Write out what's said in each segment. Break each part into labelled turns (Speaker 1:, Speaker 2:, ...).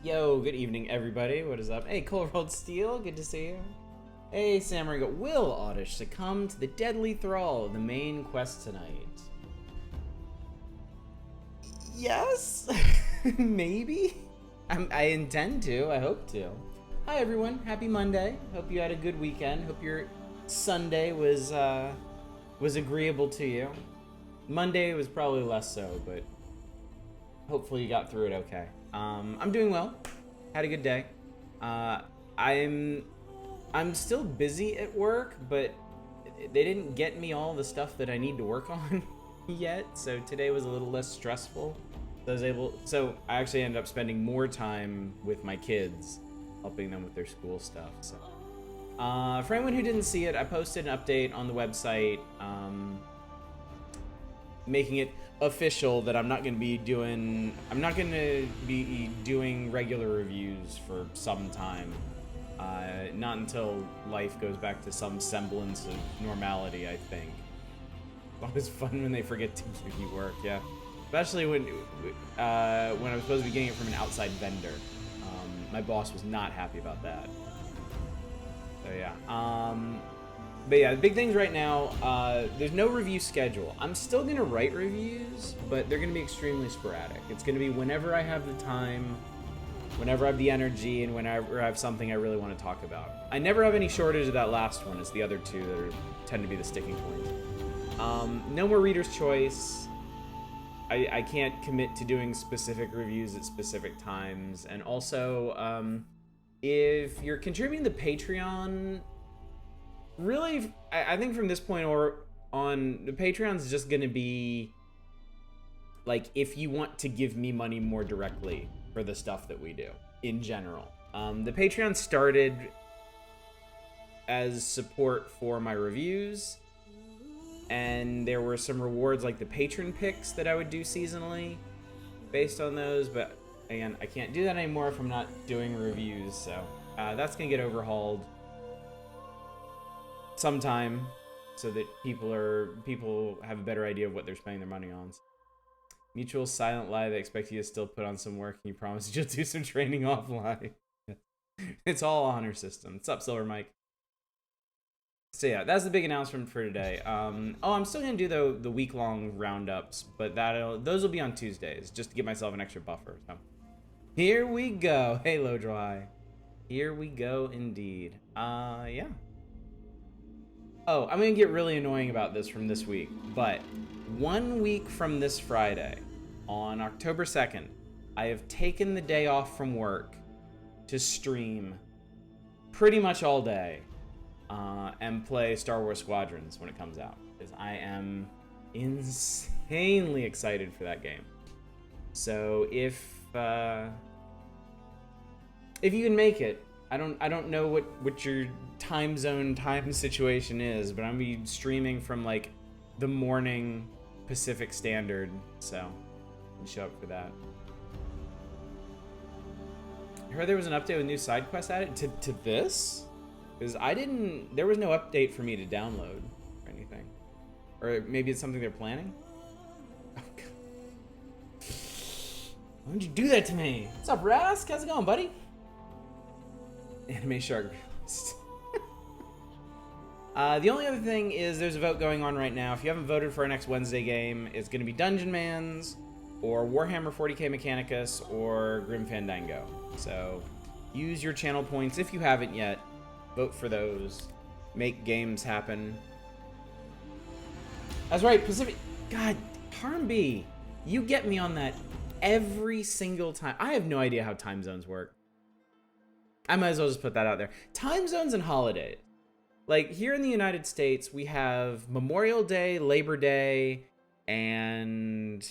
Speaker 1: Yo, good evening, everybody. What is up? Hey, Cold Rolled Steel, good to see you. Hey, Samurai, will Oddish succumb to the deadly thrall of the main quest tonight? Yes? Maybe? I intend to, I hope to. Hi, everyone. Happy Monday. Hope you had a good weekend. Hope your Sunday was agreeable to you. Monday was probably less so, but hopefully you got through it okay. I'm doing well. Had a good day. I'm still busy at work, but they didn't get me all the stuff that I need to work on yet. So today was a little less stressful. So I actually ended up spending more time with my kids, helping them with their school stuff. So, for anyone who didn't see it, I posted an update on the website, making it official that I'm not going to be doing regular reviews for some time. Not until life goes back to some semblance of normality, I think. It's always fun when they forget to give you work, yeah. Especially when I was supposed to be getting it from an outside vendor. My boss was not happy about that. So yeah. But yeah, the big things right now, there's no review schedule. I'm still going to write reviews, but they're going to be extremely sporadic. It's going to be whenever I have the time, whenever I have the energy, and whenever I have something I really want to talk about. I never have any shortage of that last one. It's the other two that tend to be the sticking points. No more Reader's Choice. I can't commit to doing specific reviews at specific times. And also, if you're contributing to Patreon, really, I think from this point on, the Patreon's just going to be, like, if you want to give me money more directly for the stuff that we do, in general. The Patreon started as support for my reviews, and there were some rewards like the patron picks that I would do seasonally based on those, but again, I can't do that anymore if I'm not doing reviews, so that's going to get overhauled sometime so that people have a better idea of what they're spending their money on. Mutual silent lie, they expect you to still put on some work and you promise you'll do some training offline. It's all honor system. What's up, Silver Mike? So yeah, that's the big announcement for today. I'm still gonna do the week-long roundups, but those will be on Tuesdays, just to give myself an extra buffer. So here we go. Hey, Lodro High. Here we go indeed. Yeah. Oh, I'm gonna get really annoying about this from this week, but 1 week from this Friday, on October 2nd, I have taken the day off from work to stream pretty much all day and play Star Wars Squadrons when it comes out, because I am insanely excited for that game. So if you can make it, I don't know what your time zone time situation is, but I'm gonna be streaming from like the morning Pacific Standard, so you can show up for that. I heard there was an update with new side quests added to this, because there was no update for me to download or anything, or maybe it's something they're planning. Oh, God. Why would you do that to me? What's up, Rask? How's it going, buddy? Anime Shark Realist. The only other thing is there's a vote going on right now. If you haven't voted for our next Wednesday game, it's going to be Dungeon Mans, or Warhammer 40k Mechanicus, or Grim Fandango. So use your channel points if you haven't yet. Vote for those. Make games happen. That's right, Pacific. God, Harmby, you get me on that every single time. I have no idea how time zones work. I might as well just put that out there. Time zones and holidays. Like, here in the United States, we have Memorial Day, Labor Day, and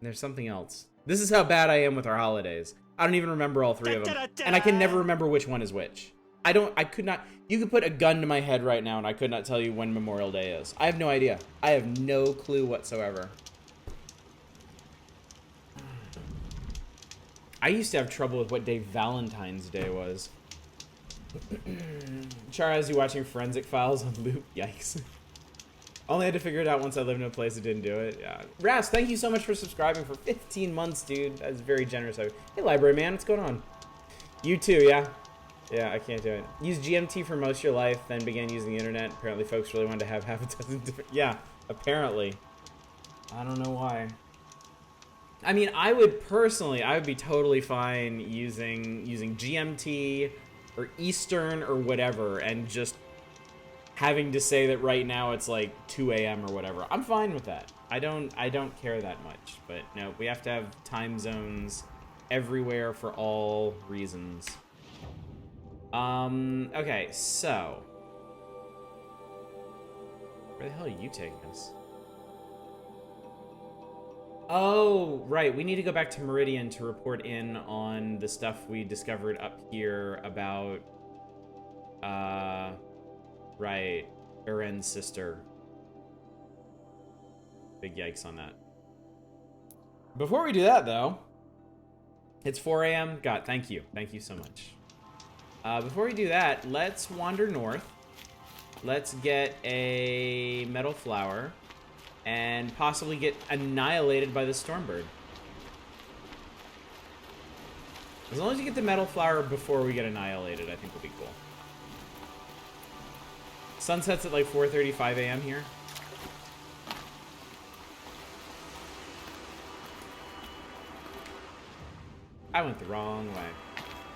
Speaker 1: there's something else. This is how bad I am with our holidays. I don't even remember all three of them, and I can never remember which one is which. I could not, you could put a gun to my head right now, and I could not tell you when Memorial Day is. I have no idea. I have no clue whatsoever. I used to have trouble with what day Valentine's Day was. Chara, is you watching Forensic Files on loop? Yikes. Only had to figure it out once I lived in a place that didn't do it. Yeah. Ras, thank you so much for subscribing for 15 months, dude. That's very generous of you. Hey, library man, what's going on? You too, yeah. Yeah, I can't do it. Use GMT for most of your life, then began using the internet. Apparently, folks really wanted to have half a dozen different... Yeah, apparently. I don't know why. I mean, I would be totally fine using GMT or Eastern or whatever, and just having to say that right now it's like 2 a.m. or whatever. I'm fine with that. I don't care that much. But no, we have to have time zones everywhere for all reasons. Okay, so where the hell are you taking us? Oh, right. We need to go back to Meridian to report in on the stuff we discovered up here about, right, Uren's sister. Big yikes on that. Before we do that, though, it's 4 a.m. God, thank you. Thank you so much. Before we do that, let's wander north. Let's get a metal flower. And possibly get annihilated by the Stormbird. As long as you get the metal flower before we get annihilated, I think we'll be cool. Sunset's at like 4:35 a.m. here. I went the wrong way.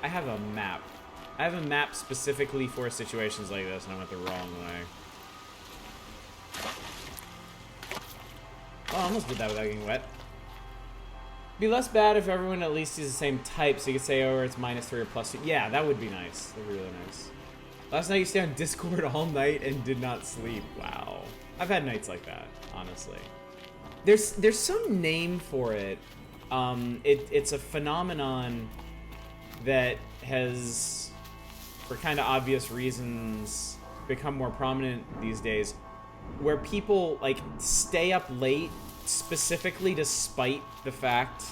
Speaker 1: I have a map. I have a map specifically for situations like this, and I went the wrong way. Oh, I almost did that without getting wet. Be less bad if everyone at least uses the same type, so you could say, oh, it's -3 or +2. Yeah, that would be nice. That would be really nice. Last night you stayed on Discord all night and did not sleep. Wow. I've had nights like that, honestly. There's some name for it. It's a phenomenon that has, for kind of obvious reasons, become more prominent these days, where people like stay up late specifically to spite the fact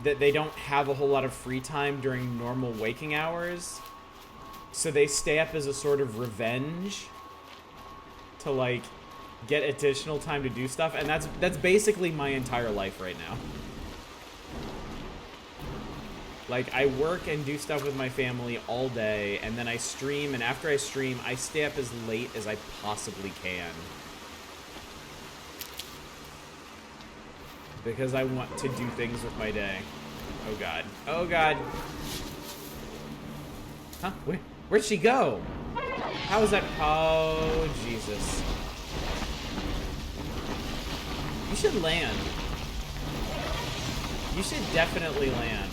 Speaker 1: that they don't have a whole lot of free time during normal waking hours. So they stay up as a sort of revenge to like get additional time to do stuff, and that's basically my entire life right now. Like, I work and do stuff with my family all day, and then I stream, and after I stream, I stay up as late as I possibly can. Because I want to do things with my day. Oh god. Oh god. Huh? Where'd she go? How is that? Oh, Jesus. You should land. You should definitely land.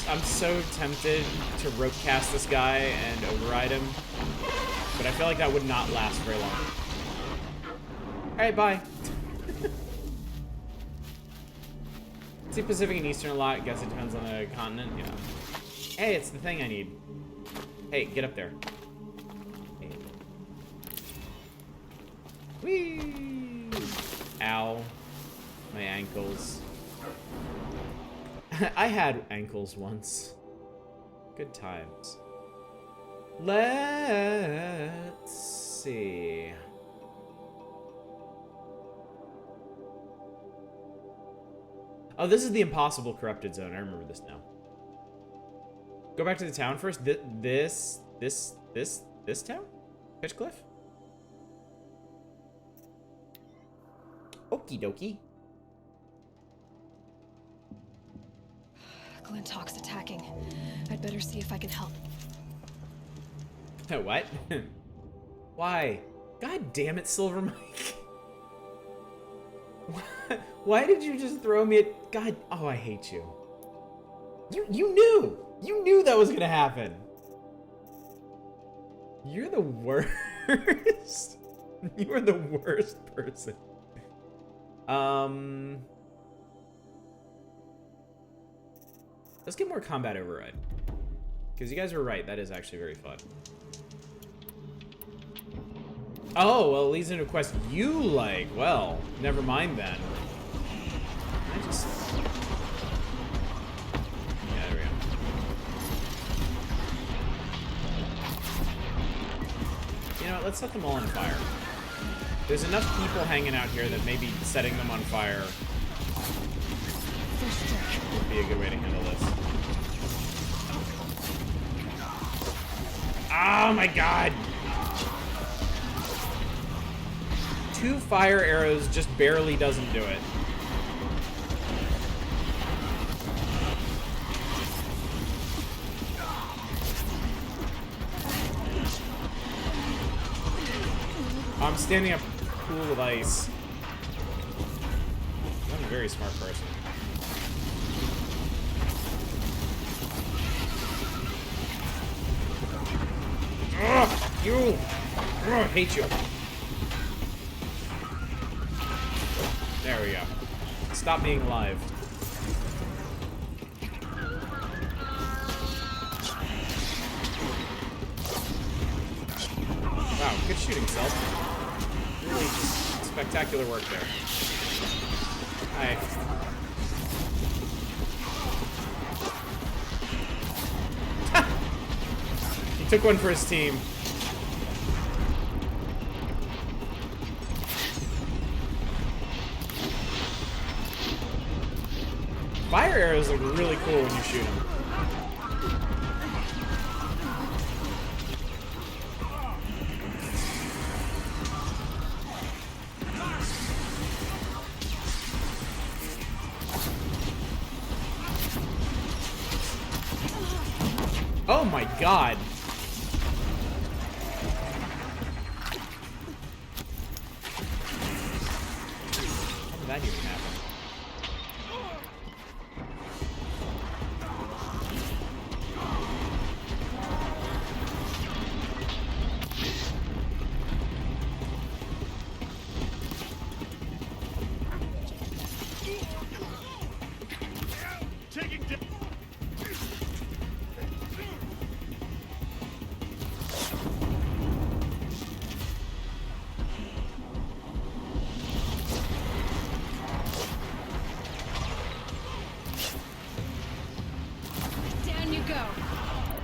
Speaker 1: I'm so tempted to rope cast this guy and override him, but I feel like that would not last very long. Alright, bye. See Pacific and Eastern a lot. Guess it depends on the continent. Yeah. Hey, it's the thing I need. Hey, get up there. Hey. Whee! Ow. My ankles. I had ankles once. Good times. Let's see. Oh, this is the impossible corrupted zone. I remember this now. Go back to the town first. This town? Pitchcliff? Okie dokie.
Speaker 2: Glintock's attacking. I'd better see if I can help.
Speaker 1: What? Why? God damn it, Silver Mike. Why did you just throw me at... God... Oh, I hate you. You knew! You knew that was gonna happen! You're the worst. You are the worst person. Let's get more combat override. Because you guys were right, that is actually very fun. Oh, well, it leads into a quest you like. Well, never mind then. let's set them all on fire. There's enough people hanging out here that maybe setting them on fire would be a good way to handle this. Oh my god! 2 fire arrows just barely doesn't do it. I'm standing up a pool of ice. I'm a very smart person. Ugh, you! Ugh, I hate you. There we go. Stop being alive. Wow, good shooting, Self. Really spectacular work there. Hi. He took one for his team. Fire arrows look really cool when you shoot them. Oh my god! How did that even happen?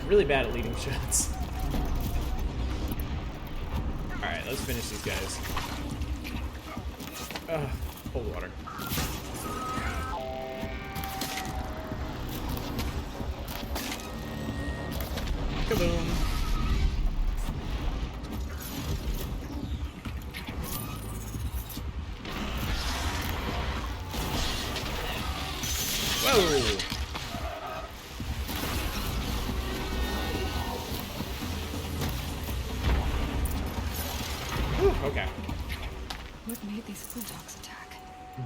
Speaker 1: Really bad at leading shots. Alright, let's finish these guys. Ugh, cold water. Kaboom. Whoa! Okay.
Speaker 2: What made these flinthawks attack?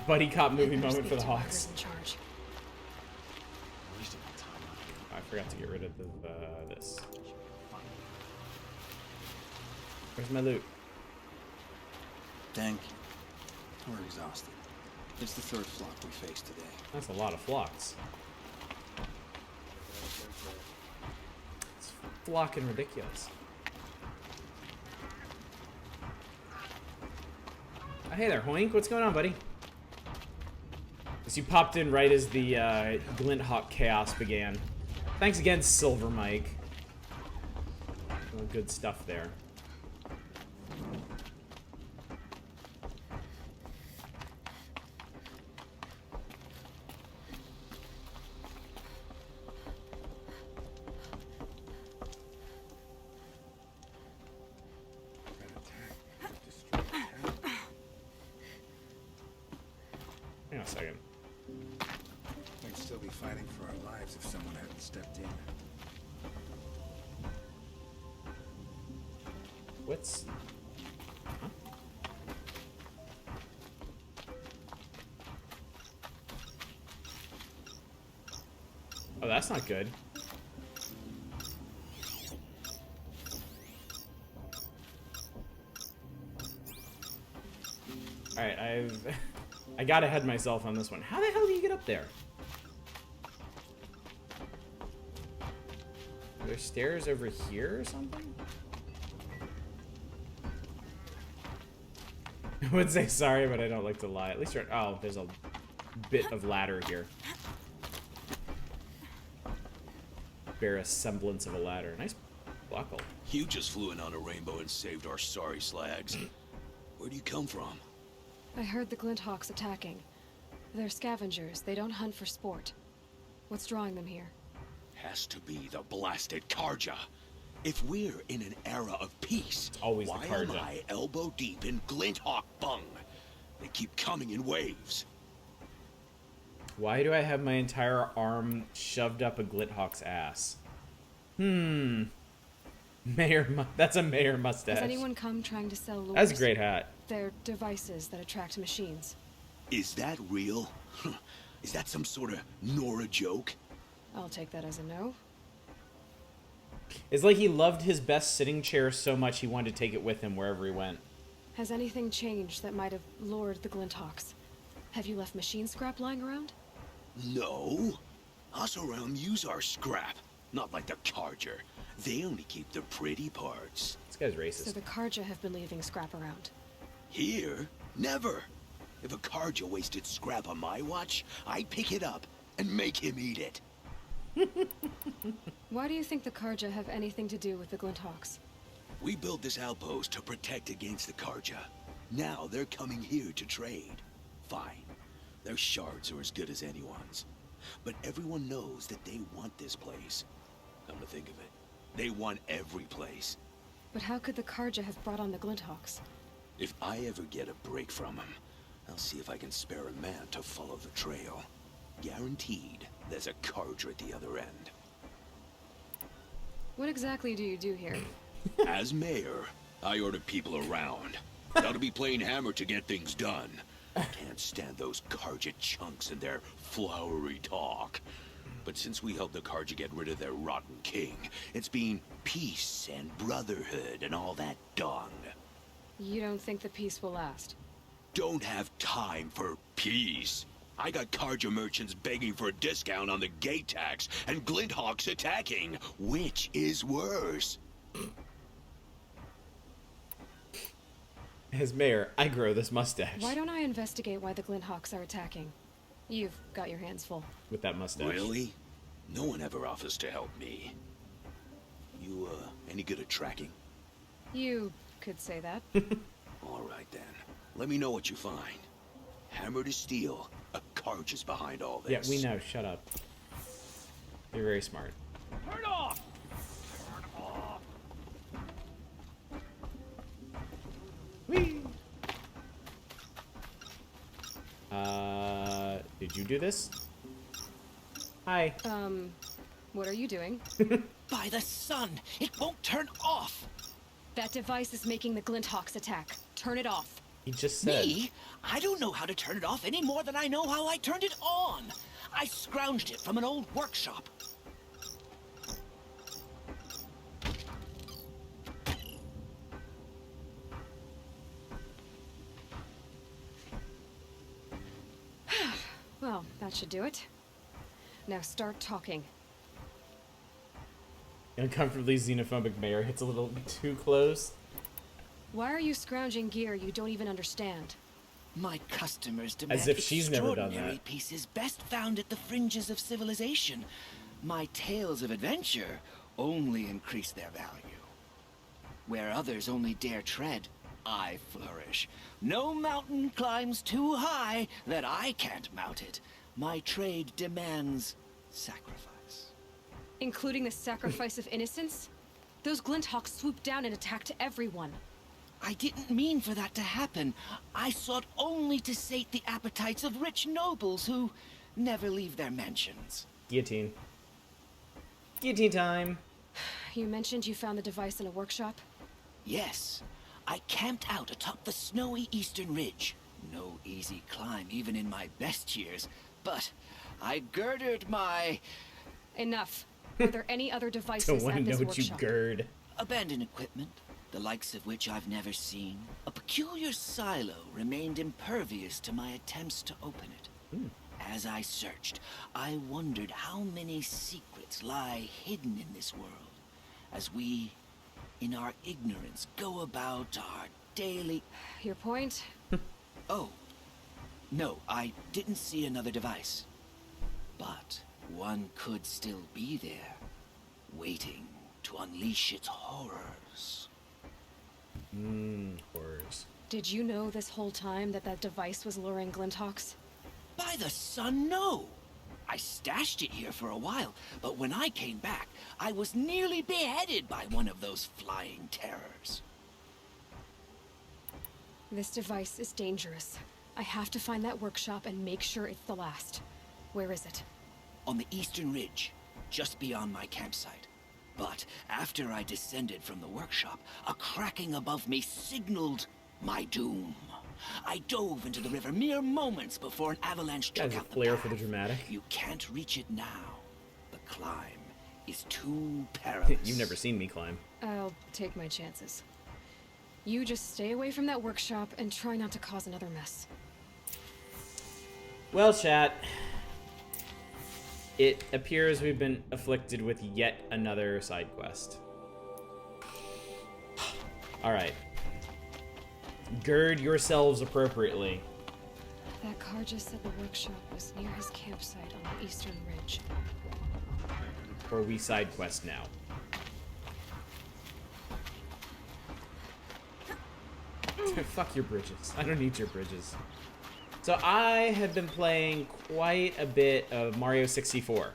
Speaker 1: Buddy cop movie moment for the Hawks. I forgot to get rid of this. Where's my loot?
Speaker 3: Dang. We're exhausted. It's the 3rd flock we faced today.
Speaker 1: That's a lot of flocks. It's flocking ridiculous. Oh, hey there, Hoink. What's going on, buddy? As you popped in right as the Glinthawk chaos began. Thanks again, Silver Mike. Good stuff there. Hang on a second.
Speaker 4: We'd still be fighting for our lives if someone hadn't stepped in.
Speaker 1: What's... Huh? Oh, that's not good. Alright, I got ahead of myself on this one. How the hell do you get up there? Are there stairs over here or something? I would say sorry, but I don't like to lie. At least you're... Oh, there's a bit of ladder here. Bear a semblance of a ladder. Nice Buckle.
Speaker 5: You just flew in on a rainbow and saved our sorry slags. Where do you come from?
Speaker 2: I heard the Glinthawks attacking. They're scavengers. They don't hunt for sport. What's drawing them here?
Speaker 5: Has to be the blasted Karja. If we're in an era of peace,
Speaker 1: always the
Speaker 5: why am
Speaker 1: Karja.
Speaker 5: I elbow deep in Glinthawk bung? They keep coming in waves.
Speaker 1: Why do I have my entire arm shoved up a Glinthawk's ass? That's a mayor mustache.
Speaker 2: Has anyone come trying to sell lures?
Speaker 1: That's a great hat.
Speaker 2: They're devices that attract machines.
Speaker 5: Is that real? Is that some sort of Nora joke?
Speaker 2: I'll take that as a no.
Speaker 1: It's like he loved his best sitting chair so much he wanted to take it with him wherever he went.
Speaker 2: Has anything changed that might have lured the Glinthawks? Have you left machine scrap lying around?
Speaker 5: No. Us around use our scrap. Not like the Karja. They only keep the pretty parts.
Speaker 1: This guy's racist.
Speaker 2: So the Karja have been leaving scrap around.
Speaker 5: Here? Never. If a Karja wasted scrap on my watch, I'd pick it up and make him eat it.
Speaker 2: Why do you think the Karja have anything to do with the Glinthawks?
Speaker 5: We built this outpost to protect against the Karja. Now they're coming here to trade. Fine. Their shards are as good as anyone's. But everyone knows that they want this place. Come to think of it, they want every place.
Speaker 2: But how could the Karja have brought on the Glinthawks?
Speaker 5: If I ever get a break from them, I'll see if I can spare a man to follow the trail. Guaranteed, there's a Karja at the other end.
Speaker 2: What exactly do you do here?
Speaker 5: As mayor, I order people around. Gotta be playing hammer to get things done. Can't stand those Karja chunks and their flowery talk. But since we helped the Karja get rid of their rotten king, it's been peace and brotherhood and all that dung.
Speaker 2: You don't think the peace will last?
Speaker 5: Don't have time for peace. I got Karja merchants begging for a discount on the gate tax and Glinthawks attacking. Which is worse?
Speaker 1: As mayor, I grow this mustache.
Speaker 2: Why don't I investigate why the Glinthawks are attacking? You've got your hands full.
Speaker 1: With that mustache.
Speaker 5: Really? No one ever offers to help me. You, any good at tracking?
Speaker 2: You could say that.
Speaker 5: All right, then. Let me know what you find. Hammer to steel. A Karja's behind all
Speaker 1: Yeah,
Speaker 5: this.
Speaker 1: we know. Shut up. You're very smart.
Speaker 5: Turn off! Turn off!
Speaker 1: Whee! Did you do this? Hi.
Speaker 2: What are you doing?
Speaker 6: By the sun! It won't turn off!
Speaker 2: That device is making the Glinthawks attack. Turn it off.
Speaker 1: He just said.
Speaker 6: Me? I don't know how to turn it off any more than I know how I turned it on. I scrounged it from an old workshop.
Speaker 2: Well, that should do it. Now start talking.
Speaker 1: Uncomfortably xenophobic mayor hits a little too close.
Speaker 2: Why are you scrounging gear you don't even understand?
Speaker 6: My customers demand
Speaker 1: As if she's never done
Speaker 6: extraordinary
Speaker 1: that.
Speaker 6: pieces best found at the fringes of civilization. My tales of adventure only increase their value. Where others only dare tread, I flourish. No mountain climbs too high that I can't mount it. My trade demands sacrifice.
Speaker 2: Including the sacrifice of innocence? Those Glinthawks swooped down and attacked everyone.
Speaker 6: I didn't mean for that to happen. I sought only to sate the appetites of rich nobles who never leave their mansions.
Speaker 1: Guillotine. Guillotine time.
Speaker 2: You mentioned you found the device in a workshop?
Speaker 6: Yes, I camped out atop the snowy eastern ridge. No easy climb even in my best years, but I girded my
Speaker 2: Enough. Were there any other devices
Speaker 1: Don't want
Speaker 2: at
Speaker 1: to know
Speaker 2: this
Speaker 1: what you
Speaker 2: workshop?
Speaker 1: gird.
Speaker 6: abandoned equipment, the likes of which I've never seen. A peculiar silo remained impervious to my attempts to open it. As I searched, I wondered how many secrets lie hidden in this world, as we, in our ignorance, go about our daily...
Speaker 2: Your point?
Speaker 6: Oh, no, I didn't see another device. But one could still be there, waiting to unleash its horrors.
Speaker 1: Horrors.
Speaker 2: Did you know this whole time that that device was luring Glinthawks?
Speaker 6: By the sun, no! I stashed it here for a while, but when I came back, I was nearly beheaded by one of those flying terrors.
Speaker 2: This device is dangerous. I have to find that workshop and make sure it's the last. Where is it?
Speaker 6: On the eastern ridge, just beyond my campsite. But after I descended from the workshop, a cracking above me signaled my doom. I dove into the river mere moments before an avalanche took
Speaker 1: Has a
Speaker 6: out the
Speaker 1: flair
Speaker 6: path.
Speaker 1: for the dramatic.
Speaker 6: You can't reach it now. The climb is too perilous.
Speaker 1: You've never seen me climb.
Speaker 2: I'll take my chances. You just stay away from that workshop and try not to cause another mess.
Speaker 1: Well, chat. It appears we've been afflicted with yet another side quest. Alright. Gird yourselves appropriately.
Speaker 2: That car just said the workshop was near his campsite on the eastern ridge.
Speaker 1: Or we side quest now. Fuck your bridges. I don't need your bridges. So I have been playing quite a bit of Mario 64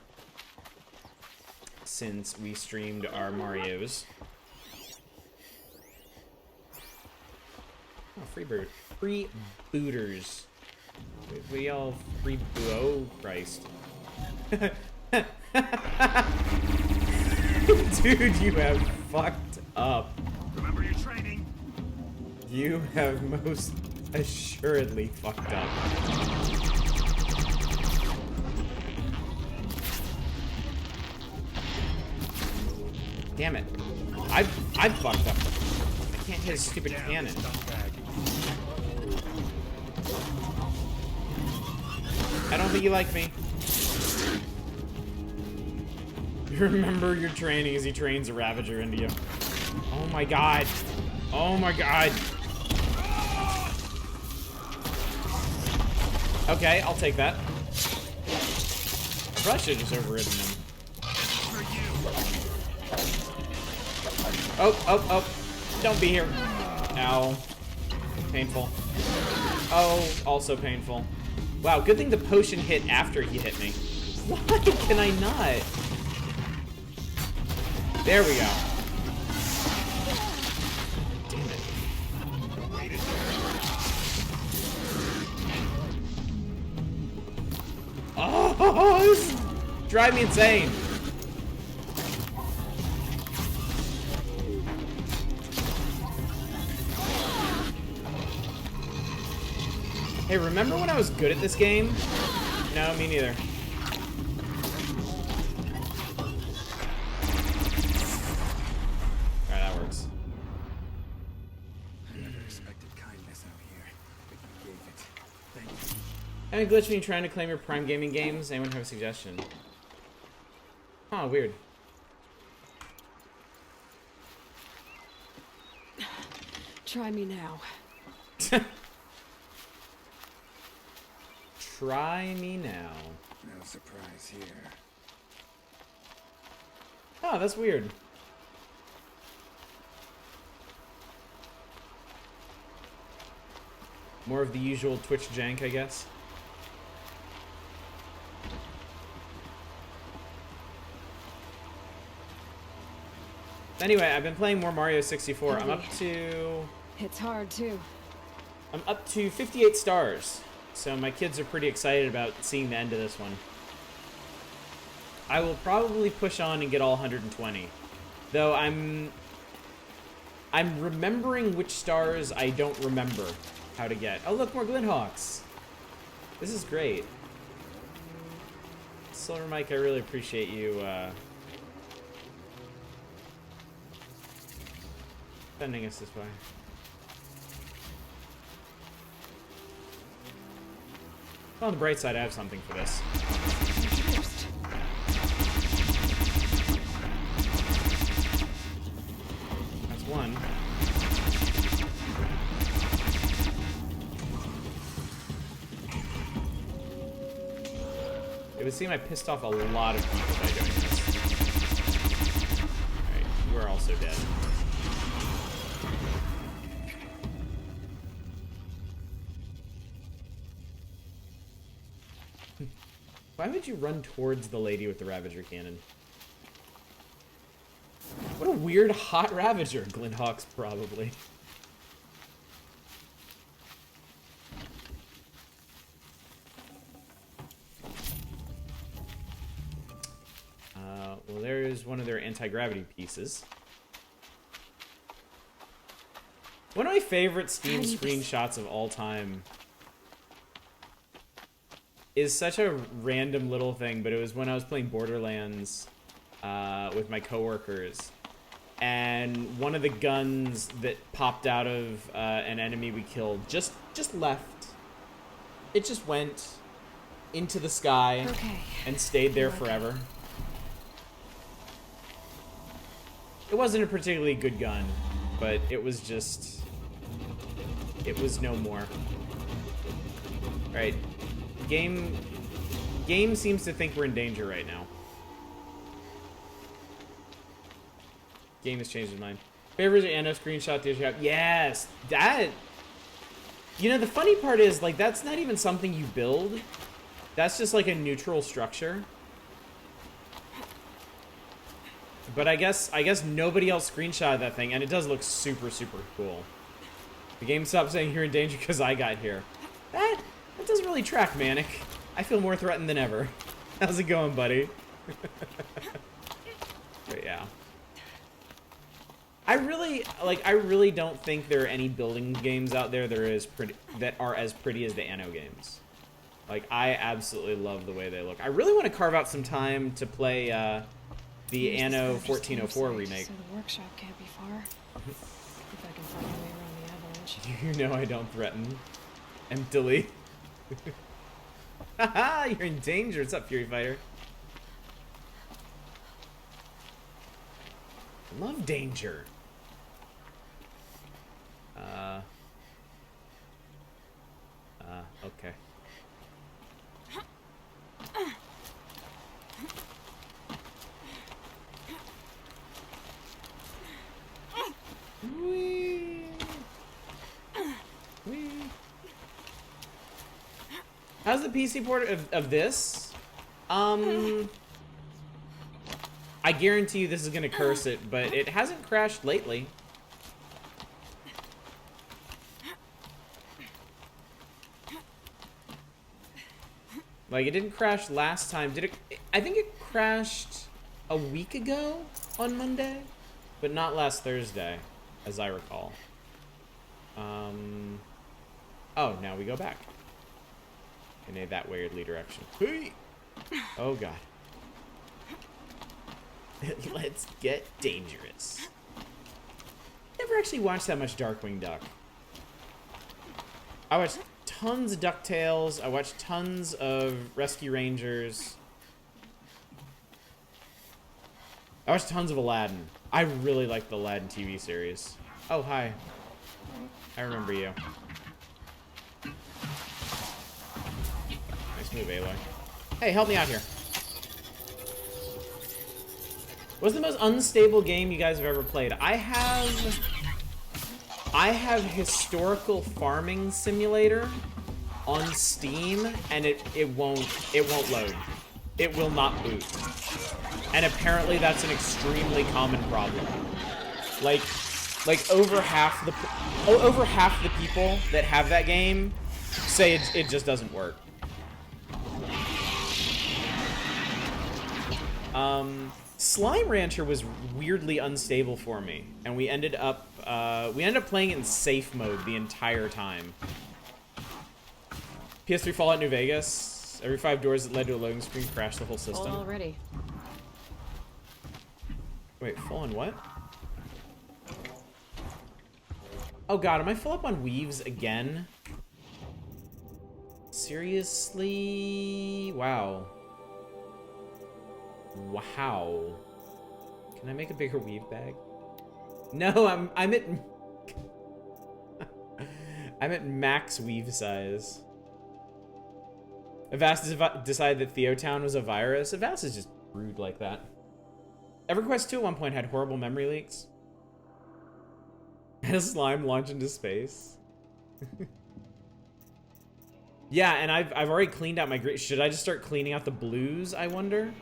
Speaker 1: since we streamed our Marios. Oh, free booters. We all free oh Christ. Dude, you have fucked up.
Speaker 4: Remember your training.
Speaker 1: You have most assuredly fucked up. Damn it. I've fucked up. I can't hit a stupid cannon. I don't think you like me. Remember your training as he trains a Ravager into you. Oh my god. Oh my god. Okay, I'll take that. I probably should have just overridden him. Oh. Don't be here. Ow. Painful. Oh, also painful. Wow, good thing the potion hit after he hit me. Why can I not? There we go. Damn it. Oh, this is driving me insane. Hey, remember when I was good at this game? No, me neither. Alright, that works.
Speaker 4: I never expected kindness out here, but you gave it. Thank you.
Speaker 1: Any glitch when you're trying to claim your Prime Gaming games? Anyone have a suggestion? Huh, weird.
Speaker 2: Try me now.
Speaker 1: Try me now.
Speaker 4: No surprise here.
Speaker 1: Oh, that's weird. More of the usual Twitch jank, I guess. Anyway, I've been playing more Mario 64. I'm up to
Speaker 2: It's hard too.
Speaker 1: 58 stars. So my kids are pretty excited about seeing the end of this one. I will probably push on and get all 120. Though I'm remembering which stars I don't remember how to get. Oh, look, more Glinthawks. This is great. Silver Mike, I really appreciate you sending us this way. On the bright side, I have something for this. That's one. It would seem I pissed off a lot of people by doing this. Alright, dead. Why would you run towards the lady with the Ravager cannon? What a weird hot Ravager. Glinthawk's probably. Well, there's one of their anti-gravity pieces. One of my favorite Steam screenshots of all time is such a random little thing, but it was when I was playing Borderlands with my coworkers, and one of the guns that popped out of an enemy we killed just left. It just went into the sky and stayed there forever. It wasn't a particularly good gun, but it was just... it was no more. Alright. Game seems to think we're in danger right now. Game has changed his mind. Favorite Anno screenshot the issue. Yes! That... You know, the funny part is, like, that's not even something you build. That's just, like, a neutral structure. But I guess nobody else screenshotted that thing, and it does look super, super cool. The game stopped saying you're in danger because I got here. That doesn't really track, Manic. I feel more threatened than ever. How's it going, buddy? But yeah. I really don't think there are any building games out there that are as pretty as the Anno games. Like, I absolutely love the way they look. I really want to carve out some time to play the Anno 1404 remake.
Speaker 2: So the workshop can't be far. If I can find my way around the avalanche.
Speaker 1: You know I don't threaten. Emptily. Haha, you're in danger. What's up, Fury Fighter? Love danger. Okay. Whee! Whee! How's the PC port of this? I guarantee you this is gonna curse it, but it hasn't crashed lately. Like, it didn't crash last time. Did it? I think it crashed a week ago on Monday, but not last Thursday, as I recall. Oh, now we go back. In that weirdly direction. Oh, God. Let's get dangerous. Never actually watched that much Darkwing Duck. I watched tons of DuckTales. I watched tons of Rescue Rangers. I watched tons of Aladdin. I really like the Aladdin TV series. Oh, hi. I remember you. Nice move, Aloy. Hey, help me out here. What's the most unstable game you guys have ever played? I have Historical Farming Simulator on Steam, and it won't load. It will not boot. And apparently that's an extremely common problem. Like over half the people that have that game say it just doesn't work. Slime Rancher was weirdly unstable for me, and we ended up playing it in safe mode the entire time. PS3 Fallout New Vegas. Every 5 doors that led to a loading screen crashed the whole system.
Speaker 2: Full already.
Speaker 1: Wait, full on what? Oh God, am I full up on weaves again? Seriously? Wow. Wow. Can I make a bigger weave bag? No, I'm at I'm at max weave size. Avast decided that Theotown was a virus. Avast is just rude like that. EverQuest 2 at one point had horrible memory leaks. And a slime launch into space. Yeah, and I've already cleaned out my green. Should I just start cleaning out the blues, I wonder?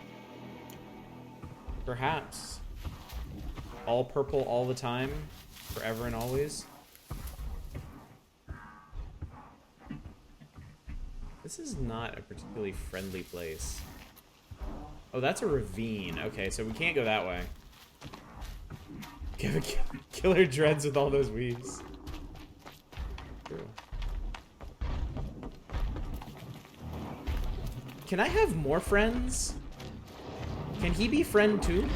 Speaker 1: Perhaps. All purple all the time, forever and always. This is not a particularly friendly place. Oh, that's a ravine. Okay, so we can't go that way. Give a killer dreads with all those weaves. True. Can I have more friends? Can he be friend too?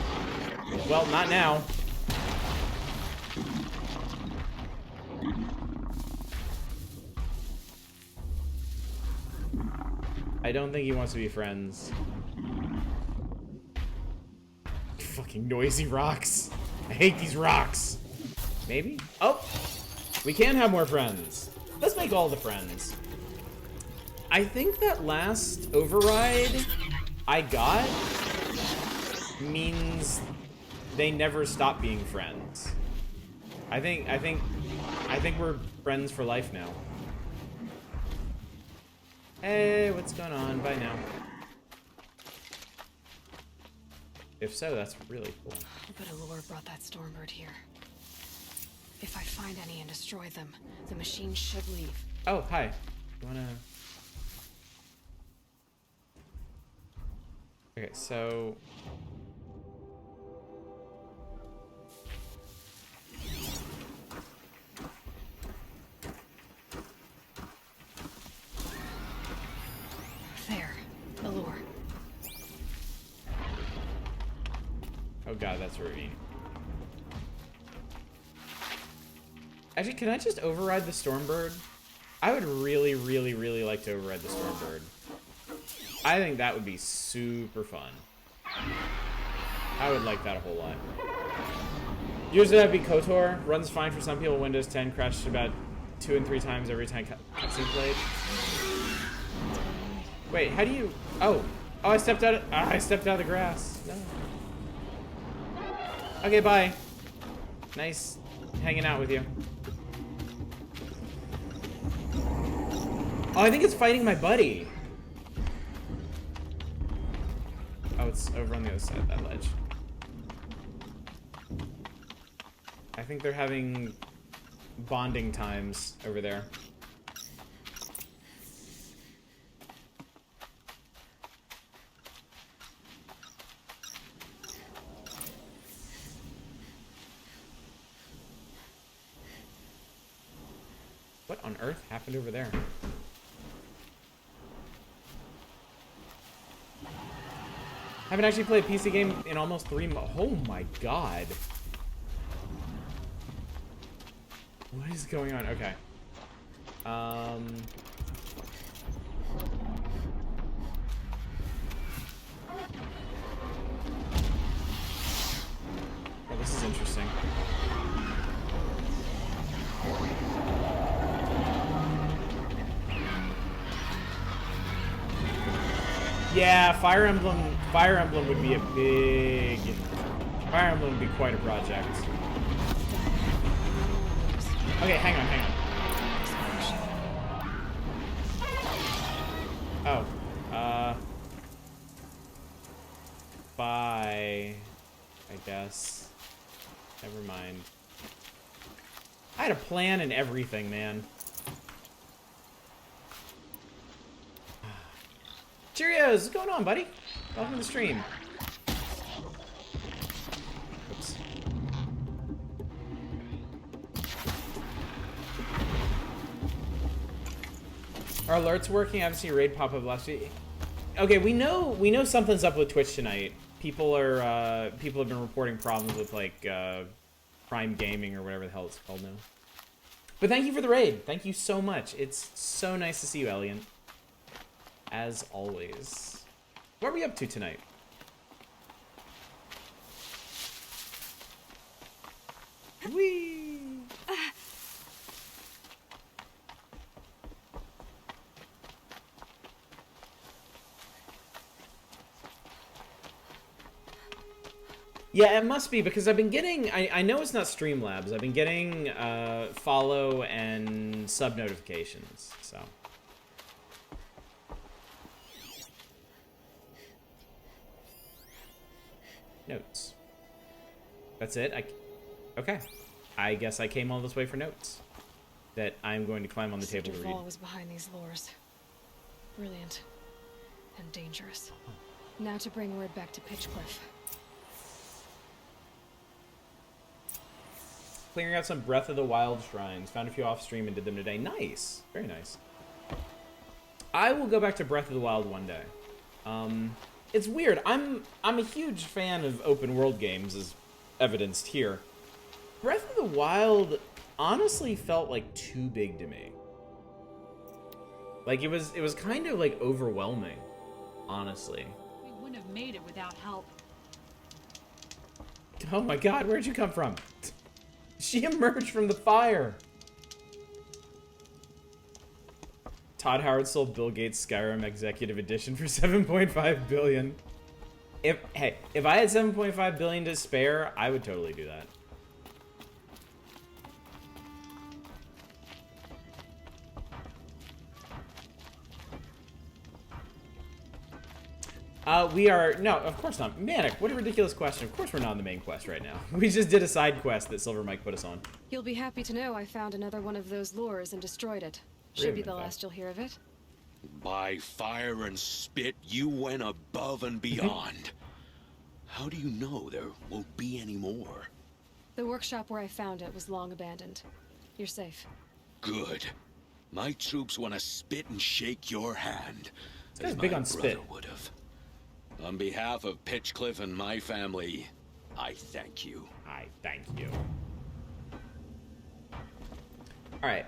Speaker 1: Well, not now. I don't think he wants to be friends. Fucking noisy rocks. I hate these rocks. Maybe? Oh! We can have more friends. Let's make all the friends. I think that last override I got means they never stop being friends. I think we're friends for life now. Hey, what's going on? Bye now. If so, that's really cool.
Speaker 2: I bet Allure brought that Stormbird here. If I find any and destroy them, the machine should leave.
Speaker 1: Oh, hi. You wanna... Okay, so...
Speaker 2: There. Allure.
Speaker 1: Oh god, that's ravine. Actually, can I just override the Stormbird? I would really, really, really like to override the Stormbird. I think that would be super fun. I would like that a whole lot. Usually that'd be KOTOR. Runs fine for some people. Windows 10 crashes about 2 and 3 times every time cutscene played. Wait, how do you... Oh, I stepped out of the grass. No. Okay, bye. Nice hanging out with you. Oh, I think it's fighting my buddy. Oh, it's over on the other side of that ledge. I think they're having bonding times over there. What on earth happened over there? Haven't actually played a PC game in almost 3 months. Oh my god. What is going on? Okay. Oh, this is interesting. Yeah, Fire Emblem would be a big... Fire Emblem would be quite a project. Okay, hang on. Oh. Bye. I guess. Never mind. I had a plan and everything, man. Cheerios! What's going on, buddy? Welcome to the stream. Oops. Are alerts working? I haven't seen a raid pop up last week. Okay, we know something's up with Twitch tonight. People have been reporting problems with like Prime Gaming or whatever the hell it's called now. But thank you for the raid. Thank you so much. It's so nice to see you, Elian. As always. What are we up to tonight? Whee! Yeah, it must be, because I've been getting... I know it's not Streamlabs. I've been getting follow and sub notifications, so... Notes. That's it? Okay. I guess I came all this way for notes. That I'm going to climb on the table to read.
Speaker 2: Was behind these lures. Brilliant. And dangerous. Now to bring word back to Pitchcliff.
Speaker 1: Clearing out some Breath of the Wild shrines. Found a few off stream and did them today. Nice. Very nice. I will go back to Breath of the Wild one day. It's weird. I'm a huge fan of open world games, as evidenced here. Breath of the Wild honestly felt like too big to me. Like it was kind of like overwhelming, honestly.
Speaker 7: We wouldn't have made it without help.
Speaker 1: Oh my god, where'd you come from? She emerged from the fire. Todd Howard sold Bill Gates' Skyrim Executive Edition for $7.5 billion. If I had $7.5 billion to spare, I would totally do that. No, of course not. Manic, what a ridiculous question. Of course we're not on the main quest right now. We just did a side quest that Silver Mike put us on.
Speaker 2: You'll be happy to know I found another one of those lures and destroyed it. Should be the last you'll hear of it.
Speaker 5: By fire and spit, you went above and beyond. How do you know there won't be any more?
Speaker 2: The workshop where I found it was long abandoned. You're safe.
Speaker 5: Good. My troops want to spit and shake your hand.
Speaker 1: This guy's
Speaker 5: as
Speaker 1: big
Speaker 5: my
Speaker 1: on spit.
Speaker 5: brother would have. On behalf of Pitchcliff and my family, I thank you.
Speaker 1: I thank you. Alright.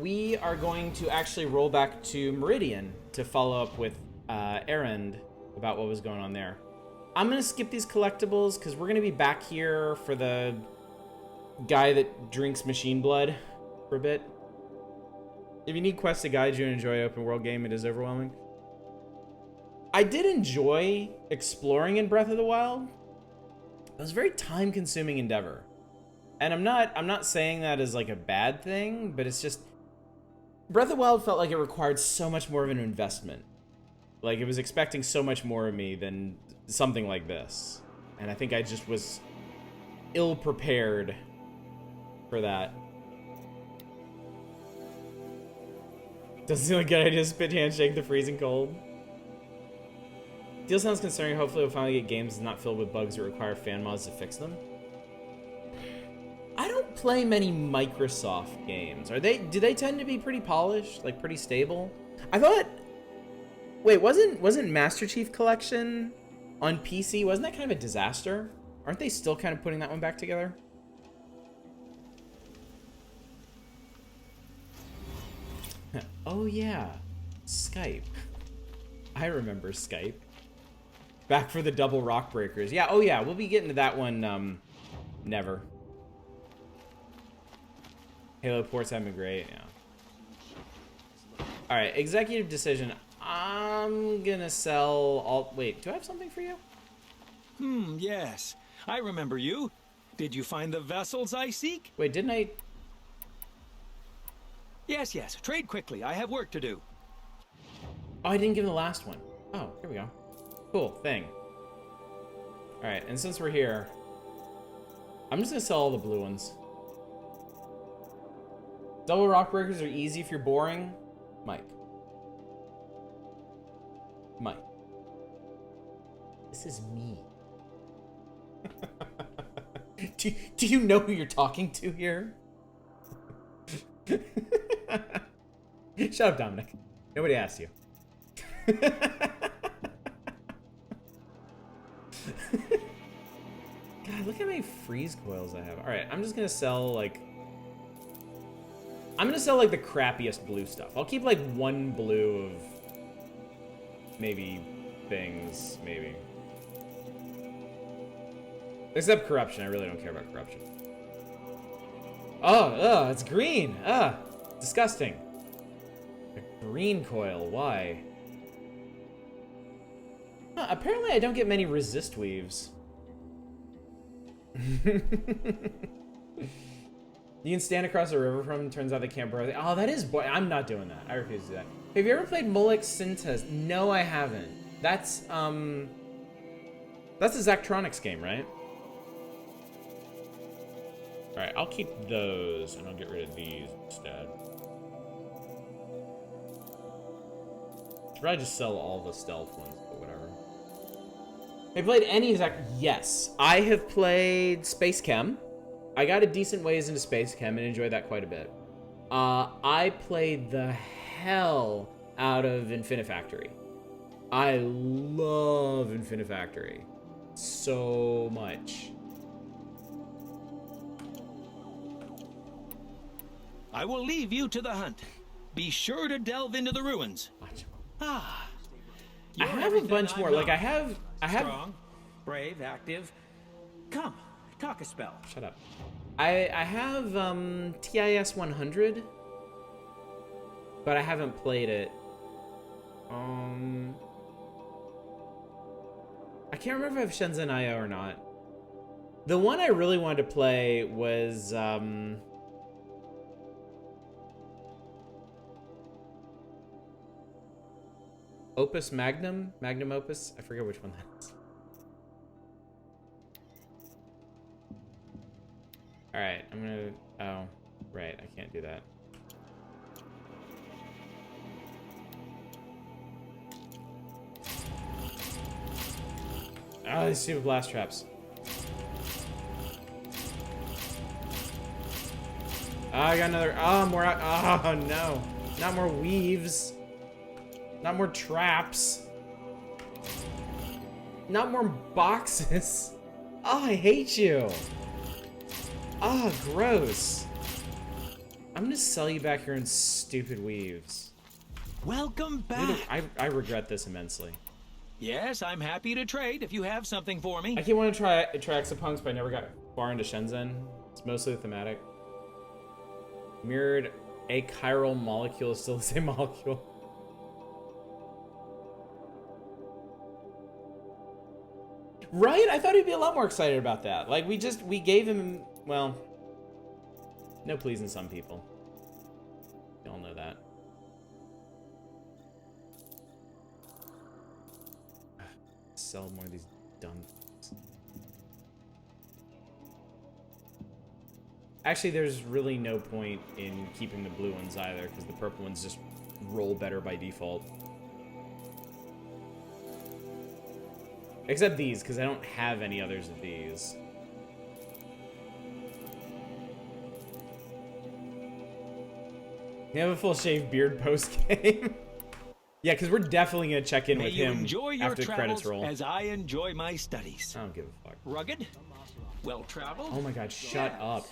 Speaker 1: We are going to actually roll back to Meridian to follow up with Erend about what was going on there. I'm going to skip these collectibles because we're going to be back here for the guy that drinks machine blood for a bit. If you need quests to guide you and enjoy an open world game, it is overwhelming. I did enjoy exploring in Breath of the Wild. It was a very time-consuming endeavor. And I'm not saying that as like a bad thing, but it's just Breath of the Wild felt like it required so much more of an investment. Like it was expecting so much more of me than something like this. And I think I just was ill-prepared for that. Doesn't seem like a good idea to spit handshake the freezing cold. Deal sounds concerning. Hopefully we'll finally get games not filled with bugs that require fan mods to fix them. I don't play many Microsoft games. Do they tend to be pretty polished, like pretty stable? I thought, wait, wasn't Master Chief Collection on PC, wasn't that kind of a disaster? Aren't they still kind of putting that one back together? Oh yeah, Skype. I remember Skype. Back for the double rock breakers. Yeah, oh yeah, we'll be getting to that one, never. Halo ports have been great, yeah. Alright, executive decision. I'm gonna sell all... Wait, do I have something for you?
Speaker 8: Yes. I remember you. Did you find the vessels I seek?
Speaker 1: Wait, didn't I...
Speaker 8: Yes. Trade quickly. I have work to do.
Speaker 1: Oh, I didn't give him the last one. Oh, here we go. Cool, thing. Alright, and since we're here, I'm just gonna sell all the blue ones. Double rock breakers are easy if you're boring. Mike. This is me. Do you know who you're talking to here? Shut up, Dominic. Nobody asked you. God, look how many freeze coils I have. Alright, I'm just gonna sell, like... I'm gonna sell, like, the crappiest blue stuff. I'll keep, like, one blue of... maybe... things, maybe. Except corruption. I really don't care about corruption. Oh, it's green. Disgusting. A green coil. Why? Huh, apparently I don't get many resist weaves. You can stand across a river from him. Turns out they can't burrow. Oh, that is I'm not doing that. I refuse to do that. Have you ever played Molex Sintas? No, I haven't. That's a Zachtronics game, right? All right, I'll keep those and I'll get rid of these instead. Should probably just sell all the stealth ones, but whatever. Have you played any Zach? Yes, I have played Space Chem. I got a decent ways into Space Chem and enjoyed that quite a bit. I played the hell out of Infinifactory. I love Infinifactory so much.
Speaker 8: I will leave you to the hunt. Be sure to delve into the ruins.
Speaker 1: I
Speaker 8: You're
Speaker 1: have a
Speaker 8: everything
Speaker 1: bunch
Speaker 8: I'm
Speaker 1: more.
Speaker 8: not.
Speaker 1: Like I have.
Speaker 8: Strong, brave, active. Come, talk a spell.
Speaker 1: Shut up. I have TIS 100, but I haven't played it. I can't remember if I have Shenzhen IO or not. The one I really wanted to play was Opus Magnum? Magnum Opus? I forget which one that is. Alright, I'm gonna... Oh, right, I can't do that. Oh, these stupid blast traps. Oh, I got another... Oh, more... Oh, no. Not more weaves. Not more traps. Not more boxes. Oh, I hate you. Oh, gross. I'm gonna sell you back your own stupid weaves.
Speaker 8: Welcome back.
Speaker 1: I regret this immensely.
Speaker 8: Yes, I'm happy to trade if you have something for me.
Speaker 1: I keep wanting to try Exapunks, but I never got far into Shenzhen. It's mostly thematic. Mirrored achiral molecule is still the same molecule. Right? I thought he'd be a lot more excited about that. Like, we gave him, well, no pleasing some people. You all know that. Sell more of these dumb things. Actually, there's really no point in keeping the blue ones either, because the purple ones just roll better by default. Except these, because I don't have any others of these. You have a full shaved beard post-game? Yeah, because we're definitely going to check in with him after the credits roll.
Speaker 8: As I enjoy my studies.
Speaker 1: I don't give a fuck.
Speaker 8: Rugged? Well-traveled?
Speaker 1: Oh my god, shut up.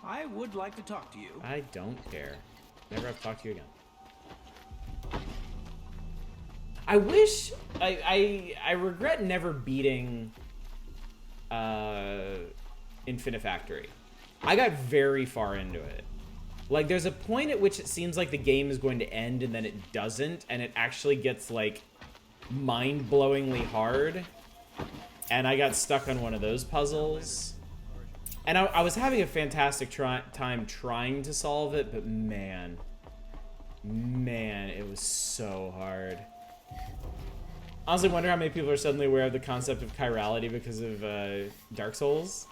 Speaker 8: I would like to talk to you.
Speaker 1: I don't care. Never have to talk to you again. I wish... I regret never beating Infinifactory. I got very far into it. Like, there's a point at which it seems like the game is going to end and then it doesn't, and it actually gets, like, mind-blowingly hard. And I got stuck on one of those puzzles. And I was having a fantastic time trying to solve it, but man, it was so hard. Honestly, wonder how many people are suddenly aware of the concept of chirality because of Dark Souls.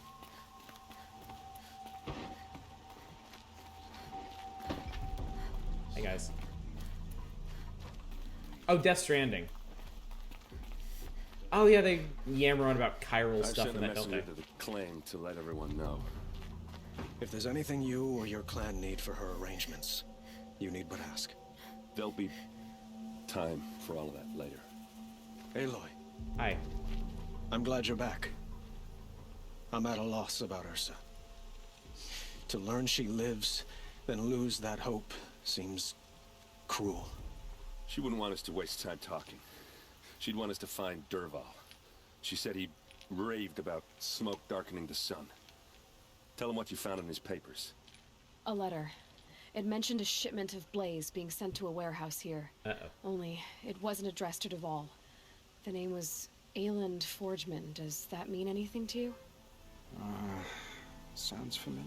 Speaker 1: Hey guys. Oh, Death Stranding. Oh yeah, they yammer on about chiral stuff in that, don't they?
Speaker 9: To the claim to let everyone know.
Speaker 3: If there's anything you or your clan need for her arrangements, you need but ask.
Speaker 9: There'll be time for all of that later.
Speaker 3: Aloy.
Speaker 1: Hi.
Speaker 3: I'm glad you're back. I'm at a loss about Ursa. To learn she lives, then lose that hope seems cruel.
Speaker 9: She wouldn't want us to waste time talking. She'd want us to find Derval. She said he raved about smoke darkening the sun. Tell him what you found in his papers.
Speaker 2: A letter. It mentioned a shipment of blaze being sent to a warehouse here.
Speaker 1: Uh-oh.
Speaker 2: Only, it wasn't addressed to Derval. The name was Ayland Forgeman. Does that mean anything to you?
Speaker 10: Sounds familiar.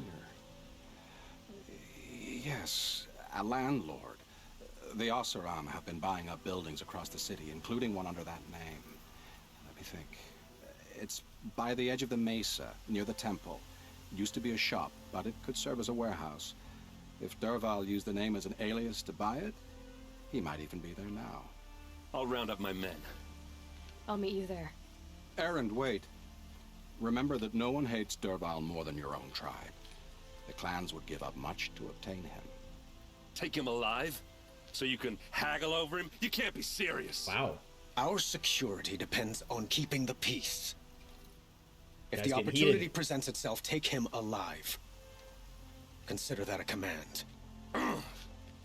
Speaker 10: Yes, a landlord. The Oseram have been buying up buildings across the city, including one under that name. Let me think. It's by the edge of the mesa, near the temple. It used to be a shop, but it could serve as a warehouse. If Derval used the name as an alias to buy it, he might even be there now.
Speaker 9: I'll round up my men.
Speaker 2: I'll meet you there.
Speaker 10: Erend, wait. Remember that no one hates Derval more than your own tribe. The clans would give up much to obtain him.
Speaker 9: Take him alive? So you can haggle over him? You can't be serious.
Speaker 1: Wow.
Speaker 3: Our security depends on keeping the peace. If
Speaker 1: Guys
Speaker 3: the
Speaker 1: getting
Speaker 3: opportunity
Speaker 1: heated.
Speaker 3: presents itself, take him alive. Consider that a command.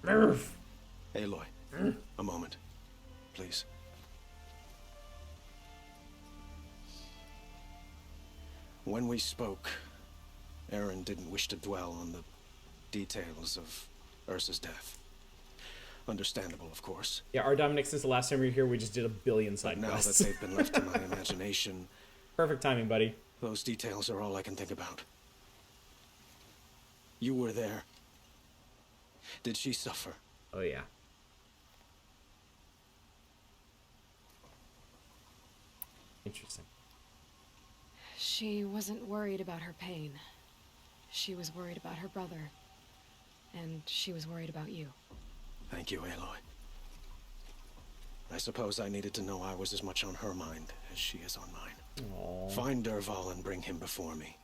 Speaker 1: Nerf.
Speaker 3: Aloy, a moment, please. When we spoke, Aaron didn't wish to dwell on the details of Ursa's death. Understandable, of course.
Speaker 1: Yeah, our Dominic, since the last time we were here, we just did a billion
Speaker 3: But
Speaker 1: side
Speaker 3: now that
Speaker 1: quests.
Speaker 3: they've been left to my imagination,
Speaker 1: Perfect timing, buddy.
Speaker 3: those details are all I can think about. You were there. Did she suffer?
Speaker 1: Oh, yeah. Interesting.
Speaker 2: She wasn't worried about her pain. She was worried about her brother. And she was worried about you.
Speaker 3: Thank you, Aloy. I suppose I needed to know I was as much on her mind as she is on mine.
Speaker 1: Aww.
Speaker 3: Find Derval and bring him before me.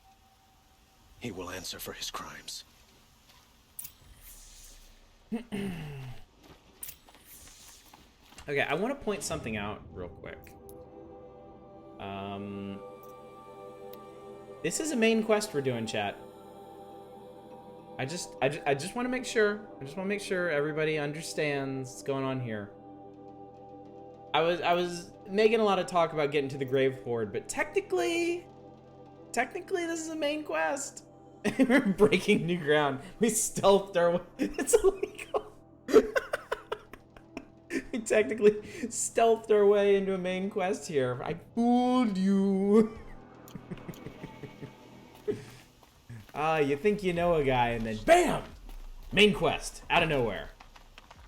Speaker 3: He will answer for his crimes.
Speaker 1: Okay, I want to point something out real quick. This is a main quest we're doing, chat. I just want to make sure. I just want to make sure everybody understands what's going on here. I was making a lot of talk about getting to the Gravehoard, but technically this is a main quest. We're breaking new ground. We stealthed our way. It's illegal. We technically stealthed our way into a main quest here. I fooled you. You think you know a guy, and then BAM! Main quest, out of nowhere.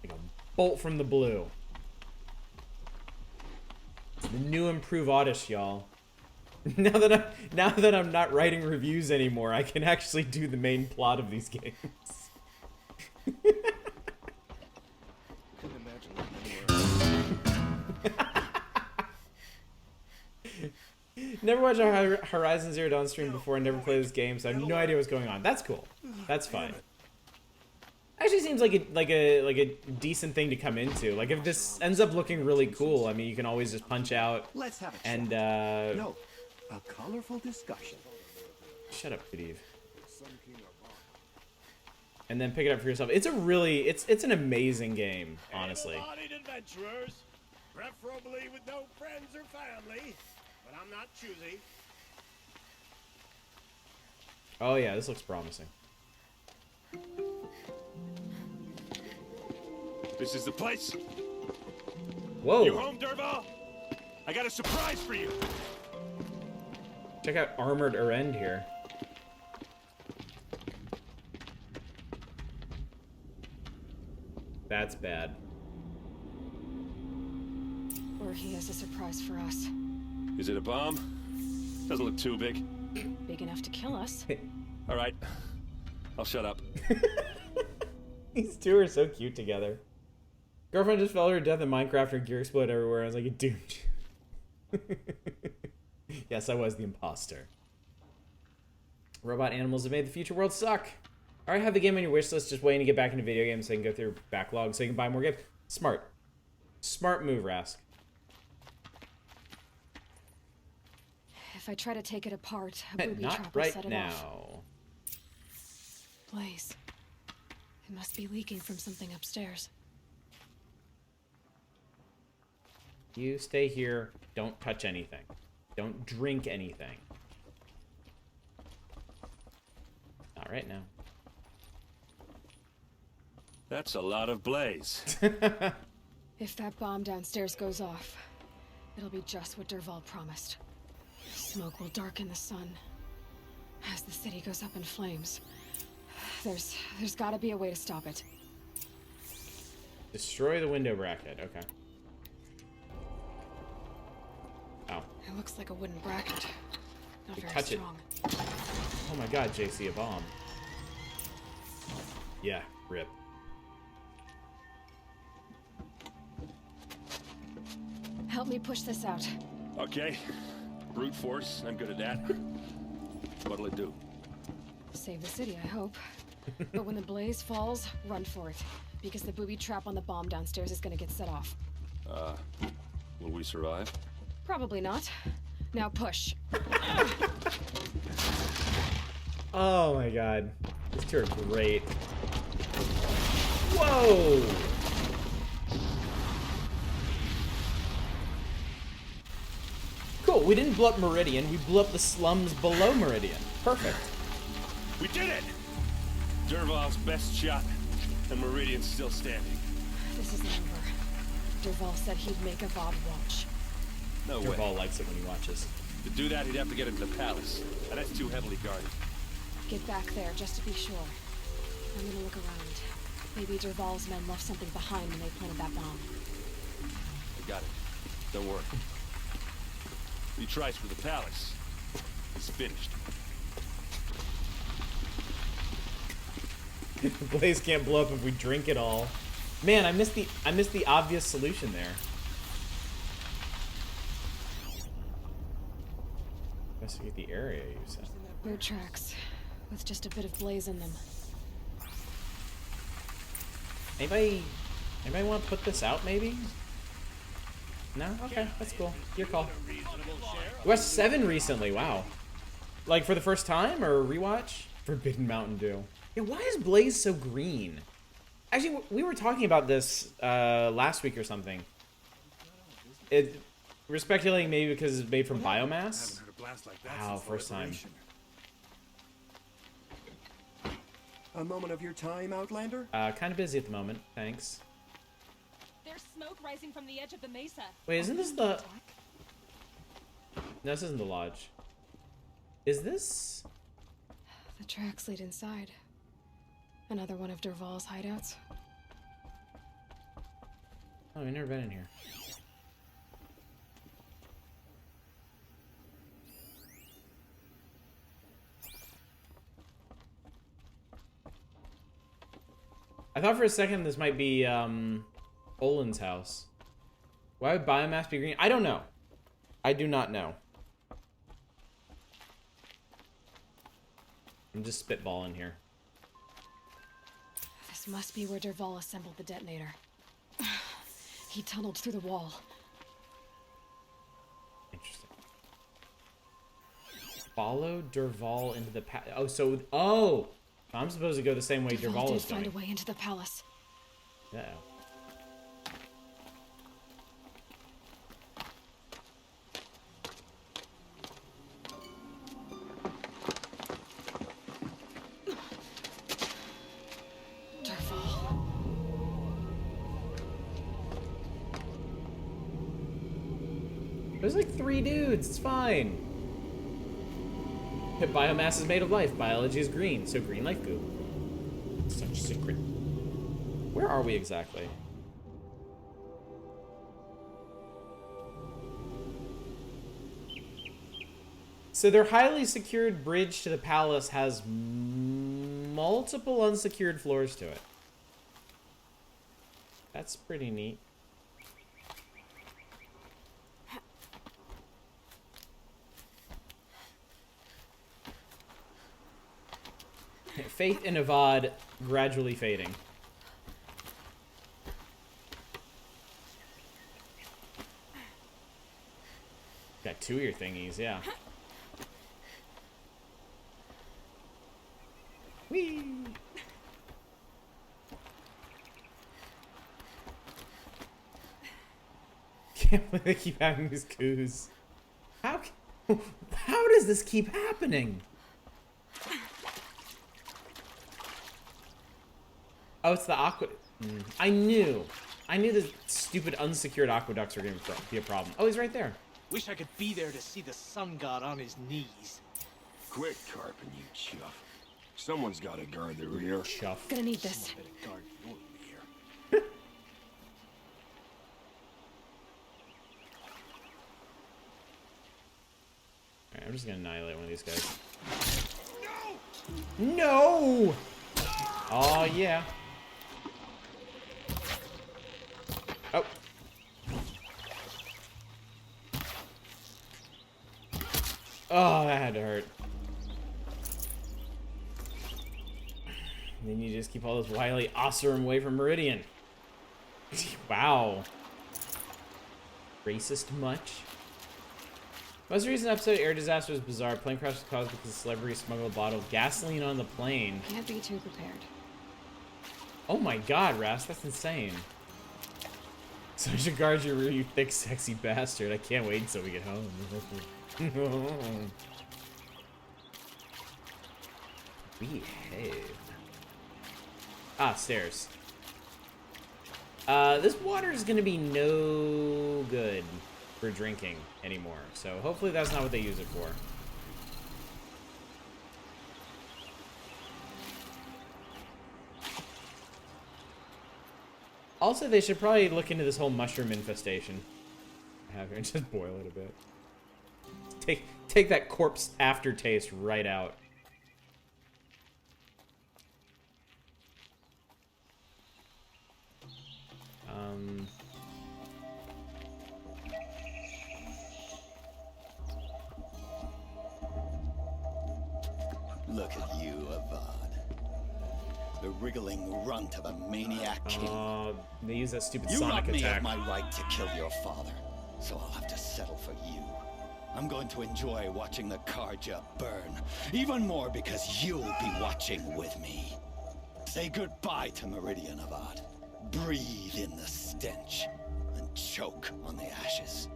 Speaker 1: Like a bolt from the blue. It's the new improved Oddish, y'all. Now that I'm not writing reviews anymore, I can actually do the main plot of these games. Never watched a Horizon Zero Dawn stream before and never played this game, so I have no idea what's going on. That's cool. That's fine. Actually seems like a decent thing to come into. Like if this ends up looking really cool, I mean you can always just punch out.
Speaker 11: Let's have a
Speaker 1: and
Speaker 11: no, a colorful discussion.
Speaker 1: Shut up, Khadiv. And then pick it up for yourself. It's a really it's an amazing game, honestly.
Speaker 12: Able-bodied adventurers, preferably with no friends or family, but I'm not choosy.
Speaker 1: Oh yeah, this looks promising.
Speaker 9: This is the place.
Speaker 1: Whoa.
Speaker 9: You home, Derval? I got a surprise for you.
Speaker 1: Check out Armored Erend here. That's bad.
Speaker 2: Or he has a surprise for us.
Speaker 9: Is it a bomb? Doesn't look too big.
Speaker 2: Big enough to kill us.
Speaker 9: All right. I'll shut up.
Speaker 1: These two are so cute together. Girlfriend just fell to her death in Minecraft and gear exploded everywhere. I was like, dude. Yes, I was the imposter. Robot animals have made the future world suck. Alright, have the game on your wish list, just waiting to get back into video games so you can go through your backlog so you can buy more games. Smart. Smart move, Rask.
Speaker 2: If I try to take it apart, a booby
Speaker 1: Not
Speaker 2: trap will
Speaker 1: right
Speaker 2: set it
Speaker 1: now.
Speaker 2: off. Blaze. It must be leaking from something upstairs.
Speaker 1: You stay here. Don't touch anything. Don't drink anything. Not right now.
Speaker 9: That's a lot of blaze.
Speaker 2: If that bomb downstairs goes off, it'll be just what Derval promised. Smoke will darken the sun, as the city goes up in flames. There's gotta be a way to stop it.
Speaker 1: Destroy the window bracket. Okay. Oh.
Speaker 2: It looks like a wooden bracket. Not very
Speaker 1: Touch it.
Speaker 2: strong.
Speaker 1: Oh my god, JC, a bomb. Yeah, rip.
Speaker 2: Help me push this out.
Speaker 9: Okay. Brute force, I'm good at that. What'll it do?
Speaker 2: Save the city, I hope. But when the blaze falls, run for it. Because the booby trap on the bomb downstairs is gonna get set off.
Speaker 9: Will we survive?
Speaker 2: Probably not. Now push.
Speaker 1: Oh my god. These two are great. Whoa! Cool, we didn't blow up Meridian, we blew up the slums below Meridian. Perfect.
Speaker 9: We did it! Dervahl's best shot, and Meridian's still standing.
Speaker 2: This isn't over. Dervahl said he'd make a VOD watch.
Speaker 9: No way.
Speaker 1: Dervahl likes it when he watches.
Speaker 9: To do that, he'd have to get into the palace, and that's too heavily guarded.
Speaker 2: Get back there, just to be sure. I'm gonna look around. Maybe Dervahl's men left something behind when they planted that bomb.
Speaker 9: I got it. Don't worry. He tries for the palace. He's finished.
Speaker 1: The blaze can't blow up if we drink it all. Man, I missed the obvious solution there. Investigate the area, you said.
Speaker 2: Boot tracks, with just a bit of blaze in them.
Speaker 1: Anybody want to put this out, maybe? No? Okay, that's cool. Your call. We watched 7 recently, wow. Like, for the first time, or rewatch? Forbidden Mountain Dew. Yeah, why is Blaze so green? Actually, we were talking about this last week or something. We're speculating maybe because it's made from biomass? Wow, first time.
Speaker 11: A moment of your time, Outlander?
Speaker 1: Kind of busy at the moment, thanks.
Speaker 7: There's smoke rising from the edge of the mesa.
Speaker 1: Wait, isn't this the... No, this isn't the lodge. Is this...
Speaker 2: The tracks lead inside. Another one of Dervahl's hideouts.
Speaker 1: Oh, we've never been in here. I thought for a second this might be, Olin's house. Why would biomass be green? I don't know. I do not know. I'm just spitballing here.
Speaker 2: This must be where Dervahl assembled the detonator. He tunneled through the wall.
Speaker 1: Interesting. Follow Dervahl into the Oh! I'm supposed to go the same way Dervahl is going.
Speaker 2: Find a way into the palace.
Speaker 1: Uh-oh. There's like 3 dudes, it's fine. Biomass is made of life, biology is green, so green life goo. Such a secret. Where are we exactly? So their highly secured bridge to the palace has multiple unsecured floors to it. That's pretty neat. Faith in Avad gradually fading. Got 2 of your thingies, yeah. Whee! Can't believe they keep having these coups. How does this keep happening? Oh, it's the aqua... I knew the stupid unsecured aqueducts were going to be a problem. Oh, he's right there.
Speaker 13: Wish I could be there to see the sun god on his knees.
Speaker 12: quick, Carpin, you chuff. Someone's got to guard the rear.
Speaker 1: Chuff.
Speaker 2: Gonna need this.
Speaker 12: Guard your rear.
Speaker 1: Alright, I'm just gonna annihilate one of these guys. No! Oh yeah. Oh. Oh, that had to hurt. And then you just keep all those wily Oseram away from Meridian. Wow. Racist much? Most recent episode of Air Disaster was bizarre. Plane crash was caused because a celebrity smuggled a bottle of gasoline on the plane.
Speaker 2: Can't be too prepared.
Speaker 1: Oh my god, Ras, that's insane. So I should guard your rear, you thick, sexy bastard. I can't wait until we get home. Behave. Ah, stairs. This water is gonna be no good for drinking anymore. So hopefully that's not what they use it for. Also, they should probably look into this whole mushroom infestation. Have here and just boil it a bit. Take that corpse aftertaste right out.
Speaker 6: Look at you, Avad. The wriggling runt of a maniac king.
Speaker 1: They use that stupid
Speaker 6: You
Speaker 1: Sonic
Speaker 6: robbed me
Speaker 1: attack.
Speaker 6: of my right to kill your father, so I'll have to settle for you. I'm going to enjoy watching the Karja burn, even more because you'll be watching with me. Say goodbye to Meridian, Avad. Breathe in the stench and choke on the ashes.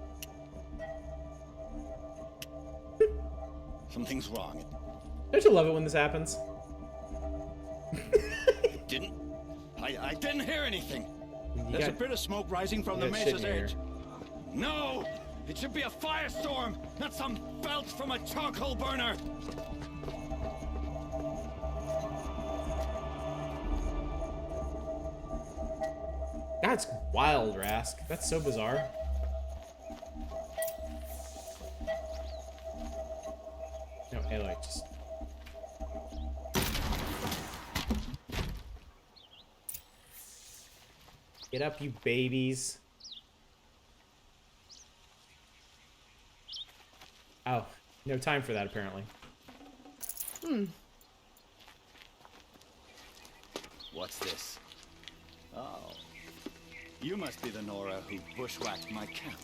Speaker 6: Something's wrong.
Speaker 1: Don't you love it when this happens?
Speaker 6: I didn't hear anything.
Speaker 10: There's a bit of smoke rising from the mesa's edge.
Speaker 6: No! It should be a firestorm, not some belch from a charcoal burner!
Speaker 1: That's wild, Rask. That's so bizarre. No, Aloy, just... Get up, you babies. Oh, no time for that, apparently.
Speaker 6: What's this? Oh. You must be the Nora who bushwhacked my camp.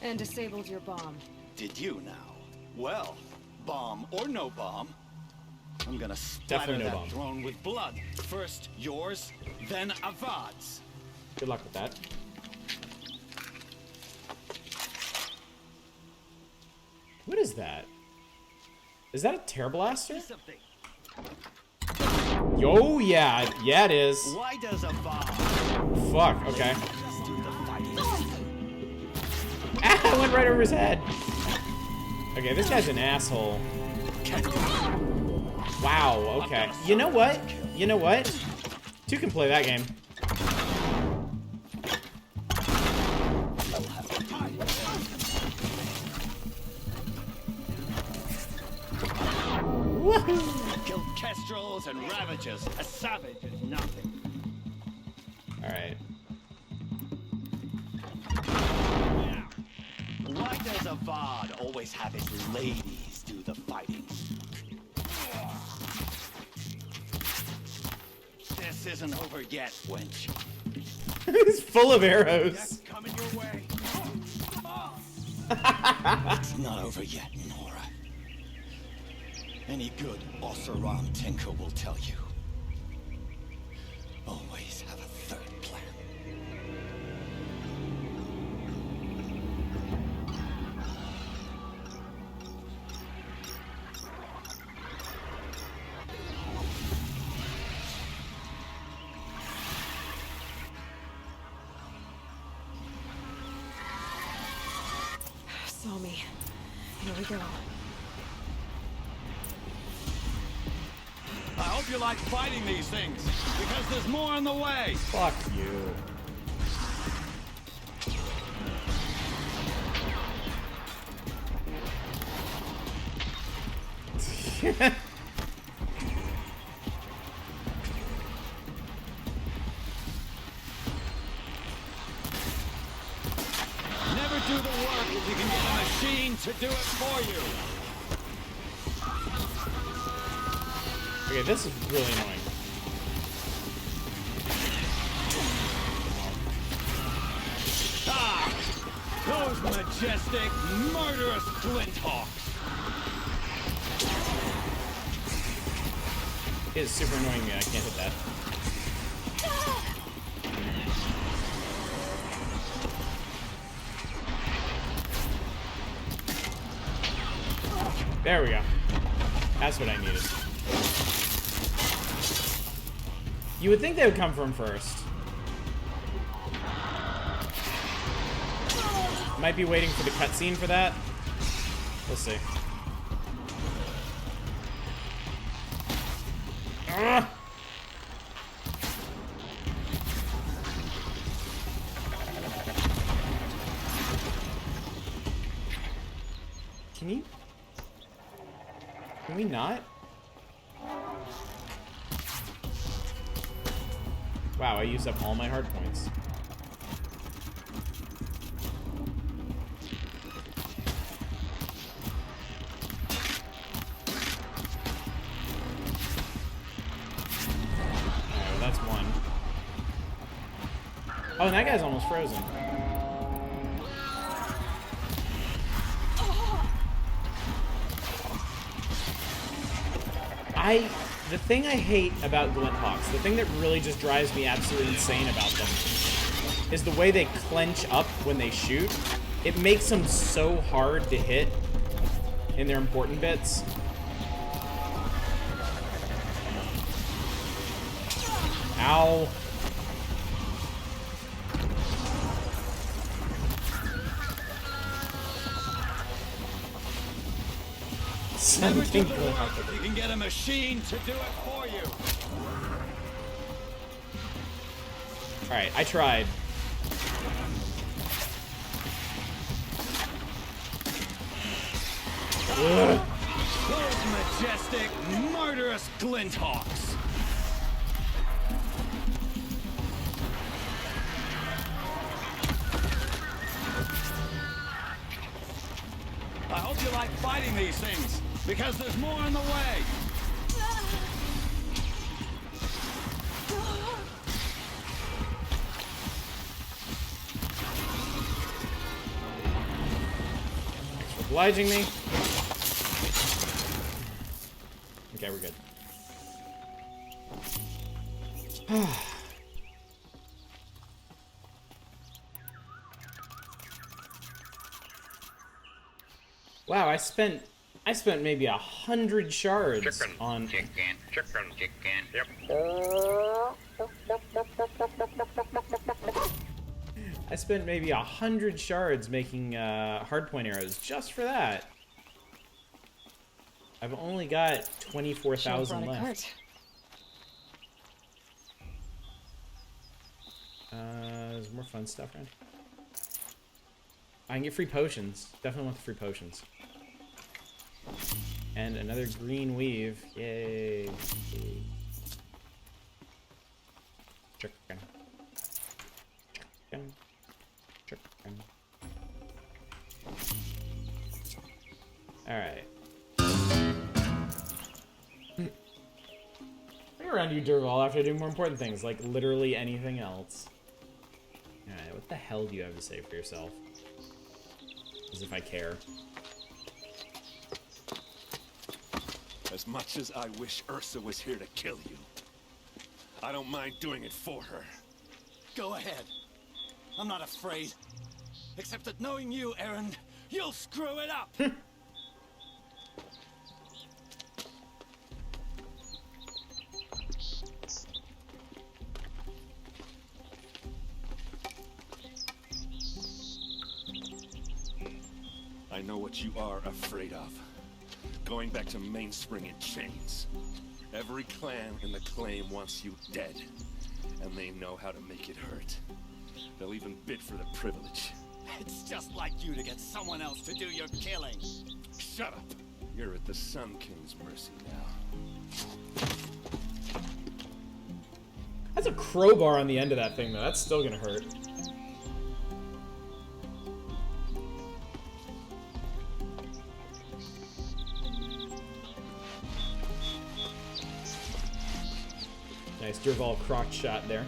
Speaker 2: And disabled your bomb.
Speaker 6: Did you now? Well, bomb or no bomb, I'm gonna splatter
Speaker 1: Definitely no
Speaker 6: that
Speaker 1: bomb.
Speaker 6: throne with blood. First yours, then Avad's.
Speaker 1: Good luck with that. What is that? Is that a Terror Blaster? Yo, yeah. Yeah, it is.
Speaker 6: Why does Avad
Speaker 1: Fuck, okay.
Speaker 6: just do the fighting?
Speaker 1: Ah, I went right over his head. Okay, this guy's an asshole. Wow, okay. You know what? You know what? Two can play that game. Woohoo!
Speaker 6: Killed kestrels and ravages. A savage is nothing.
Speaker 1: Alright.
Speaker 6: Why does Avad always have his ladies do the fighting? This isn't over yet, wench.
Speaker 1: He's full of arrows.
Speaker 6: Coming your way. It's not over yet, Nora. Any good Oseram tinker will tell you. Always have a third plan.
Speaker 2: Saw me. Here we go.
Speaker 8: I hope you like fighting these things, because there's more on the way.
Speaker 1: Fuck you.
Speaker 8: Never do the work if you can get a machine to do it for you.
Speaker 1: Okay, this is really annoying.
Speaker 8: Ah! Those majestic, murderous Glinthawks!
Speaker 1: It is super annoying me. I can't hit that. There we go. That's what I needed. You would think they would come from first. Might be waiting for the cutscene for that. We'll see. Ugh. Can we not? Wow, I used up all my hard points. Alright, well that's one. Oh, and that guy's almost frozen. The thing I hate about Glinthawks, the thing that really just drives me absolutely insane about them, is the way they clench up when they shoot. It makes them so hard to hit in their important bits. Ow.
Speaker 8: Never do the work if you can get a machine to do it for you.
Speaker 1: Alright, I tried.
Speaker 8: Ugh. Those majestic, murderous Glinthawks. I hope you like fighting these things, because there's more on the way.
Speaker 1: Thanks for obliging me. Okay, we're good. Wow, I spent maybe 100 shards on.
Speaker 13: Chicken. Yep.
Speaker 1: I spent maybe 100 shards making hardpoint arrows just for that. I've only got 24,000 left. There's more fun stuff around. I can get free potions. Definitely want the free potions. And another green weave. Yay. Chicken. Alright. Bring around you, Durval, after I do more important things, like literally anything else. Alright, what the hell do you have to say for yourself? As if I care.
Speaker 9: As much as I wish Ursa was here to kill you, I don't mind doing it for her.
Speaker 8: Go ahead. I'm not afraid. Except that knowing you, Aaron, you'll screw it up.
Speaker 9: I know what you are afraid of. Going back to Mainspring in chains. Every clan in the claim wants you dead, and they know how to make it hurt. They'll even bid for the privilege.
Speaker 8: It's just like you to get someone else to do your killing.
Speaker 9: Shut up! You're at the Sun King's mercy now.
Speaker 1: That's a crowbar on the end of that thing, though. That's still gonna hurt. Nice Dervahl crotch shot there.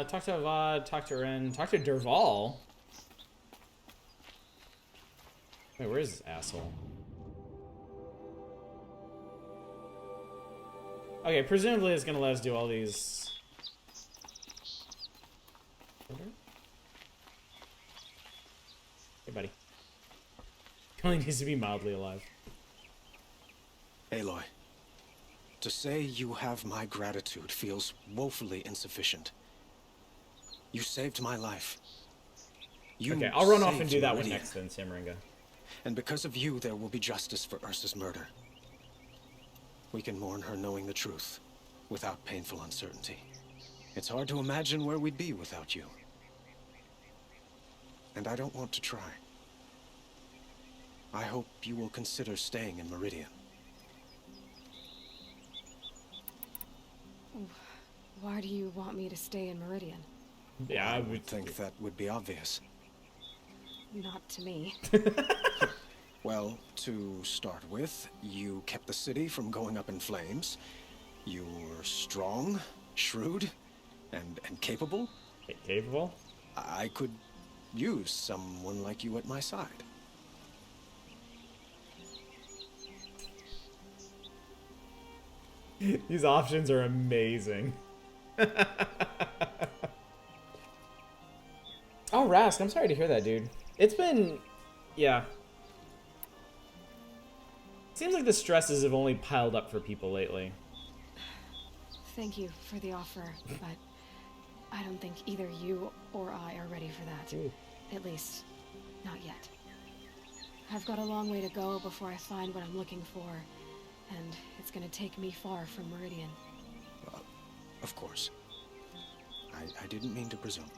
Speaker 1: Talk to Avad, talk to Ren, talk to Dervahl. Wait, where's this asshole? Okay, presumably it's gonna let us do all these. Hey, buddy. Only needs to be mildly alive.
Speaker 3: Aloy, to say you have my gratitude feels woefully insufficient. You saved my life.
Speaker 1: Okay, I'll run off and
Speaker 3: saved
Speaker 1: do that one
Speaker 3: Meridian.
Speaker 1: next then, Samringa.
Speaker 3: And because of you, there will be justice for Ursa's murder. We can mourn her knowing the truth, without painful uncertainty. It's hard to imagine where we'd be without you. And I don't want to try. I hope you will consider staying in Meridian.
Speaker 2: Why do you want me to stay in Meridian?
Speaker 1: Yeah,
Speaker 3: I would think that would be obvious.
Speaker 2: Not to me.
Speaker 3: Well, to start with, you kept the city from going up in flames. You were strong, shrewd, and capable.
Speaker 1: Capable?
Speaker 3: I could use someone like you at my side.
Speaker 1: These options are amazing. Oh, Rask, I'm sorry to hear that, dude. It's been... yeah. Seems like the stresses have only piled up for people lately.
Speaker 2: Thank you for the offer, but I don't think either you or I are ready for that.
Speaker 1: Ooh.
Speaker 2: At least, not yet. I've got a long way to go before I find what I'm looking for, and it's gonna take me far from Meridian.
Speaker 3: Of course. I didn't mean to presume.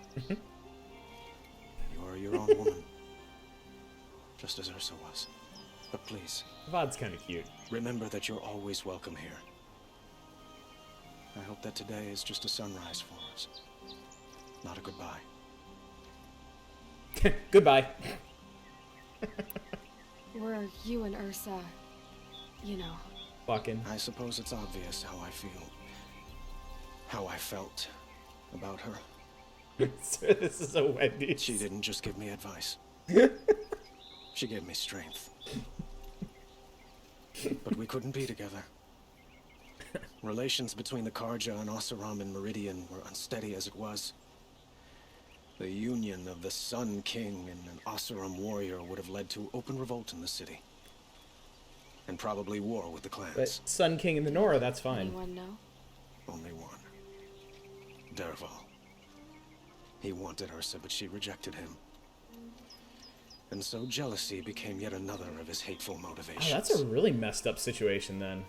Speaker 3: You're your own woman. Just as Ursa was. But please.
Speaker 1: Vad's kind of cute.
Speaker 3: Remember that you're always welcome here. I hope that today is just a sunrise for us. Not a goodbye.
Speaker 1: Goodbye.
Speaker 2: Were you and Ursa, you know...
Speaker 1: Fucking.
Speaker 3: I suppose it's obvious how I feel. How I felt about her.
Speaker 1: This is a Wendy's.
Speaker 3: She didn't just give me advice. She gave me strength. But we couldn't be together. Relations between the Karja and Oseram and Meridian were unsteady as it was. The union of the Sun King and an Oseram warrior would have led to open revolt in the city. And probably war with the clans.
Speaker 1: But Sun King and the Nora, that's fine.
Speaker 2: Anyone know?
Speaker 3: Only one. Dervahl. He wanted Ursa, but she rejected him. And so jealousy became yet another of his hateful motivations.
Speaker 1: Oh, that's a really messed up situation then.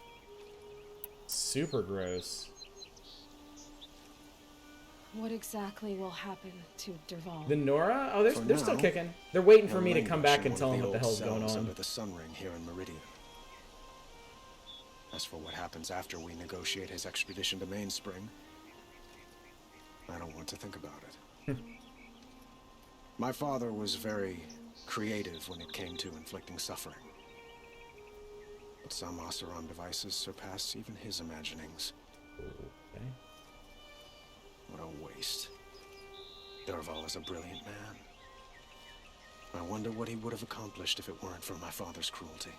Speaker 1: Super gross.
Speaker 2: What exactly will happen to Dervahl?
Speaker 1: The Nora? Oh, they're
Speaker 3: For
Speaker 1: still
Speaker 3: now,
Speaker 1: kicking. They're waiting for
Speaker 3: he'll
Speaker 1: me to come
Speaker 3: languish
Speaker 1: back
Speaker 3: in
Speaker 1: and
Speaker 3: one
Speaker 1: tell
Speaker 3: of
Speaker 1: them what the
Speaker 3: old
Speaker 1: hell's going
Speaker 3: cells
Speaker 1: on.
Speaker 3: under the Sun Ring here in Meridian. As for what happens after we negotiate his extradition to Mainspring, I don't want to think about it. My father was very creative when it came to inflicting suffering. But some Oseram devices surpass even his imaginings.
Speaker 1: Okay.
Speaker 3: What a waste. Dervahl is a brilliant man. I wonder what he would have accomplished if it weren't for my father's cruelty.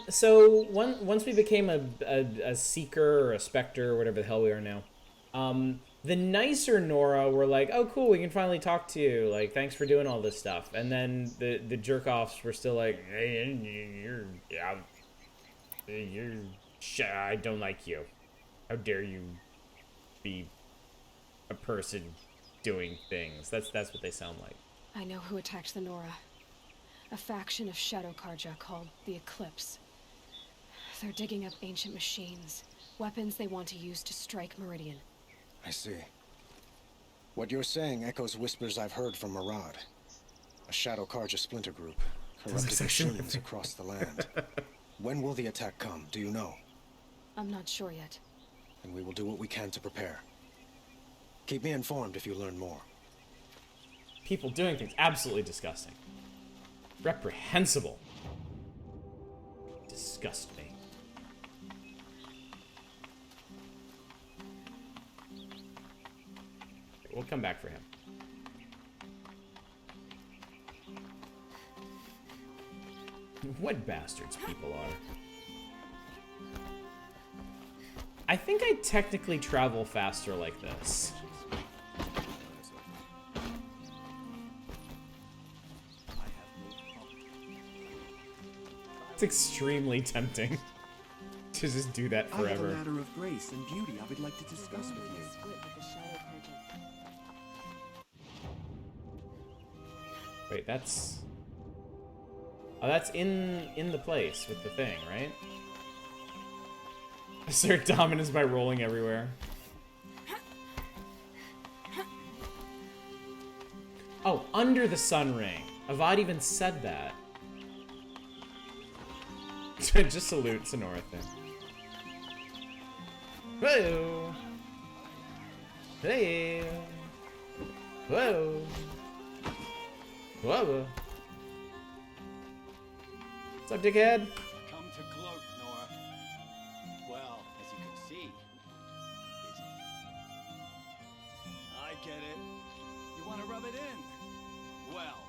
Speaker 1: So once we became a seeker or a specter or whatever the hell we are now, the nicer Nora were like, oh cool, we can finally talk to you, like thanks for doing all this stuff. And then the jerk-offs were still like, hey, I don't like you. How dare you be a person doing things. That's what they sound like.
Speaker 2: I know who attacked the Nora. A faction of Shadow Karja called the Eclipse. They're digging up ancient machines, weapons they want to use to strike Meridian.
Speaker 3: I see. What you're saying echoes whispers I've heard from Murad. A Shadow Karja splinter group, corrupted machines across the land. When will the attack come, do you know?
Speaker 2: I'm not sure yet.
Speaker 3: And we will do what we can to prepare. Keep me informed if you learn more.
Speaker 1: People doing things absolutely disgusting. Reprehensible. Disgust me. We'll come back for him. What bastards people are. I think I technically travel faster like this. It's extremely tempting to just do that forever.
Speaker 11: I have a matter of grace and beauty I would like to discuss with you.
Speaker 1: Wait, that's... Oh, that's in the place with the thing, right? Assert dominance by rolling everywhere. Oh, under the sun ring. Avad even said that. Just salute Sonora then. Whoa! Hey! Whoa! Whoa! What's up, dickhead?
Speaker 8: Come to gloat, Nora. Well, as you can see, busy. I get it. You want to rub it in? Well,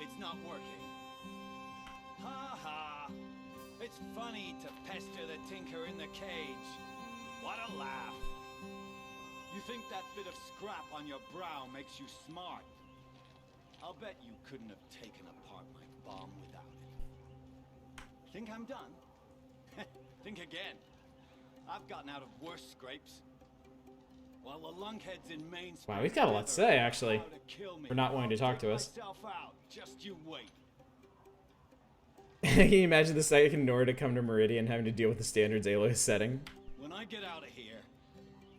Speaker 8: it's not working. Ha ha! It's funny to pester the tinker in the cage. What a laugh. You think that bit of scrap on your brow makes you smart? I'll bet you couldn't have taken apart my bomb without it. Think I'm done? Think again. I've gotten out of worse scrapes. While the lunkheads in Main Spring
Speaker 1: Wow, he's got a lot to say, actually. For not wanting to talk to us.
Speaker 8: Just you wait.
Speaker 1: Can you imagine the second Nora to come to Meridian having to deal with the standards Aloy is setting?
Speaker 8: When I get out of here,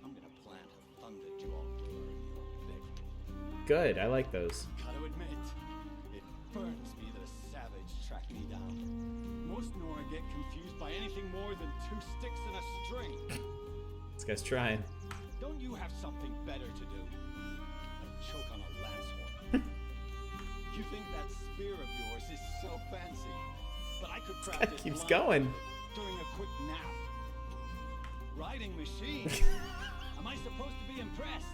Speaker 8: I'm gonna plant a thunderjaw killer in your bed.
Speaker 1: Good, I like those.
Speaker 8: Gotta admit, it burns me that a savage tracked me down. Most Nora get confused by anything more than 2 sticks and a string.
Speaker 1: This guy's trying.
Speaker 8: Don't you have something better to do? Like choke on a lance horn. You think that spear of yours is so fancy? But I could craft it
Speaker 1: Keeps going.
Speaker 8: during a quick nap. Riding machine. Am I supposed to be impressed?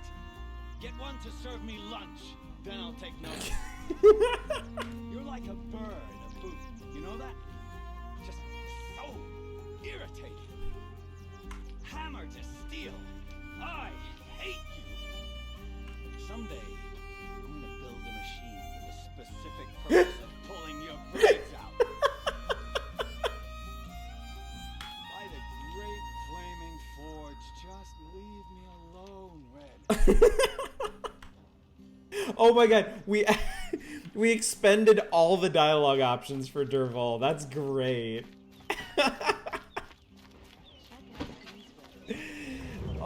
Speaker 8: Get one to serve me lunch, then I'll take notice. You're like a bird, a boot. You know that? Just so irritating. Hammer to steel. I hate you. Someday, I'm gonna build a machine with a specific purpose of pulling your brains out. By the great flaming forge, just leave me alone, Red.
Speaker 1: Oh my god, we expended all the dialogue options for Dervahl. That's great.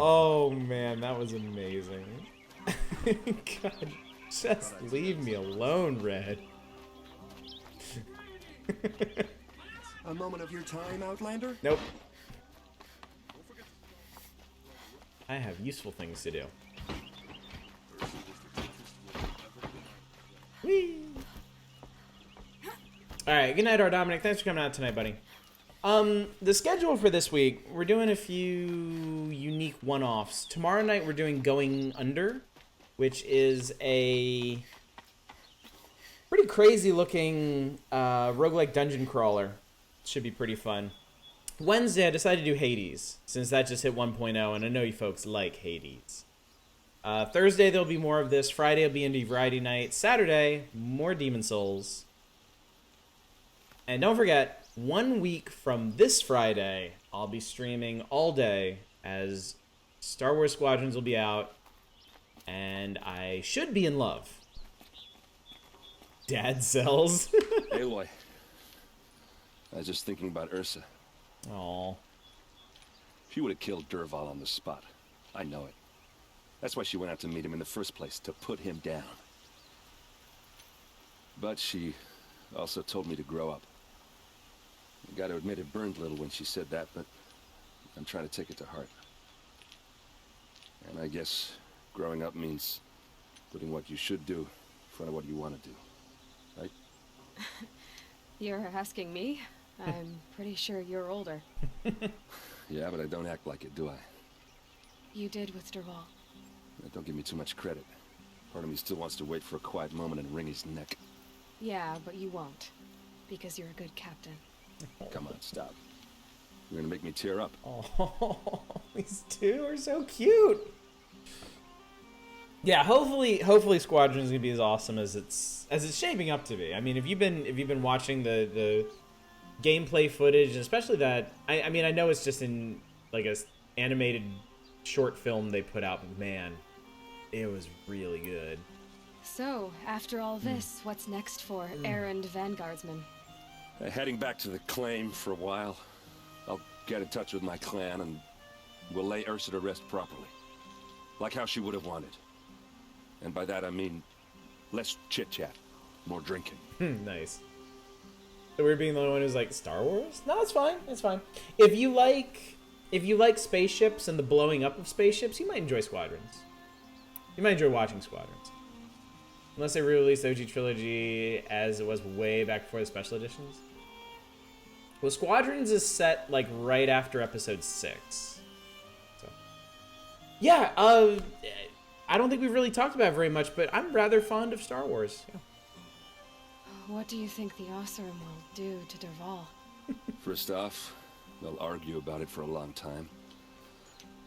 Speaker 1: Oh man, that was amazing. God, just leave me alone, Red.
Speaker 11: A moment of your time, Outlander?
Speaker 1: Nope. I have useful things to do. Whee! Alright, good night, R. Dominic. Thanks for coming out tonight, buddy. The schedule for this week, we're doing a few unique one-offs. Tomorrow night we're doing Going Under, which is a pretty crazy looking roguelike dungeon crawler. Should be pretty fun. Wednesday I decided to do Hades, since that just hit 1.0, and I know you folks like Hades. Thursday there'll be more of this. Friday will be Indie Variety Night. Saturday, more Demon Souls. And don't forget, 1 week from this Friday, I'll be streaming all day as Star Wars Squadrons will be out. And I should be in love. Dad sells.
Speaker 9: Aloy. I was just thinking about Ursa.
Speaker 1: Aw.
Speaker 9: She would have killed Dervahl on the spot. I know it. That's why she went out to meet him in the first place, to put him down. But she also told me to grow up. I gotta admit it burned a little when she said that, but I'm trying to take it to heart. And I guess growing up means putting what you should do in front of what you want to do. Right?
Speaker 2: You're asking me? I'm pretty sure you're older.
Speaker 9: Yeah, but I don't act like it, do I?
Speaker 2: You did with Dervahl.
Speaker 9: Don't give me too much credit. Part of me still wants to wait for a quiet moment and wring his neck.
Speaker 2: Yeah, but you won't. Because you're a good captain.
Speaker 9: Come on, stop. You're gonna make me tear up.
Speaker 1: Oh, these two are so cute. Yeah, hopefully Squadron's gonna be as awesome as it's shaping up to be. I mean, if you've been watching the gameplay footage, especially that, I mean, I know it's just in like a animated short film they put out, but man, it was really good.
Speaker 2: So, after all this, what's next for errand vanguardsman?
Speaker 9: Heading back to the claim for a while. I'll get in touch with my clan and we'll lay Ursa to rest properly. Like how she would have wanted. And by that I mean less chit-chat, more drinking.
Speaker 1: Nice. So we're being the only one who's like, Star Wars? No, it's fine. It's fine. If you like spaceships and the blowing up of spaceships, you might enjoy Squadrons. You might enjoy watching Squadrons. Unless they re-released the OG trilogy as it was way back before the special editions. Well, Squadrons is set like right after episode 6. So yeah, I don't think we've really talked about it very much, but I'm rather fond of Star Wars. Yeah.
Speaker 2: What do you think the Oseram will do to Dervahl?
Speaker 9: First off, they'll argue about it for a long time.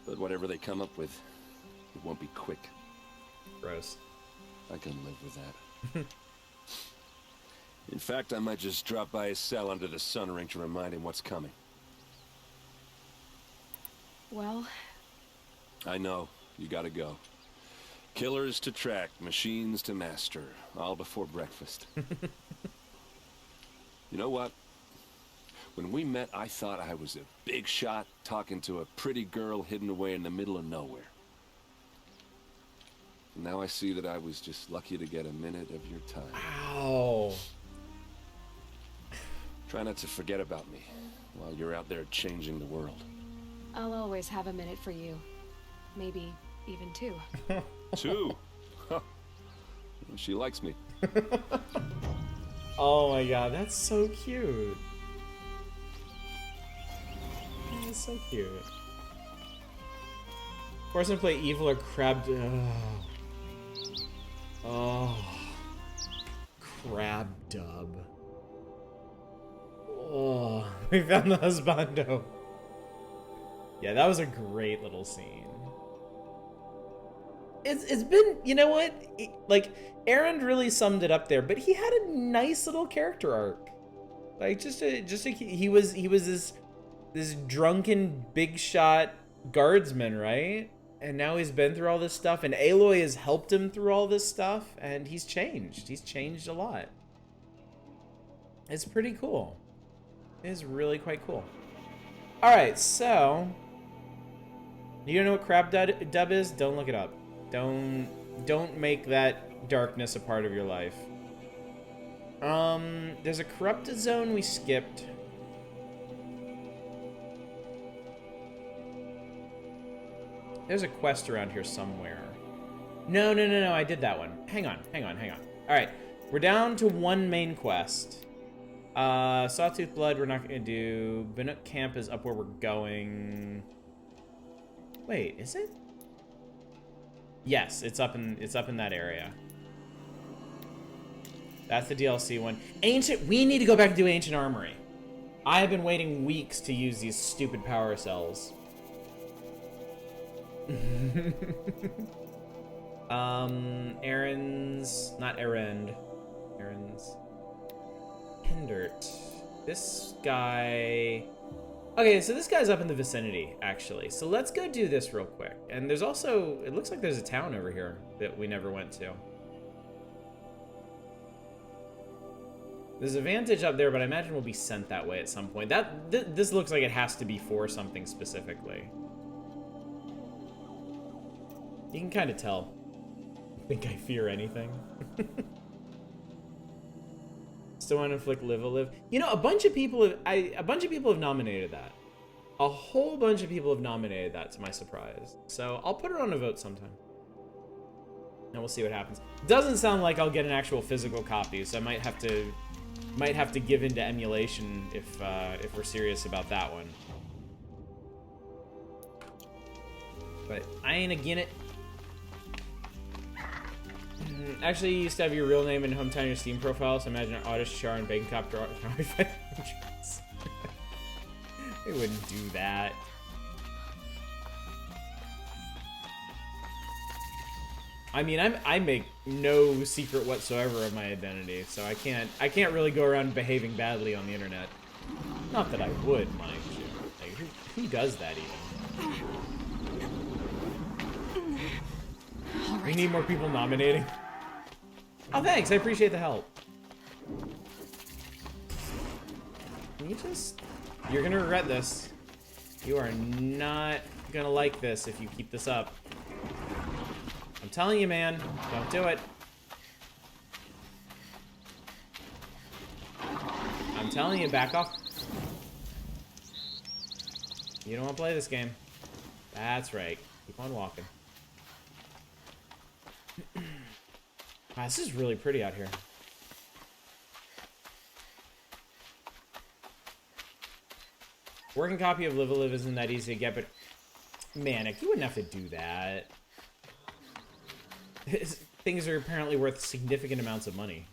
Speaker 9: But whatever they come up with, it won't be quick.
Speaker 1: Gross.
Speaker 9: I can live with that. In fact, I might just drop by his cell under the sun ring to remind him what's coming.
Speaker 2: Well...
Speaker 9: I know. You gotta go. Killers to track, machines to master. All before breakfast. You know what? When we met, I thought I was a big shot talking to a pretty girl hidden away in the middle of nowhere. Now I see that I was just lucky to get a minute of your time.
Speaker 1: Ow.
Speaker 9: Try not to forget about me while you're out there changing the world.
Speaker 2: I'll always have a minute for you. Maybe even 2.
Speaker 9: 2? Huh. She likes me.
Speaker 1: Oh my god, that's so cute. That's so cute. Force him to play evil or crab. Oh. Crab dub. Oh, we found the husbando. Yeah, that was a great little scene. It's been, you know what? Like, Aaron really summed it up there, but he had a nice little character arc. Like, he was this drunken big shot guardsman, right? And now he's been through all this stuff, and Aloy has helped him through all this stuff, and he's changed. He's changed a lot. It's pretty cool. It is really quite cool. Alright, so... You don't know what crab dub is? Don't look it up. Don't make that darkness a part of your life. There's a corrupted zone we skipped. There's a quest around here somewhere. No, I did that one. Hang on. Alright, we're down to one main quest. Sawtooth Blood we're not gonna do. Bannock Camp is up where we're going. Wait, is it? Yes, it's up in that area. That's the DLC one. Ancient, we need to go back and do Ancient Armory. I have been waiting weeks to use these stupid power cells. Aaron's Hendert. This guy Okay, so this guy's up in the vicinity, actually. So let's go do this real quick. And there's also, it looks like there's a town over here that we never went to. There's a vantage up there, but I imagine we'll be sent that way at some point. This looks like it has to be for something specifically. You can kind of tell. I think I fear anything. Still want to inflict live a live. You know, a bunch of people have nominated that. A whole bunch of people have nominated that, to my surprise. So I'll put it on a vote sometime. And we'll see what happens. Doesn't sound like I'll get an actual physical copy, so I might have to give into emulation if we're serious about that one. But I ain't again it. Actually, you used to have your real name and hometown in your Steam profile, so imagine Oddish, Char, and Bacon Cop draw. They wouldn't do that. I mean, I make no secret whatsoever of my identity, so I can't really go around behaving badly on the internet. Not that I would, mind you. Like, who does that even? We need more people nominating. Oh, thanks. I appreciate the help. You're gonna regret this. You are not gonna like this if you keep this up. I'm telling you, man. Don't do it. I'm telling you, back off. You don't want to play this game. That's right. Keep on walking. Wow, this is really pretty out here. Working copy of Live a Live isn't that easy to get, but Manic, you wouldn't have to do that. Things are apparently worth significant amounts of money.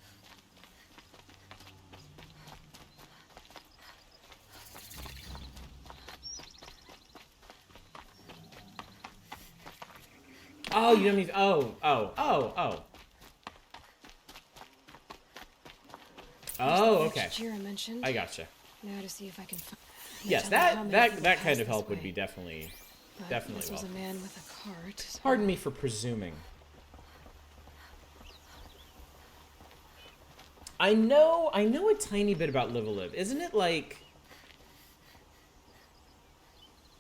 Speaker 1: Oh, you don't need. Oh. Oh, okay. I gotcha.
Speaker 2: Now to see if I can find.
Speaker 1: Yes, that kind of help would be definitely welcome.
Speaker 2: This was a man with a cart. So.
Speaker 1: Pardon me for presuming. I know a tiny bit about Live a Live. Isn't it like?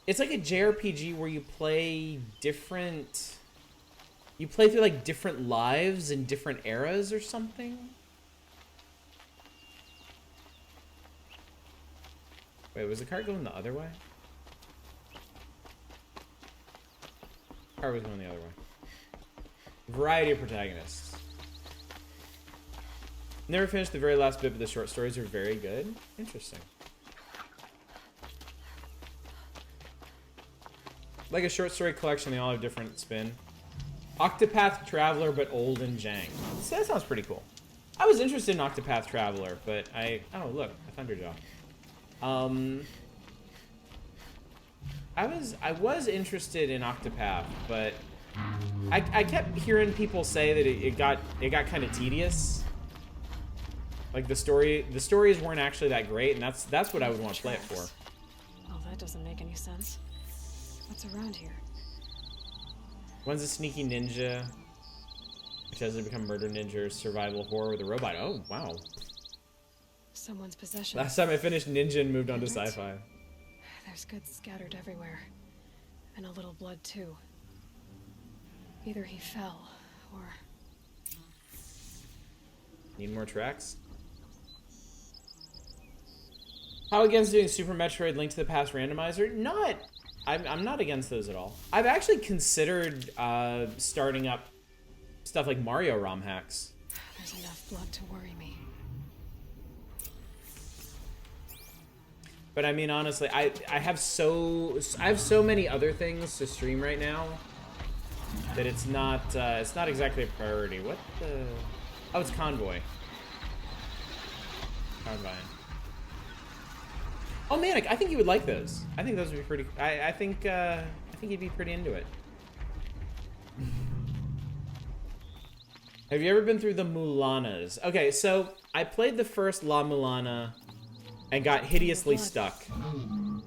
Speaker 1: It's like a JRPG where you play different. You play through like different lives in different eras or something. Wait, was the cart going the other way? The cart was going the other way. Variety of protagonists. Never finished the very last bit, but the short stories are very good. Interesting. Like a short story collection, they all have different spin. Octopath Traveler, but old and jank. So that sounds pretty cool. I was interested in Octopath Traveler, but oh look, I found your job. I was interested in Octopath, but I kept hearing people say that it got kind of tedious. Like the stories weren't actually that great, and that's what I would want to play it for.
Speaker 2: Well, that doesn't make any sense. What's around here?
Speaker 1: One's a sneaky ninja, which has to become murder ninja, survival horror with a robot. Oh, wow.
Speaker 2: Someone's possession.
Speaker 1: Last time I finished Ninja and moved on to sci-fi.
Speaker 2: There's goods scattered everywhere. And a little blood, too. Either he fell, or...
Speaker 1: Need more tracks? How against doing Super Metroid Link to the Past randomizer? I'm not against those at all. I've actually considered starting up stuff like Mario ROM hacks.
Speaker 2: There's enough blood to worry me.
Speaker 1: But I mean, honestly, I have so many other things to stream right now that it's not exactly a priority. What the? Oh, it's Convoy. Convoy. Oh man, I think you would like those. I think those would be pretty. I think you'd be pretty into it. Have you ever been through the Mulanas? Okay, so I played the first La Mulana and got hideously stuck.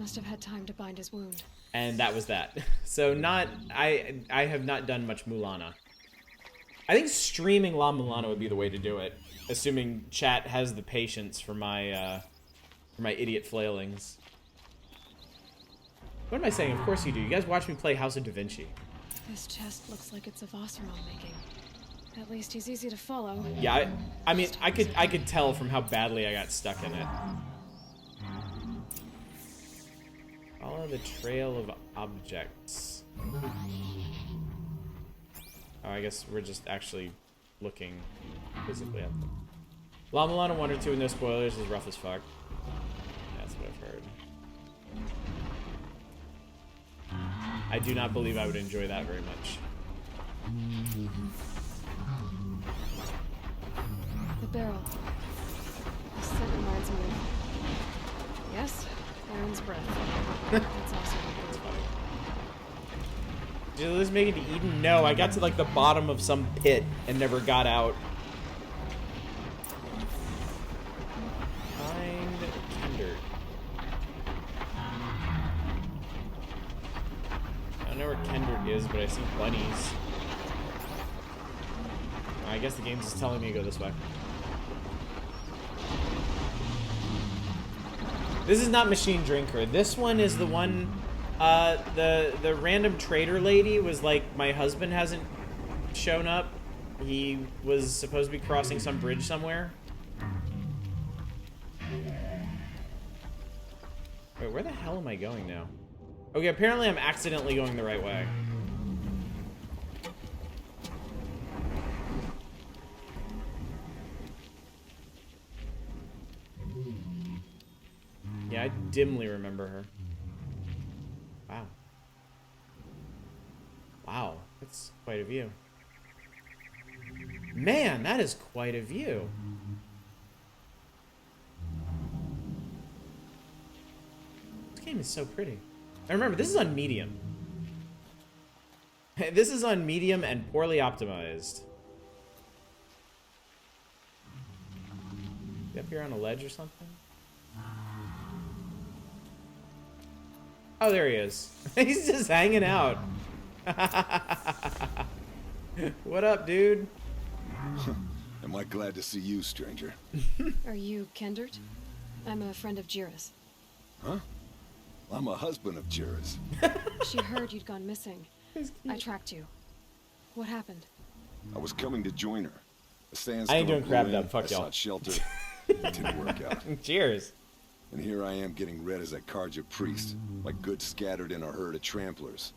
Speaker 2: Must have had time to bind his wound.
Speaker 1: And that was that. So I have not done much Mulana. I think streaming La Mulana would be the way to do it, assuming chat has the patience for my idiot flailings. What am I saying? Of course you do. You guys watch me play House of Da Vinci.
Speaker 2: This chest looks like it's of Oseram making. At least he's easy to follow.
Speaker 1: Yeah, I mean, I could tell from how badly I got stuck in it. Follow the trail of objects. Oh, I guess we're just actually looking physically at them. La Mulana 1 or 2 with no spoilers is rough as fuck. That's what I've heard. I do not believe I would enjoy that very much.
Speaker 2: The barrel. The scent reminds me of... Yes, Aaron's breath. That's also
Speaker 1: That's funny. Did this make it to Eden? No, I got to like the bottom of some pit and never got out. Find Kendert. I don't know where Kendert is, but I see bunnies. I guess the game's just telling me to go this way. This is not Machine Drinker. This one is the one, the random trader lady was like, my husband hasn't shown up. He was supposed to be crossing some bridge somewhere. Wait, where the hell am I going now? Okay, apparently I'm accidentally going the right way. Yeah, I dimly remember her. Wow. Wow, that's quite a view. Man, that is quite a view. This game is so pretty. And remember, this is on medium. This is on medium and poorly optimized. You up here on a ledge or something? Oh, there he is. He's just hanging out. What up, dude?
Speaker 5: Am I glad to see you, stranger?
Speaker 2: Are you Kendert? I'm a friend of Jira's.
Speaker 5: Huh? I'm a husband of Jira's.
Speaker 2: She heard you'd gone missing. I tracked you. What happened?
Speaker 5: I was coming to join her. A sandstorm
Speaker 1: I ain't doing crab dub. Fuck
Speaker 5: I
Speaker 1: y'all.
Speaker 5: sought shelter. It didn't work out.
Speaker 1: Cheers.
Speaker 5: And here I am getting read as a Karja priest, my goods scattered in a herd of tramplers.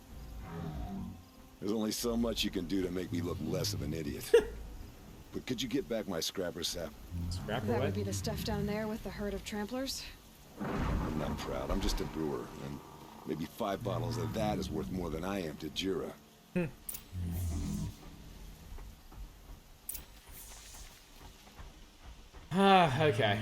Speaker 5: There's only so much you can do to make me look less of an idiot. But could you get back my scrapper sap?
Speaker 1: Scrapper
Speaker 2: That
Speaker 1: what?
Speaker 2: would be the stuff down there with the herd of tramplers?
Speaker 5: I'm not proud. I'm just a brewer, and maybe 5 bottles of that is worth more than I am to Jira.
Speaker 1: Okay.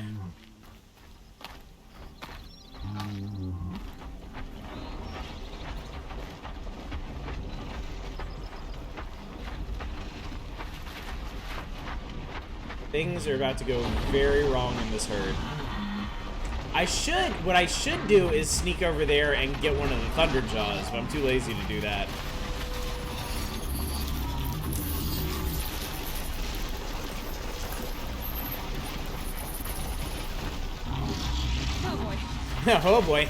Speaker 1: Things are about to go very wrong in this herd. What I should do is sneak over there and get one of the Thunder Jaws, but I'm too lazy to do that.
Speaker 7: Oh boy.
Speaker 1: Oh boy.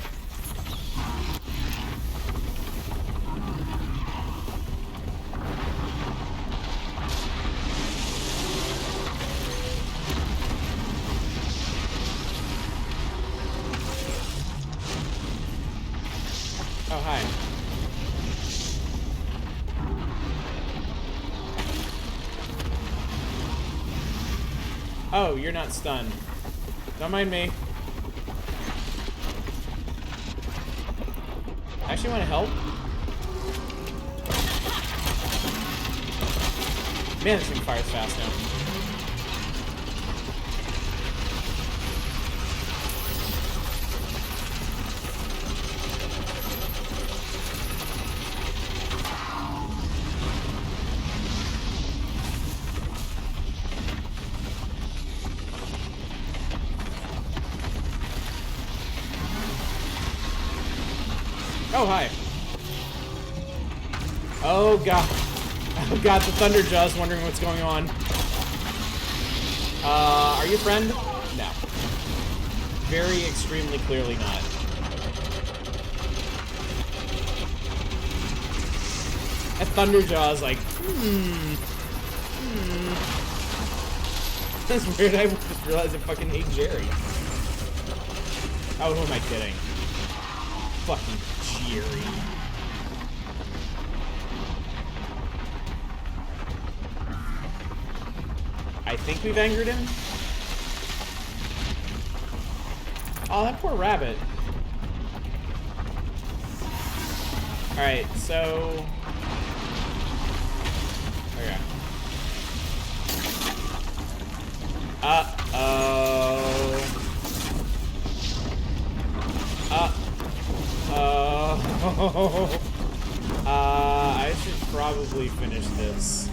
Speaker 1: Oh, hi. Oh, you're not stunned. Don't mind me. Actually want to help? Man, this thing fires fast now. Oh, hi. Oh, God. Oh, God, the Thunderjaw's wondering what's going on. Are you a friend? No. Very extremely clearly not. That Thunderjaw's like, That's weird, I just realized I fucking hate Jerry. Oh, who am I kidding? Fucking Jerry. I think we've angered him. Oh, that poor rabbit. Alright, so... Okay. Uh-oh. Uh-oh. I should probably finish this.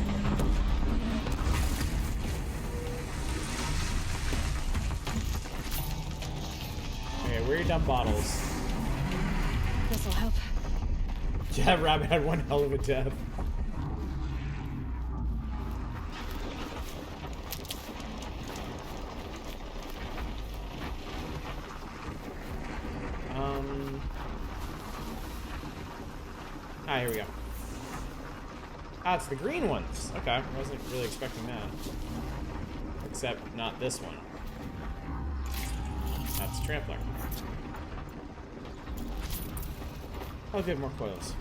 Speaker 1: Okay, where are your dumb bottles?
Speaker 2: This'll help.
Speaker 1: Yeah, that rabbit had one hell of a death. Ah, here we go. Ah, it's the green ones. Okay, I wasn't really expecting that. Except not this one. That's Trampler. Oh, good, more coils.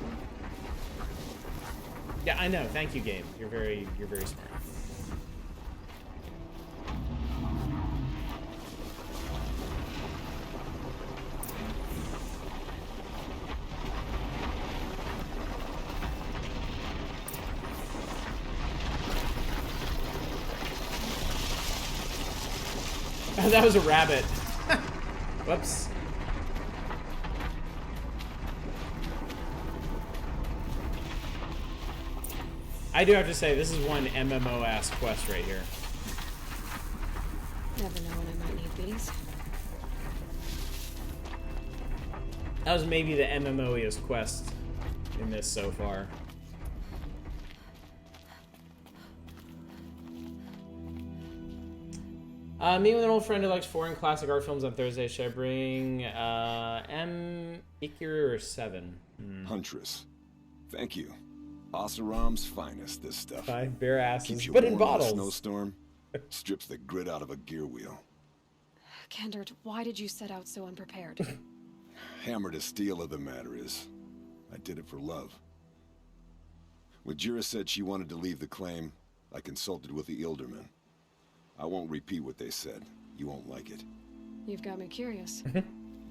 Speaker 1: Yeah, I know. Thank you, game. You're very smart. Oh, that was a rabbit. Whoops. I do have to say, this is one MMO-ass quest right here.
Speaker 2: Never know when I might need these.
Speaker 1: That was maybe the MMO-iest quest in this so far. Me with an old friend who likes foreign classic art films on Thursday. Should I bring M. Ikir or 7?
Speaker 14: Huntress. Thank you. Oseram's finest, this stuff.
Speaker 1: 5 bare asses,
Speaker 14: Keeps you
Speaker 1: but in
Speaker 14: warm in a
Speaker 1: bottles.
Speaker 14: snowstorm. Strips the grit out of a gear wheel.
Speaker 2: Kendert, why did you set out so unprepared?
Speaker 14: Hammer to steel of the matter is, I did it for love. When Jira said she wanted to leave the claim, I consulted with the Ildermen. I won't repeat what they said. You won't like it.
Speaker 2: You've got me curious.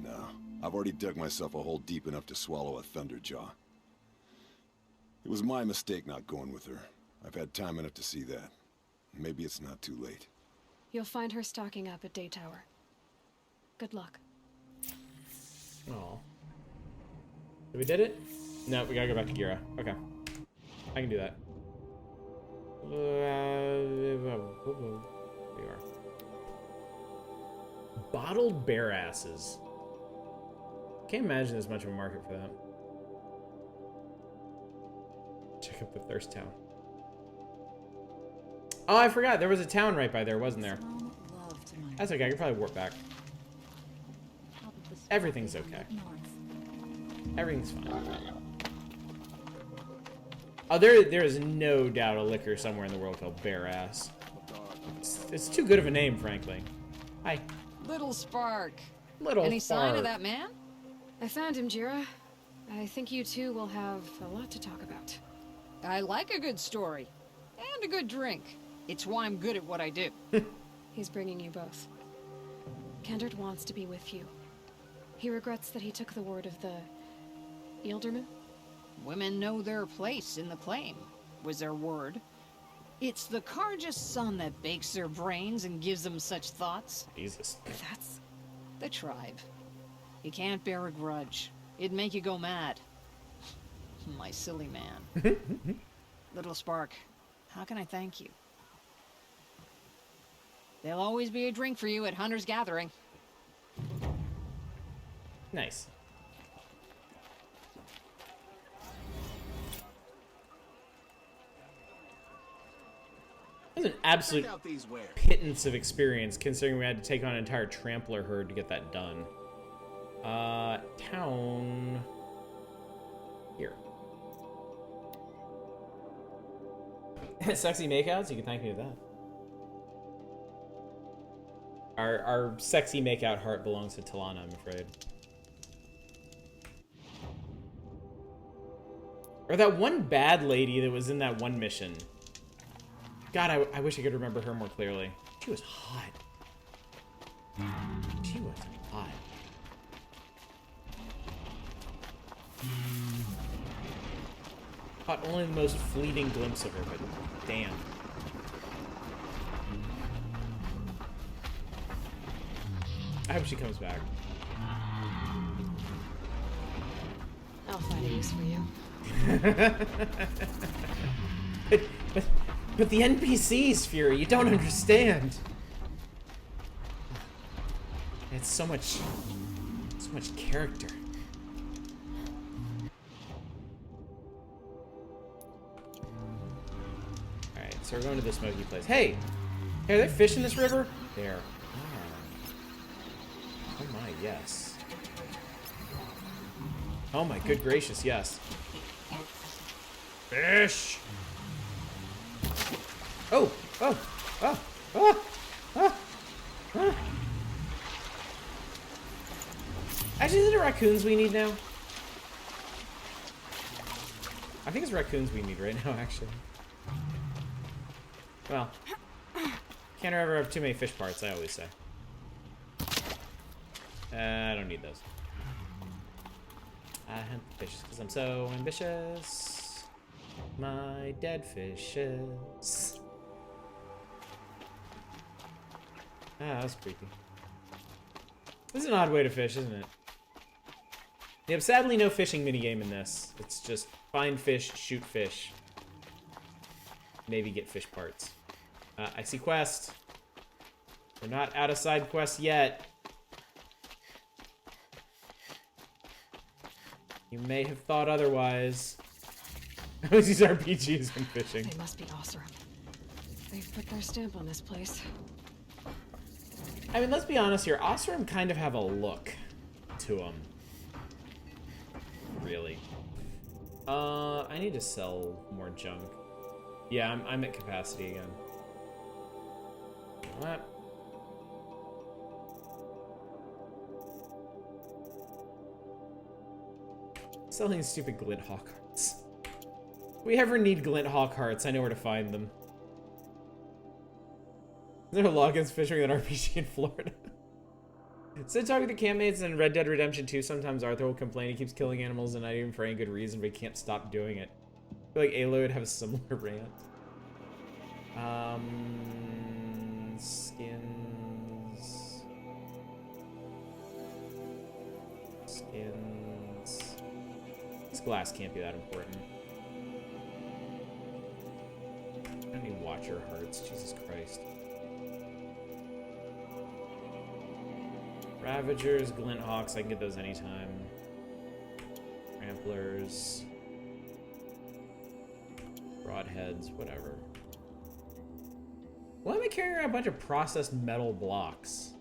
Speaker 14: No, I've already dug myself a hole deep enough to swallow a Thunderjaw. It was my mistake not going with her. I've had time enough to see that. Maybe it's not too late.
Speaker 2: You'll find her stocking up at Day Tower. Good luck.
Speaker 1: Oh. We did it? No, we gotta go back to Gira. Okay. I can do that. We are. Bottled bear asses. Can't imagine there's much of a market for that. Check out the thirst town. Oh, I forgot. There was a town right by there, wasn't there? That's okay. I can probably warp back. Everything's okay. Everything's fine. Oh, there is no doubt a liquor somewhere in the world called Bear Ass. It's too good of a name, frankly. Hi.
Speaker 15: Little Spark.
Speaker 1: Little
Speaker 15: Any sign
Speaker 1: Spark.
Speaker 15: of that man?
Speaker 2: I found him, Jira. I think you two will have a lot to talk about.
Speaker 15: I like a good story. And a good drink. It's why I'm good at what I do.
Speaker 2: He's bringing you both. Kendert wants to be with you. He regrets that he took the word of the... Ilderman?
Speaker 15: Women know their place in the claim, was their word. It's the Karja's son that bakes their brains and gives them such thoughts.
Speaker 1: Jesus.
Speaker 15: That's the tribe. You can't bear a grudge. It'd make you go mad. My silly man. Little Spark, how can I thank you? There'll always be a drink for you at Hunter's Gathering.
Speaker 1: Nice. was an absolute
Speaker 3: Check out these wares.
Speaker 1: pittance of experience, considering we had to take on an entire trampler herd to get that done. Town... Here. Sexy makeouts? You can thank me for that. Our sexy makeout heart belongs to Talana, I'm afraid. Or that one bad lady that was in that one mission. God, I wish I could remember her more clearly. She was hot. She was hot. Caught only the most fleeting glimpse of her, but damn. I hope she comes back.
Speaker 2: I'll find a use for you.
Speaker 1: but the NPCs, Fury, you don't understand. It's so much character. Alright, so we're going to the smoky place. Hey! Hey, are there fish in this river? There. Oh my, yes. Oh my good gracious, yes. Fish! Oh! Oh! Oh! Oh! Oh! Oh! Actually, is it raccoons we need now? I think it's raccoons we need right now, actually. Well, can't ever have too many fish parts, I always say. I don't need those. I hunt fishes because I'm so ambitious. My dead fishes. Ah, that was creepy. This is an odd way to fish, isn't it? Yep, sadly no fishing minigame in this. It's just find fish, shoot fish. Maybe get fish parts. I see quest. We're not out of side quests yet. You may have thought otherwise. I always use RPGs when fishing.
Speaker 2: They must be Osram. They've put their stamp on this place.
Speaker 1: I mean, let's be honest here. Osram kind of have a look to them. Really. I need to sell more junk. Yeah, I'm at capacity again. What? Selling stupid glint hawk hearts. If we ever need glint hawk hearts, I know where to find them. Is there a law against fishing with an RPG in Florida? So talking to campmates in Red Dead Redemption 2, sometimes Arthur will complain he keeps killing animals and not even for any good reason, but he can't stop doing it. I feel like Aloy would have a similar rant. Skins. Skins. This glass can't be that important. I don't need watcher hearts, Jesus Christ. Ravagers, glint hawks, I can get those anytime. Tramplers. Broadheads, whatever. Why am I carrying around a bunch of processed metal blocks?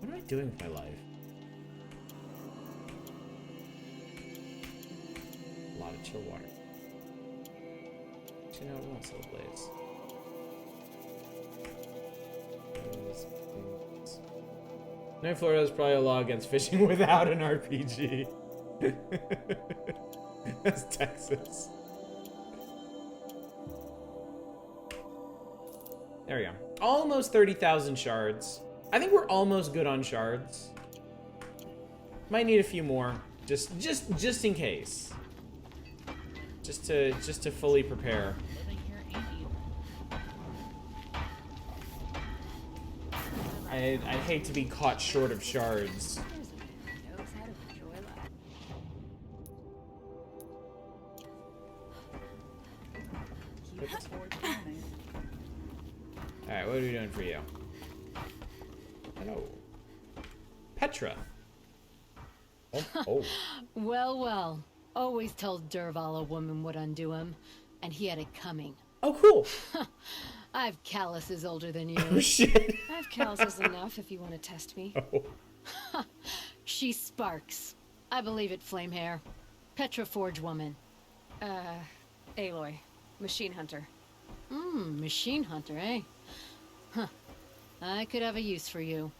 Speaker 1: What am I doing with my life? A lot of chill water. Actually, no, we won't sell blades. No, Florida is probably a law against fishing without an RPG. That's Texas. There we go. Almost 30,000 shards. I think we're almost good on shards. Might need a few more, just in case. Just to fully prepare. I'd hate to be caught short of shards. Alright, what are we doing for you? Hello. Petra. Oh.
Speaker 15: Well, well. Always tells Derval a woman would undo him. And he had it coming.
Speaker 1: Oh, cool.
Speaker 15: I've calluses older than you.
Speaker 1: Oh, shit.
Speaker 2: I have calluses enough if you want to test me.
Speaker 1: Oh.
Speaker 15: She sparks. I believe it, flame hair. Petra Forge woman.
Speaker 2: Aloy. Machine hunter.
Speaker 15: Machine hunter, eh? Huh. I could have a use for you.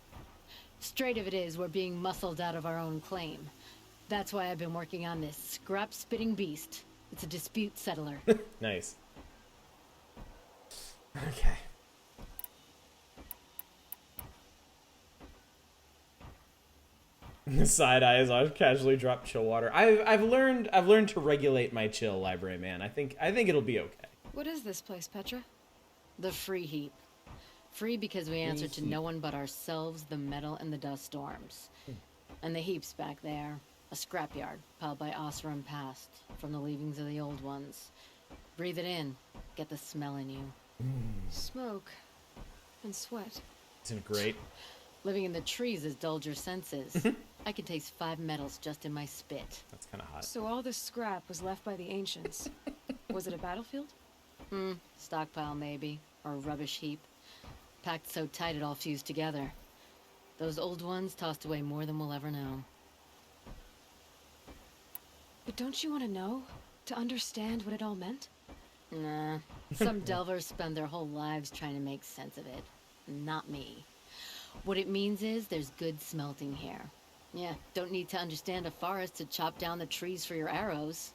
Speaker 15: Straight of it is, we're being muscled out of our own claim. That's why I've been working on this scrap-spitting beast. It's a dispute settler.
Speaker 1: Nice. Okay. Side eyes. I casually drop chill water. I've learned to regulate my chill, library man. I think it'll be okay.
Speaker 2: What is this place, Petra?
Speaker 15: The free heap. Free because we answer to no one but ourselves, the metal, and the dust storms. And the heap's back there. A scrapyard, piled by Oseram past, from the leavings of the old ones. Breathe it in. Get the smell in you.
Speaker 2: Smoke. And sweat.
Speaker 1: Isn't it great?
Speaker 15: Living in the trees has dulled your senses. I can taste 5 metals just in my spit.
Speaker 1: That's kind of hot.
Speaker 2: So all this scrap was left by the ancients. Was it a battlefield?
Speaker 15: Stockpile maybe. Or a rubbish heap. Packed so tight it all fused together. Those old ones tossed away more than we'll ever know.
Speaker 2: But don't you want to know? To understand what it all meant?
Speaker 15: Nah. Some delvers spend their whole lives trying to make sense of it. Not me. What it means is there's good smelting here. Yeah, don't need to understand a forest to chop down the trees for your arrows.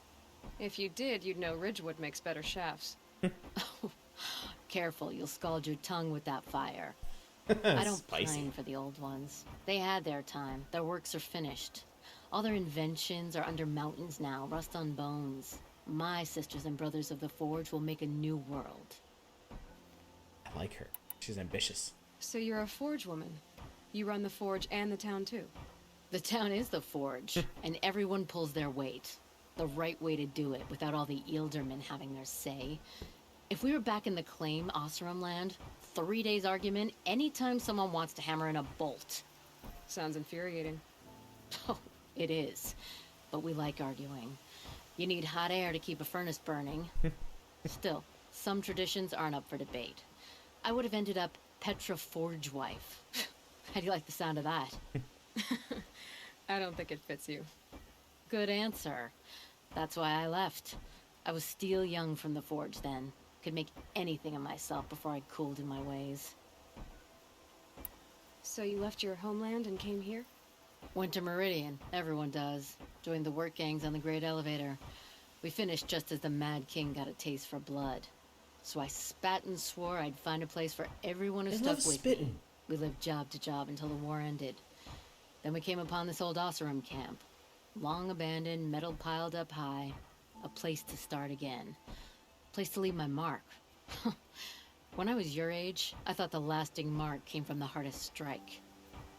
Speaker 2: If you did, you'd know Ridgewood makes better shafts.
Speaker 15: Careful, you'll scald your tongue with that fire. I don't
Speaker 1: Spicy.
Speaker 15: pine for the old ones. They had their time. Their works are finished. All their inventions are under mountains now, rust on bones. My sisters and brothers of the Forge will make a new world.
Speaker 1: I like her. She's ambitious.
Speaker 2: So you're a forge woman. You run the forge and the town too.
Speaker 15: The town is the Forge, and everyone pulls their weight. The right way to do it, without all the Ealdermen having their say. If we were back in the claim Oseram land, 3 days argument anytime someone wants to hammer in a bolt.
Speaker 2: Sounds infuriating.
Speaker 15: Oh, it is. But we like arguing. You need hot air to keep a furnace burning. Still, some traditions aren't up for debate. I would have ended up Petra Forge wife. How do you like the sound of that?
Speaker 2: I don't think it fits you.
Speaker 15: Good answer. That's why I left. I was steel young from the Forge then. Could make anything of myself before I cooled in my ways.
Speaker 2: So you left your homeland and came here?
Speaker 15: Went to Meridian. Everyone does. Joined the work gangs on the Great Elevator. We finished just as the Mad King got a taste for blood. So I spat and swore I'd find a place for everyone who stuck with me. We lived job to job until the war ended. Then we came upon this old Oseram camp. Long abandoned, metal piled up high. A place to start again. Place to leave my mark. When I was your age, I thought the lasting mark came from the hardest strike.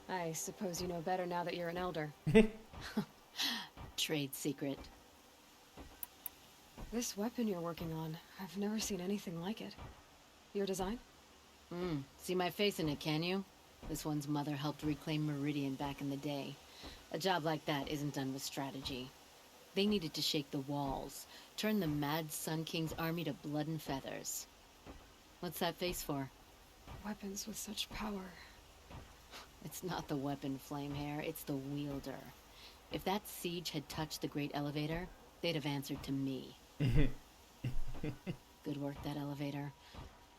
Speaker 2: I suppose you know better now that you're an elder.
Speaker 15: Trade secret.
Speaker 2: This weapon you're working on, I've never seen anything like it. Your design?
Speaker 15: See my face in it, can you? This one's mother helped reclaim Meridian back in the day. A job like that isn't done with strategy. They needed to shake the walls, turn the Mad Sun King's army to blood and feathers. What's that face for?
Speaker 2: Weapons with such power.
Speaker 15: It's not the weapon, Flamehair, it's the wielder. If that siege had touched the Great Elevator, they'd have answered to me. Good work, that elevator.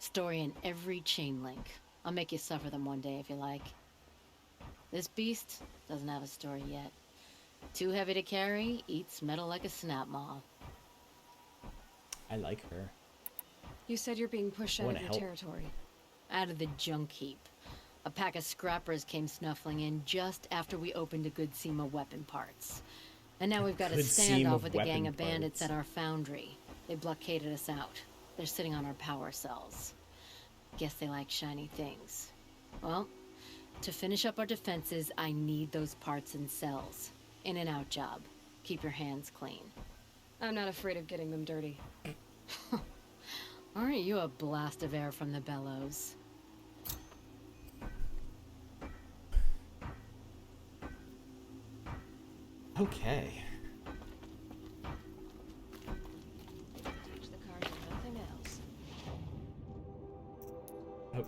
Speaker 15: Story in every chain link. I'll make you suffer them one day if you like. This beast doesn't have a story yet. Too heavy to carry, eats metal like a snap maw.
Speaker 1: I like her.
Speaker 2: You said you're being pushed out of your territory.
Speaker 15: Out of the junk heap. A pack of scrappers came snuffling in just after we opened a good seam of weapon parts. And now we've got a standoff with a gang of bandits at our foundry. They blockaded us out. They're sitting on our power cells. Guess they like shiny things. Well, to finish up our defenses, I need those parts and cells. In and out job. Keep your hands clean.
Speaker 2: I'm not afraid of getting them dirty.
Speaker 15: Aren't you a blast of air from the bellows?
Speaker 1: Okay.
Speaker 2: Teach the cars and nothing else.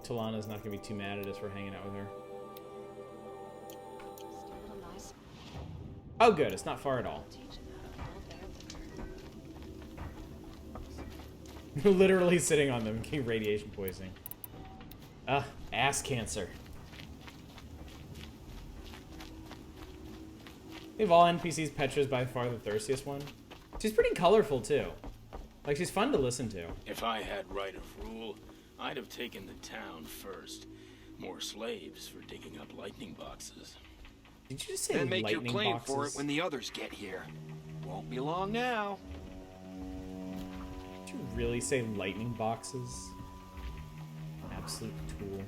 Speaker 1: hope Talana's not gonna be too mad at us for hanging out with her. Oh, good. It's not far at all. Literally sitting on them, getting radiation poisoning. Ugh, ass cancer. Of all NPCs, Petra's by far the thirstiest one. She's pretty colorful, too. Like, she's fun to listen to.
Speaker 16: If I had right of rule, I'd have taken the town first. More slaves for digging up lightning boxes.
Speaker 1: Did you just say
Speaker 17: then make your claim
Speaker 1: boxes?
Speaker 17: for it when the others get here. Won't be long now.
Speaker 1: Did you really say lightning boxes? Absolute tool.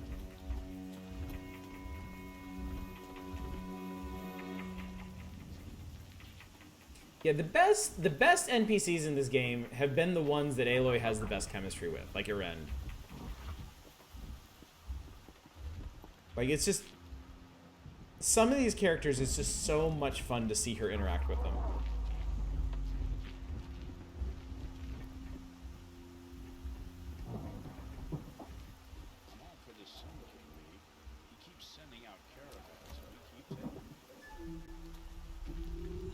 Speaker 1: Yeah, the best NPCs in this game have been the ones that Aloy has the best chemistry with, like Eren. Like, it's just... Some of these characters, it's just so much fun to see her interact with them.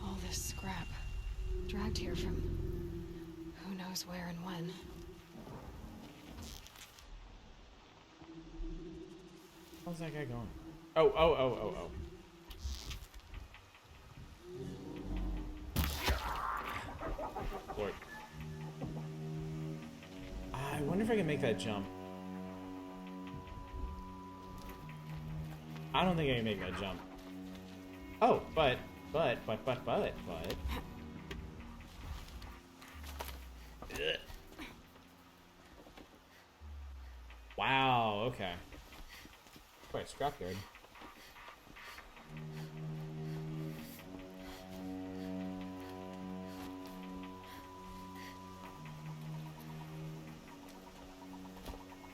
Speaker 2: All this scrap, dragged here from who knows where and when.
Speaker 1: How's that guy going? Oh. Lord. I wonder if I can make that jump. I don't think I can make that jump. Oh, but. Ugh. Wow, okay. Quite a scrapyard.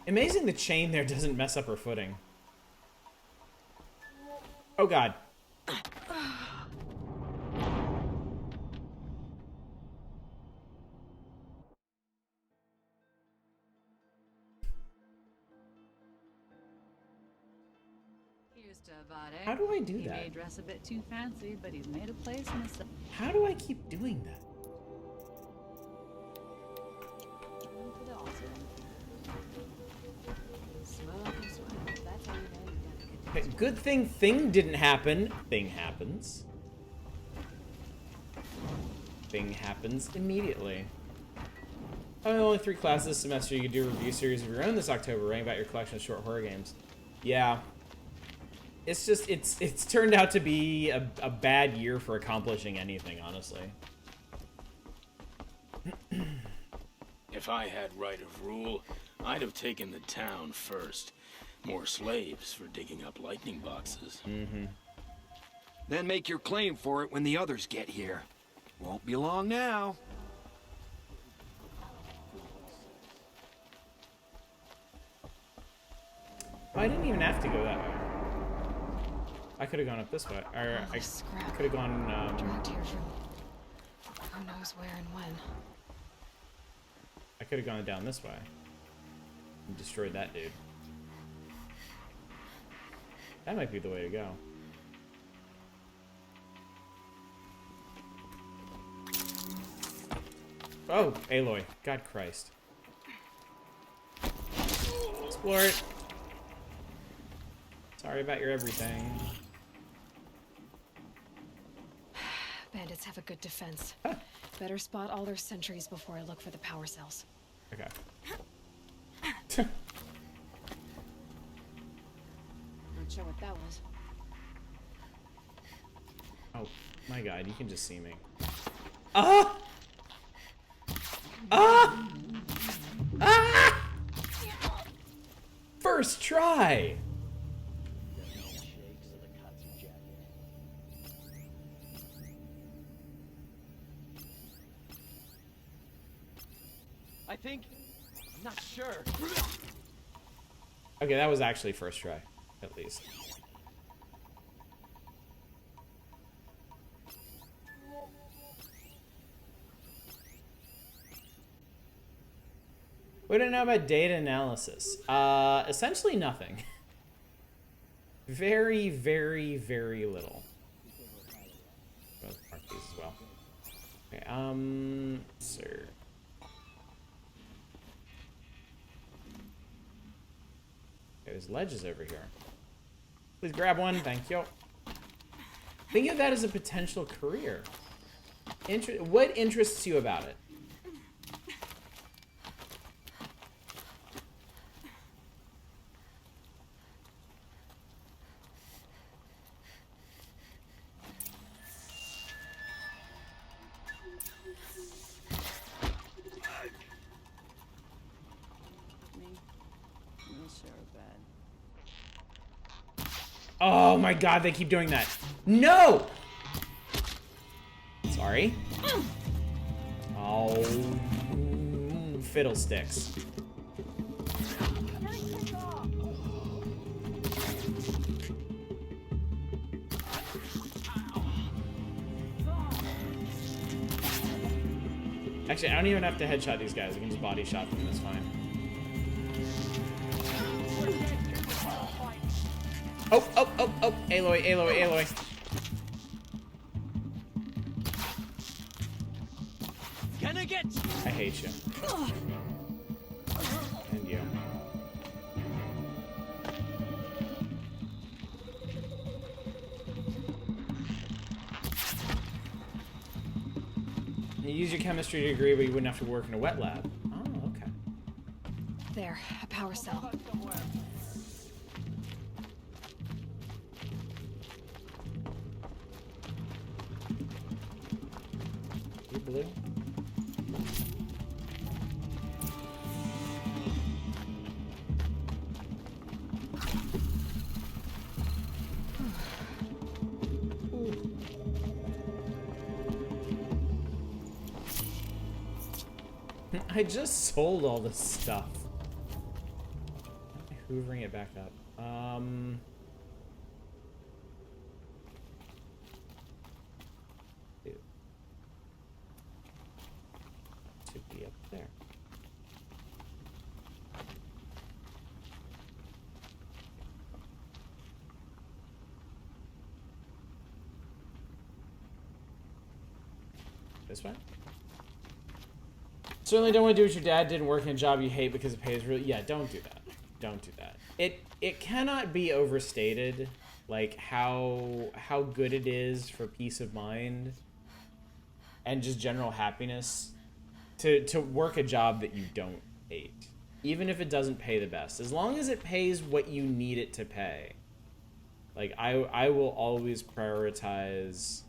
Speaker 1: Amazing the chain there doesn't mess up her footing. Oh god.
Speaker 18: Here's to Abade.
Speaker 1: How do I do
Speaker 18: He
Speaker 1: that?
Speaker 18: may dress a bit too fancy, but he's made a place in the...
Speaker 1: How do I keep doing that? Okay, good thing didn't happen. Thing happens. Thing happens immediately. Only 3 classes this semester. You can do a review series of your own this October, writing about your collection of short horror games. Yeah. It's just, it's turned out to be a bad year for accomplishing anything, honestly.
Speaker 16: If I had right of rule, I'd have taken the town first. More slaves for digging up lightning boxes.
Speaker 1: Mm-hmm.
Speaker 17: Then make your claim for it when the others get here. Won't be long now.
Speaker 1: I didn't even have to go that way. I could have gone up this way. Or I could have gone,
Speaker 2: Dragged here from who knows where and when.
Speaker 1: I could have gone down this way. And destroyed that dude. That might be the way to go. Oh, Aloy. God Christ. Explore it. Sorry about your everything.
Speaker 2: Bandits have a good defense. Better spot all their sentries before I look for the power cells.
Speaker 1: Okay.
Speaker 2: Not sure what that was.
Speaker 1: Oh, my god, you can just see me. Ah! Ah! Ah! First try!
Speaker 17: I think... I'm not sure.
Speaker 1: Okay, that was actually first try, at least. What do I know about data analysis? Essentially nothing. Very, very, very little. Both mark these as well. Okay, sir. There's ledges over here. Please grab one, thank you. Think of that as a potential career. What interests you about it? Oh my god, they keep doing that. No! Sorry. Oh, fiddlesticks. Actually, I don't even have to headshot these guys. I can just body shot them. That's fine. Oh, oh, oh, oh. Aloy, Aloy, Aloy.
Speaker 8: Gonna get you.
Speaker 1: I hate you. And you. You use your chemistry degree, but you wouldn't have to work in a wet lab. Oh, okay.
Speaker 2: There, a power cell.
Speaker 1: You blue? I just sold all this stuff. Hoovering it back up. Dude. Should be up there. This way? Certainly don't want to do what your dad did and work in a job you hate because it pays really. Yeah, don't do that. Don't do that. It cannot be overstated, like how good it is for peace of mind and just general happiness to work a job that you don't hate, even if it doesn't pay the best. As long as it pays what you need it to pay. Like I will always prioritize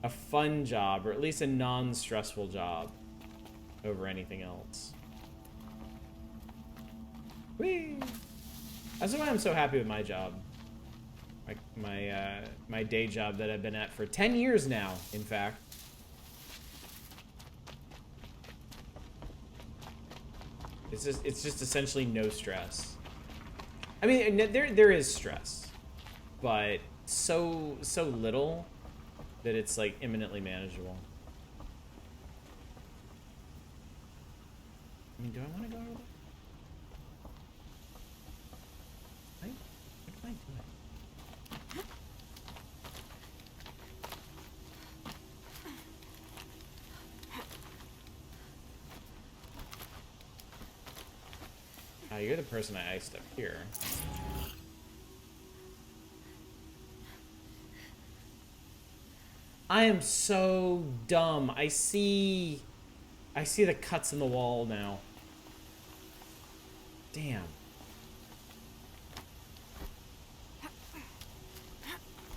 Speaker 1: a fun job, or at least a non-stressful job, over anything else. Whee! That's why I'm so happy with my job. My day job that I've been at for 10 years now, in fact. It's just essentially no stress. I mean, there is stress, but so little that it's like imminently manageable. I mean, do I want to go over there? What am I doing? Oh, you're the person I iced up here. I am so dumb. I see the cuts in the wall now. Damn.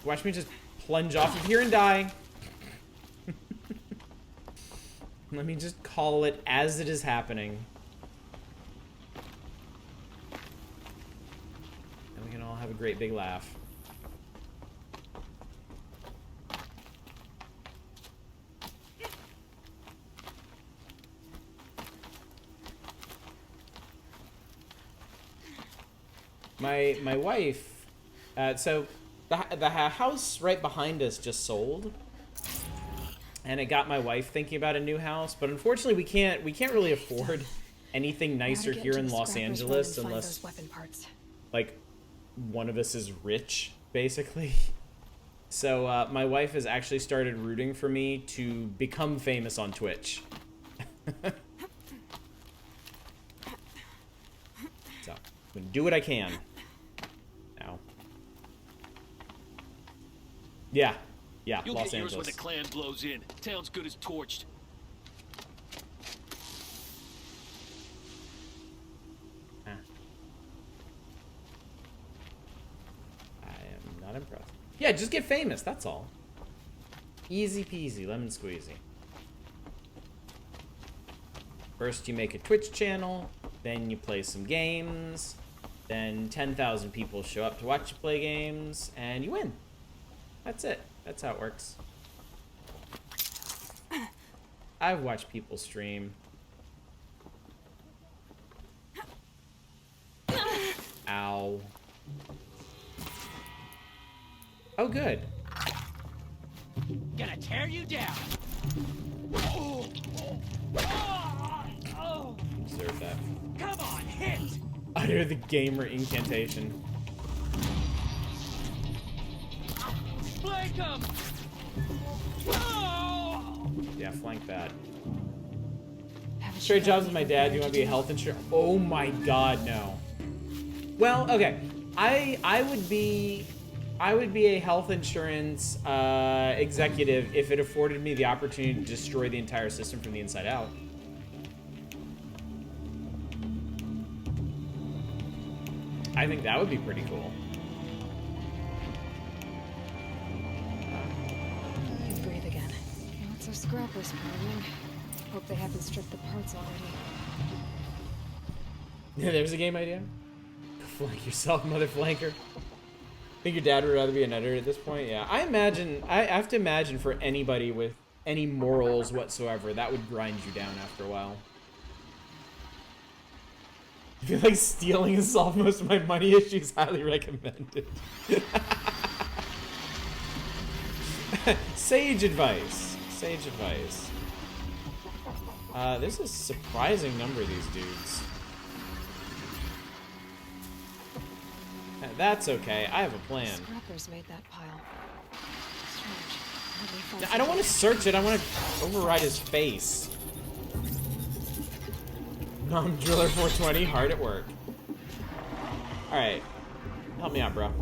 Speaker 1: Watch me just plunge off of here and die. Let me just call it as it is happening. And we can all have a great big laugh. My wife, so the house right behind us just sold, and it got my wife thinking about a new house. But unfortunately, we can't really afford anything nicer
Speaker 2: Gotta get
Speaker 1: here
Speaker 2: to
Speaker 1: in
Speaker 2: the
Speaker 1: Los
Speaker 2: Scrappers Road
Speaker 1: Angeles
Speaker 2: and find
Speaker 1: unless
Speaker 2: those weapon parts.
Speaker 1: like one of us is rich, basically. So my wife has actually started rooting for me to become famous on Twitch. So I'm gonna do what I can. Now. Yeah. Yeah,
Speaker 5: You'll
Speaker 1: Los
Speaker 5: get yours
Speaker 1: Angeles.
Speaker 5: when the clan blows in. Town's good as torched.
Speaker 1: I am not impressed. Yeah, just get famous, that's all. Easy peasy, lemon squeezy. First you make a Twitch channel, then you play some games, then 10,000 people show up to watch you play games, and you win. That's it. That's how it works. I've watched people stream. Ow. Oh, good.
Speaker 8: Gonna tear you down.
Speaker 1: Observe that.
Speaker 8: Come on, hit.
Speaker 1: Utter the gamer incantation.
Speaker 8: Flank him.
Speaker 1: Yeah, flank that. Straight jobs with my dad. Do you want to be a health insurance? Oh my god, no. Well, okay. I would be a health insurance executive if it afforded me the opportunity to destroy the entire system from the inside out. I think that would be pretty cool.
Speaker 2: I can breathe again. Now it's our scrappers prowling. Hope they haven't stripped the parts already.
Speaker 1: Yeah, there's a game idea. Flank yourself, mother flanker. Think your dad would rather be an editor at this point? Yeah, I have to imagine for anybody with any morals whatsoever, that would grind you down after a while. I feel like stealing and solve most of my money issues. Highly recommended. Sage advice. Sage advice. There's a surprising number of these dudes. That's okay. I have a plan.
Speaker 2: Scrappers made that pile. Strange.
Speaker 1: I don't want to search it. I want to override his face. Mom Driller 420, hard at work. Alright. Help me out, bro.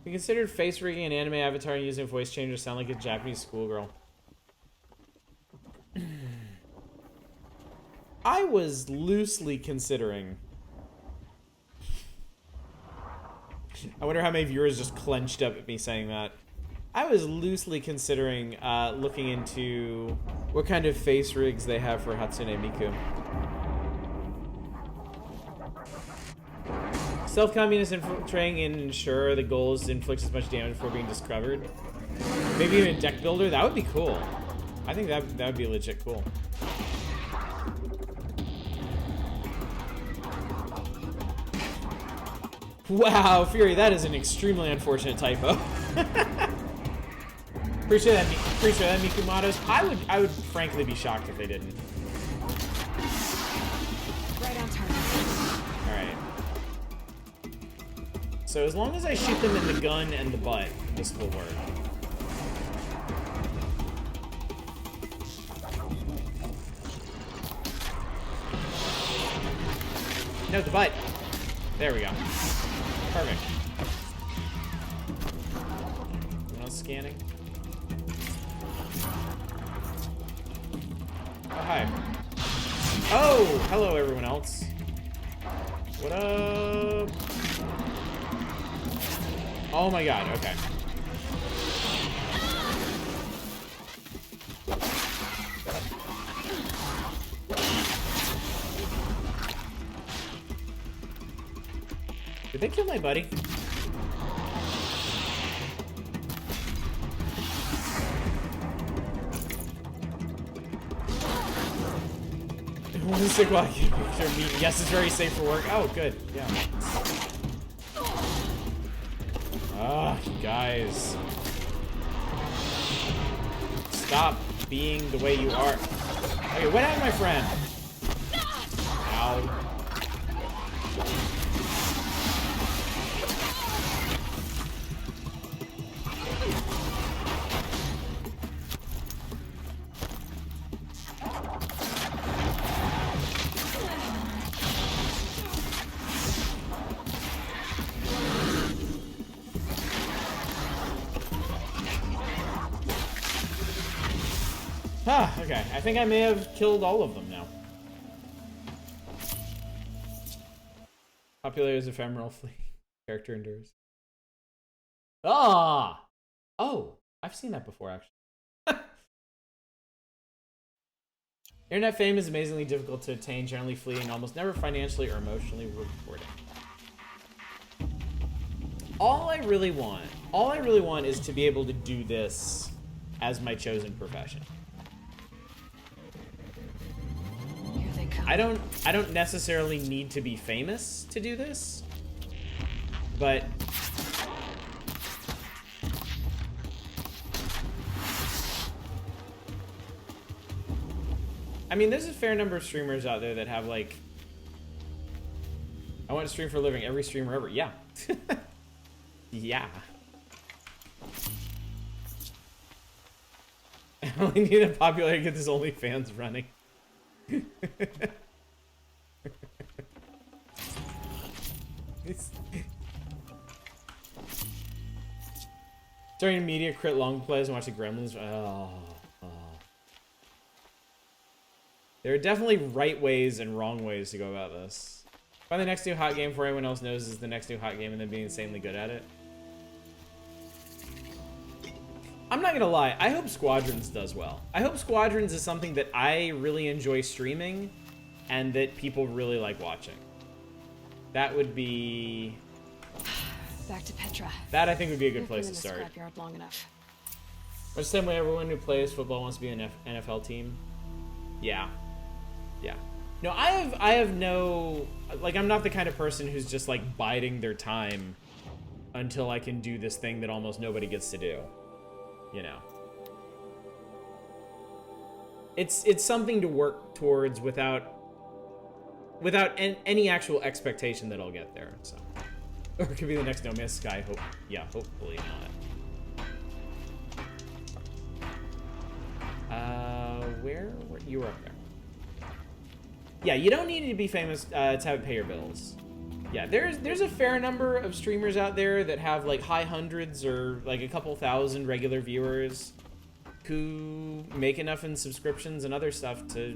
Speaker 1: We considered face rigging an anime avatar and using a voice changer to sound like a Japanese schoolgirl. I was loosely considering. I wonder how many viewers just clenched up at me saying that. I was loosely considering looking into what kind of face rigs they have for Hatsune Miku. Self-communist infiltrating and ensure the goal is to inflict as much damage before being discovered. Maybe even a deck builder? That would be cool. I think that would be legit cool. Wow, Fury, that is an extremely unfortunate typo. Appreciate that, Mikumatos. I would frankly be shocked if they didn't.
Speaker 2: Right on target.
Speaker 1: Alright. So as long as I shoot them in the gun and the butt, this will work. No, the butt. There we go. Perfect. Anyone else scanning? Oh, hi. Oh, hello everyone else. What up? Oh my god, okay. Did they kill my buddy? Sick while you're meeting. Yes, it's very safe for work. Oh, good. Yeah. Ah, guys. stop being the way you are. Okay, what happened, my friend? Ow. Ah, okay. I think I may have killed all of them now. Popularity is ephemeral. Character endures. Ah! Oh, I've seen that before, actually. Internet fame is amazingly difficult to attain, generally fleeting, almost never financially or emotionally rewarding. All I really want is to be able to do this as my chosen profession. I don't necessarily need to be famous to do this, but I mean, there's a fair number of streamers out there that have like, I want to stream for a living, every streamer ever. Yeah. Yeah. I only need a popularity to get this OnlyFans running. During media, crit long plays and watch the Gremlins. Oh. There are definitely right ways and wrong ways to go about this. Find the next new hot game before anyone else knows is the next new hot game and then being insanely good at it. I'm not gonna lie, I hope Squadrons does well. I hope Squadrons is something that I really enjoy streaming and that people really like watching. That would be...
Speaker 2: Back to Petra.
Speaker 1: That I think would be a good place to
Speaker 2: Been
Speaker 1: start.
Speaker 2: in the scrapyard long enough.
Speaker 1: Or the same way everyone who plays football wants to be an NFL team. Yeah. Yeah. No, I have no... Like, I'm not the kind of person who's just, like, biding their time until I can do this thing that almost nobody gets to do. You know. It's something to work towards without any actual expectation that I'll get there, so. Or it could be the next No Man's Sky, hopefully not. Where you were up there. Yeah, you don't need to be famous to have it pay your bills. Yeah, there's a fair number of streamers out there that have like high hundreds or like a couple thousand regular viewers who make enough in subscriptions and other stuff to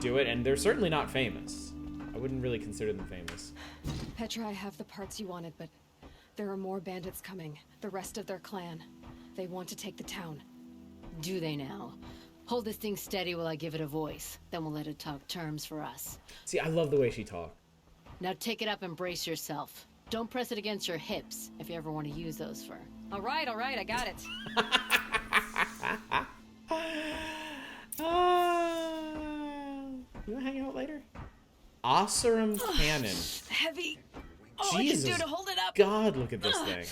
Speaker 1: do it, and they're certainly not famous. I wouldn't really consider them famous.
Speaker 2: Petra, I have the parts you wanted, but there are more bandits coming. The rest of their clan. They want to take the town.
Speaker 15: Do they now? Hold this thing steady while I give it a voice. Then we'll let it talk terms for us.
Speaker 1: See, I love the way she talks.
Speaker 15: Now take it up and brace yourself. Don't press it against your hips if you ever want to use those for...
Speaker 7: All right, I got it.
Speaker 1: You wanna hang out later? Oseram Cannon.
Speaker 2: Heavy. Oh,
Speaker 1: Jesus.
Speaker 2: I can do to hold it up.
Speaker 1: God, look at this thing.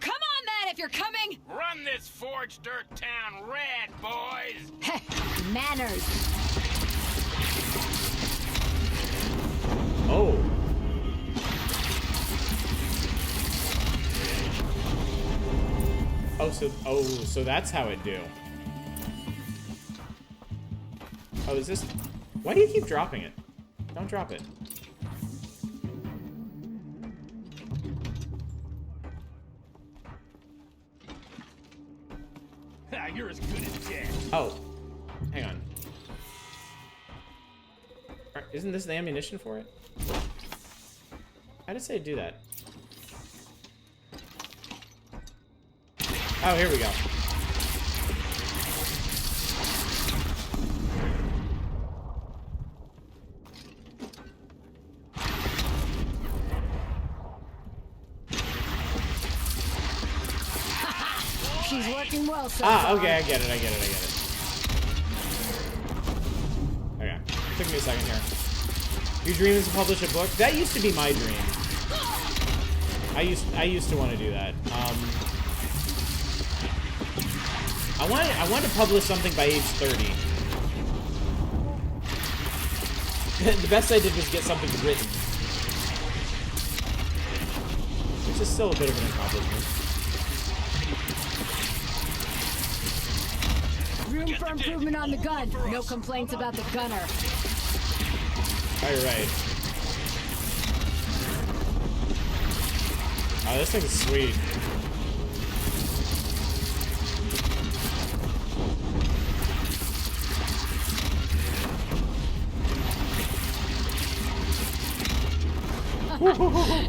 Speaker 7: Come on, then, if you're coming.
Speaker 16: Run this forged dirt town red, boys.
Speaker 15: Manners.
Speaker 1: Oh. So that's how it do. Oh, is this... Why do you keep dropping it? Don't drop it.
Speaker 16: You're as good as dead.
Speaker 1: Oh. Hang on. Isn't this the ammunition for it? How did it say to do that? Oh, here we go.
Speaker 15: She's working well so
Speaker 1: Ah,
Speaker 15: far.
Speaker 1: okay, I get it. Okay, took me a second here. Your dream is to publish a book? That used to be my dream. I used to want to do that. I wanted to publish something by age 30. The best I did was get something written. Which is still a bit of an accomplishment.
Speaker 15: Room for improvement on the gun. No complaints about the gunner.
Speaker 1: Alright. Oh, this thing's sweet.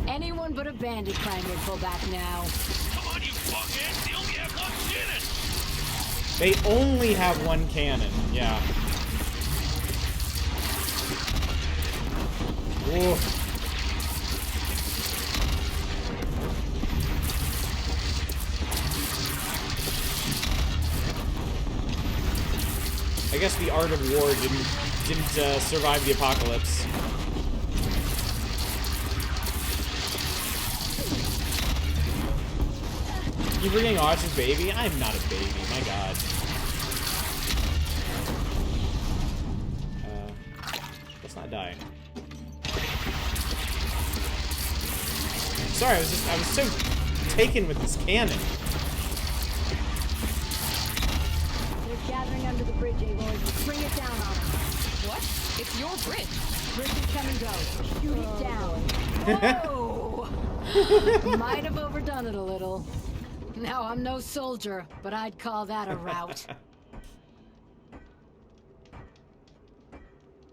Speaker 15: Anyone but a bandit crime would pull back now.
Speaker 5: Come on, you fuckheads! They only have one cannon!
Speaker 1: They only have one cannon, yeah. Whoa. I guess the art of war didn't survive the apocalypse. You bringing Arch's baby? I'm not a baby, my god. Let's not die. Sorry, I was so taken with this cannon.
Speaker 15: They're gathering under the bridge, Aloy. Bring it down on them.
Speaker 7: What? It's your bridge.
Speaker 15: Bridges come and go. Shoot it down. Whoa! Might have overdone it a little. Now, I'm no soldier, but I'd call that a rout.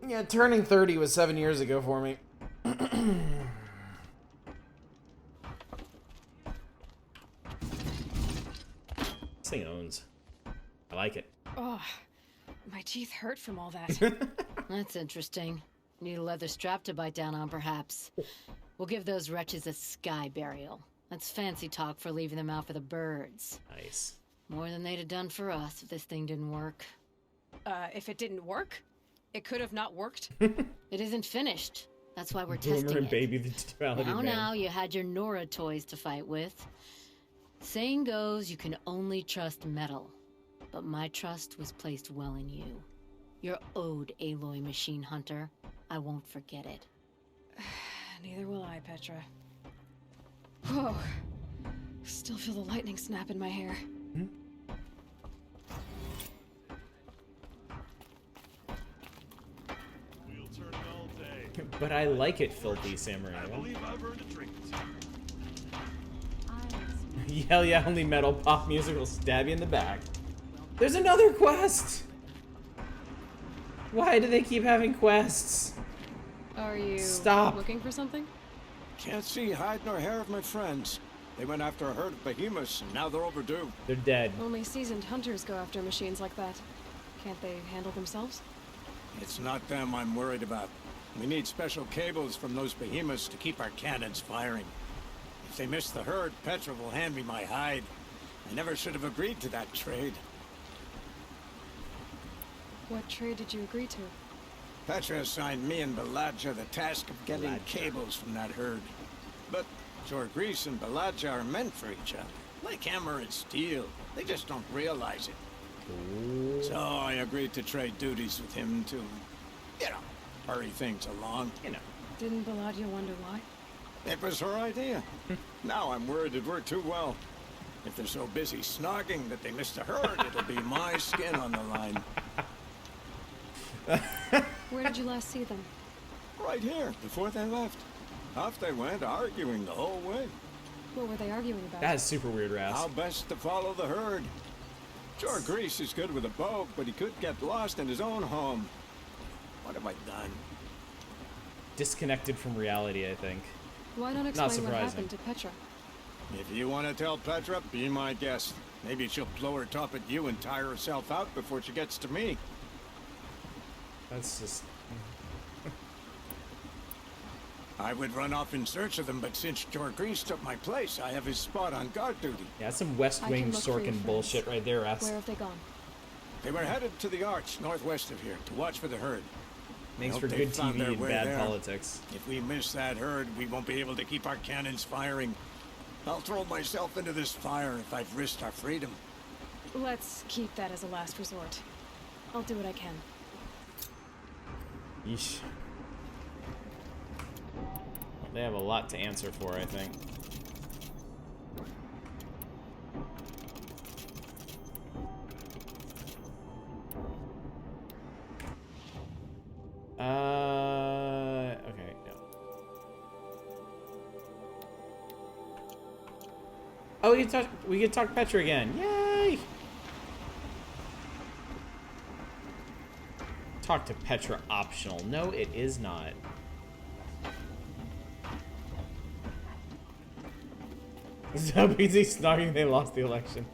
Speaker 1: Yeah, turning 30 was 7 years ago for me. This thing owns. I like it.
Speaker 2: Oh, my teeth hurt from all that.
Speaker 15: That's interesting. Need a leather strap to bite down on, perhaps. We'll give those wretches a sky burial. That's fancy talk for leaving them out for the birds.
Speaker 1: Nice.
Speaker 15: More than they'd have done for us if this thing didn't work.
Speaker 2: If it didn't work? It could have not worked?
Speaker 15: It isn't finished. That's why we're testing
Speaker 1: Boomer and
Speaker 15: it.
Speaker 1: Baby the Duality Man.
Speaker 15: Now, you had your Nora toys to fight with. Saying goes, you can only trust metal. But my trust was placed well in you. You're owed, Aloy Machine Hunter. I won't forget it.
Speaker 2: Neither will I, Petra. Whoa. Still feel the lightning snap in my hair.
Speaker 12: We'll turn all day.
Speaker 1: But I like it, filthy samurai.
Speaker 12: I believe I've earned a drink.
Speaker 1: Yell, yeah, only metal pop music will stab you in the back. There's another quest! Why do they keep having quests?
Speaker 2: Are you looking for something?
Speaker 10: Can't see hide nor hair of my friends. They went after a herd of behemoths, and now they're overdue.
Speaker 1: They're dead.
Speaker 2: Only seasoned hunters go after machines like that. Can't they handle themselves?
Speaker 10: It's not them I'm worried about. We need special cables from those behemoths to keep our cannons firing. If they miss the herd, Petra will hand me my hide. I never should have agreed to that trade.
Speaker 2: What trade did you agree to?
Speaker 10: Petra assigned me and Baladja the task of getting cables from that herd. But Jorgrease and Baladja are meant for each other. Like hammer and steel. They just don't realize it.
Speaker 1: Ooh.
Speaker 10: So I agreed to trade duties with him to, hurry things along.
Speaker 2: Didn't Baladja wonder why?
Speaker 10: It was her idea. Now I'm worried it worked too well. If they're so busy snogging that they missed the herd, it'll be my skin on the line.
Speaker 2: Where did you last see them?
Speaker 10: Right here, before they left. Off they went, arguing the whole way.
Speaker 2: What were they arguing about?
Speaker 1: That is super weird, Ras.
Speaker 10: How best to follow the herd. Jorgrease is good with a bow, but he could get lost in his own home. What have I done?
Speaker 1: Disconnected from reality, I think.
Speaker 2: Why not explain what happened to Petra?
Speaker 10: If you want to tell Petra, be my guest. Maybe she'll blow her top at you and tire herself out before she gets to me.
Speaker 1: That's just...
Speaker 10: I would run off in search of them, but since Jorgrease took my place, I have his spot on guard duty.
Speaker 1: Yeah, that's some West Wing Sorkin bullshit right there, Ras.
Speaker 2: Where have they gone?
Speaker 10: They were headed to the Arch, northwest of here, to watch for the herd.
Speaker 1: Makes for good TV and bad politics.
Speaker 10: If we miss that herd, we won't be able to keep our cannons firing. I'll throw myself into this fire if I've risked our freedom.
Speaker 2: Let's keep that as a last resort. I'll do what I can.
Speaker 1: Yeesh. They have a lot to answer for, I think. Okay, no. Oh, we can talk Petra again. Yay! Talk to Petra optional. No, it is not. So BZ snogging they lost the election.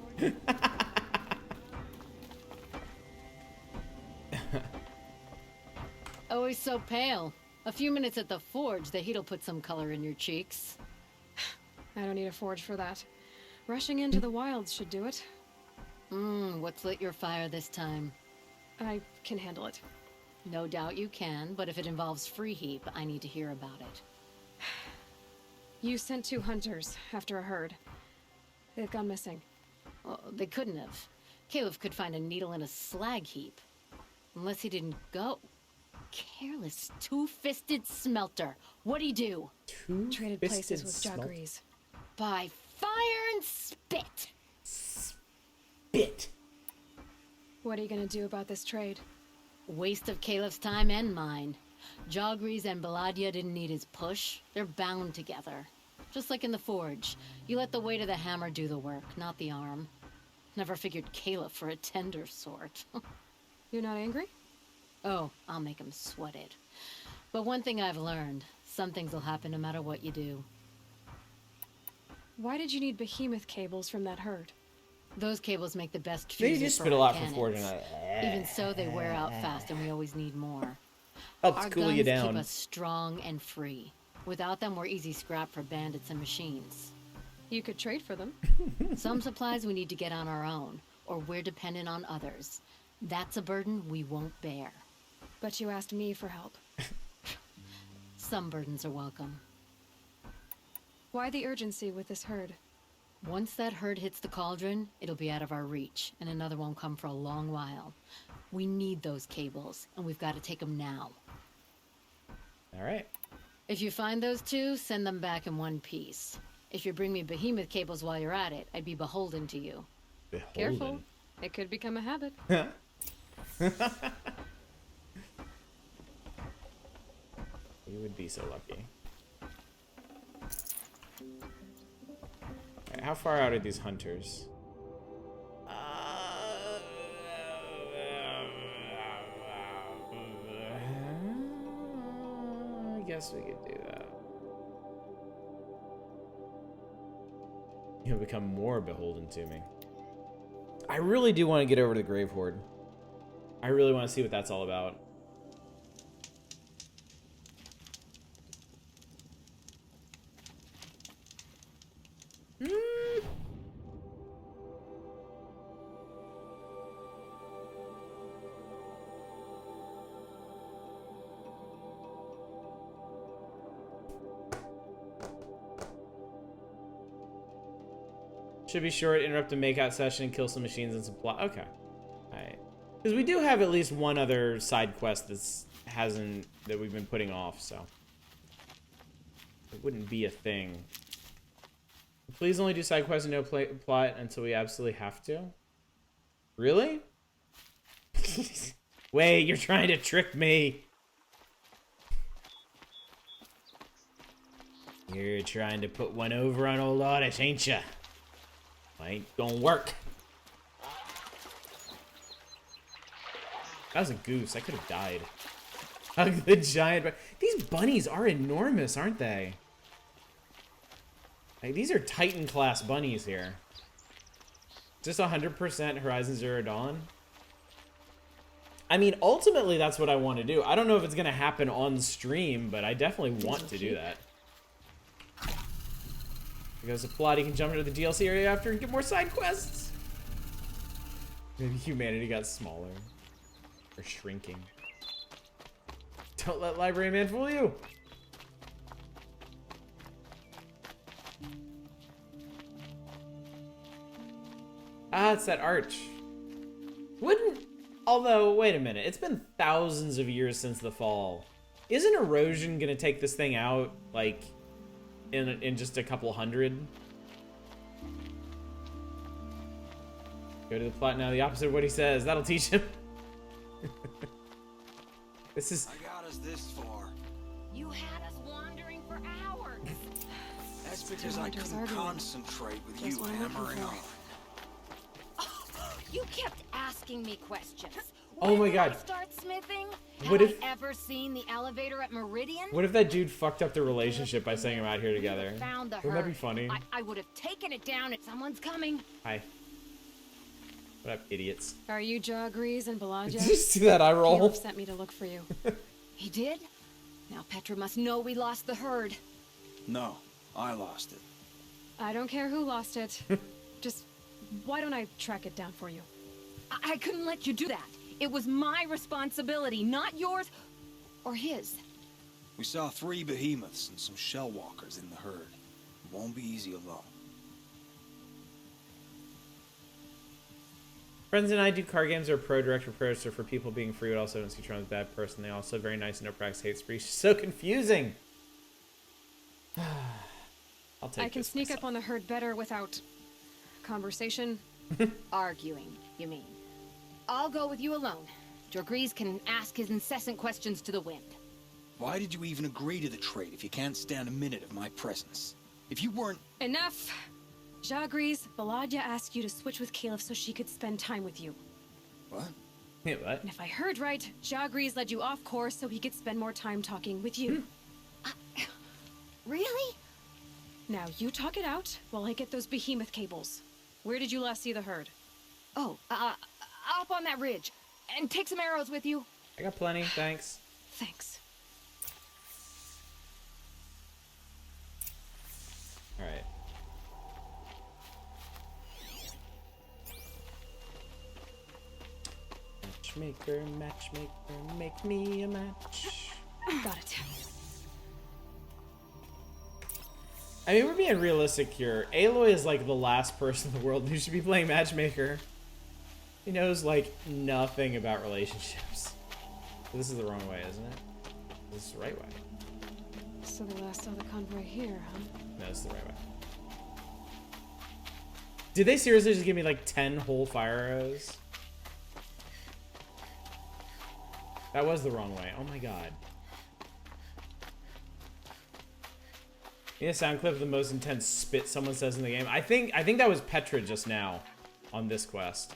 Speaker 15: Always so pale. A few minutes at the forge, the heat'll put some color in your cheeks.
Speaker 2: I don't need a forge for that. Rushing into the wilds should do it.
Speaker 15: What's lit your fire this time?
Speaker 2: I can handle it.
Speaker 15: No doubt you can, but if it involves Free Heap, I need to hear about it.
Speaker 2: You sent 2 hunters after a herd. They've gone missing.
Speaker 15: Well, they couldn't have. Caleb could find a needle in a slag heap. Unless he didn't go. Careless, two-fisted smelter. What'd he do?
Speaker 2: Traded places with Jagrees.
Speaker 15: By fire and spit!
Speaker 1: Spit!
Speaker 2: What are you gonna do about this trade?
Speaker 15: Waste of Caleb's time and mine. Jagrees and Baladia didn't need his push. They're bound together. Just like in the forge. You let the weight of the hammer do the work, not the arm. Never figured Caleb for a tender sort.
Speaker 2: You're not angry?
Speaker 15: Oh, I'll make him sweat it. But one thing I've learned, some things will happen no matter what you do.
Speaker 2: Why did you need behemoth cables from that herd?
Speaker 15: Those cables make the best
Speaker 1: They
Speaker 15: fuses
Speaker 1: just
Speaker 15: for
Speaker 1: spit a
Speaker 15: our
Speaker 1: lot for
Speaker 15: cannons.
Speaker 1: forging.
Speaker 15: Even so, they wear out fast and we always need more.
Speaker 1: Helps
Speaker 15: Our
Speaker 1: cool
Speaker 15: guns
Speaker 1: you down.
Speaker 15: keep us strong and free. Without them, we're easy scrap for bandits and machines.
Speaker 2: You could trade for them.
Speaker 15: Some supplies we need to get on our own, or we're dependent on others. That's a burden we won't bear.
Speaker 2: But you asked me for help.
Speaker 15: Some burdens are welcome.
Speaker 2: Why the urgency with this herd?
Speaker 15: Once that herd hits the cauldron, it'll be out of our reach, and another won't come for a long while. We need those cables, and we've got to take them now.
Speaker 1: All right.
Speaker 15: If you find those 2, send them back in one piece. If you bring me behemoth cables while you're at it, I'd be beholden to you.
Speaker 1: Beholden?
Speaker 2: Careful. It could become a habit.
Speaker 1: You would be so lucky. Alright, how far out are these hunters? I guess we could do that. You'll become more beholden to me. I really do want to get over to the Gravehoard. I really want to see what that's all about. Should be short, interrupt a makeout session, and kill some machines and supply. Okay. Alright. Because we do have at least one other side quest that we've been putting off, so. It wouldn't be a thing. Please only do side quests and no plot until we absolutely have to. Really? Wait, you're trying to trick me. You're trying to put one over on old Oddish, ain't ya? Ain't gonna work. That was a goose. I could have died. Hug the giant. These bunnies are enormous, aren't they? Like, these are Titan class bunnies here. Just 100% Horizon Zero Dawn. I mean, ultimately, that's what I want to do. I don't know if it's going to happen on stream, but I definitely want to do that. Because the plot, you can jump into the DLC area after and get more side quests. Maybe humanity got smaller. Or shrinking. Don't let Library Man fool you! Ah, it's that arch. Wouldn't... Although, wait a minute. It's been thousands of years since the fall. Isn't erosion gonna take this thing out, like, in just a couple hundred? Go to the plot now, the opposite of what he says. That'll teach him. This is...
Speaker 17: I got us this far.
Speaker 7: You had us wandering for hours.
Speaker 17: That's because I couldn't concentrate with you hammering on.
Speaker 7: You kept asking me questions.
Speaker 1: Oh my god.
Speaker 7: Start smithing?
Speaker 1: What
Speaker 7: Have
Speaker 1: if...
Speaker 7: I ever seen the elevator at Meridian?
Speaker 1: What if that dude fucked up the relationship by saying I'm out here together?
Speaker 7: Found the
Speaker 1: Wouldn't that be
Speaker 7: herd.
Speaker 1: funny?
Speaker 7: I would have taken it down if someone's coming.
Speaker 1: Hi. What up, idiots?
Speaker 2: Are you Jagrees and Balaja?
Speaker 1: Did you see that eye roll?
Speaker 2: Caleb sent me to look for you.
Speaker 7: He did? Now Petra must know we lost the herd.
Speaker 17: No, I lost it.
Speaker 2: I don't care who lost it. Just, why don't I track it down for you?
Speaker 7: I couldn't let you do that. It was my responsibility, not yours or his.
Speaker 17: We saw 3 behemoths and some shell walkers in the herd. It won't be easy alone.
Speaker 1: Friends and I do card games. Are pro director producer for people being free, but also don't see Tron as a bad person. They also very nice and no practice hate spree. She's so confusing. I'll take
Speaker 2: I can
Speaker 1: this
Speaker 2: sneak
Speaker 1: myself.
Speaker 2: up on the herd better without conversation.
Speaker 7: Arguing, you mean? I'll go with you alone. Jagrees can ask his incessant questions to the wind.
Speaker 17: Why did you even agree to the trade if you can't stand a minute of my presence? If you weren't...
Speaker 2: Enough! Jagrees, Balaja asked you to switch with Caleb so she could spend time with you.
Speaker 17: What?
Speaker 1: Yeah, what?
Speaker 2: And if I heard right, Jagrees led you off course so he could spend more time talking with you.
Speaker 7: Really?
Speaker 2: Now, you talk it out while I get those behemoth cables. Where did you last see the herd?
Speaker 7: Oh, up on that ridge. And take some arrows with you.
Speaker 1: I got plenty, thanks.
Speaker 2: Thanks.
Speaker 1: Alright. Matchmaker, matchmaker, make me a match.
Speaker 2: Got it.
Speaker 1: I mean, we're being realistic here. Aloy is like the last person in the world who should be playing matchmaker. He knows like nothing about relationships. This is the wrong way, isn't it? This is the right way.
Speaker 2: So they last saw the convoy here, huh?
Speaker 1: No, this is the right way. Did they seriously just give me like 10 whole fire arrows? That was the wrong way. Oh my god. Need a sound clip of the most intense spit someone says in the game. I think that was Petra just now on this quest.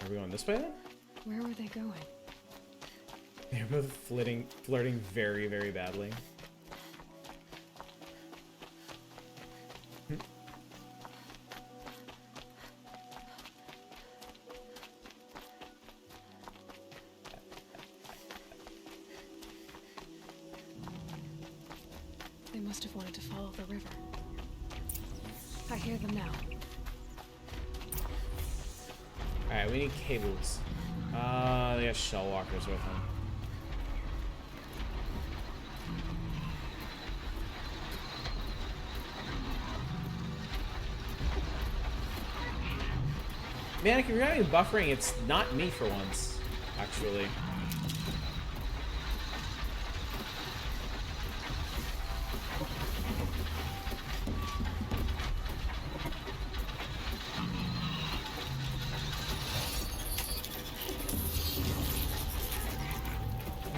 Speaker 1: Are we going this way then?
Speaker 2: Where were they going?
Speaker 1: They're both flirting very, very badly.
Speaker 2: They must have wanted to follow the river. I hear them now.
Speaker 1: Alright, we need cables. They got shell walkers with them. Man, if you're having buffering, it's not me for once, actually.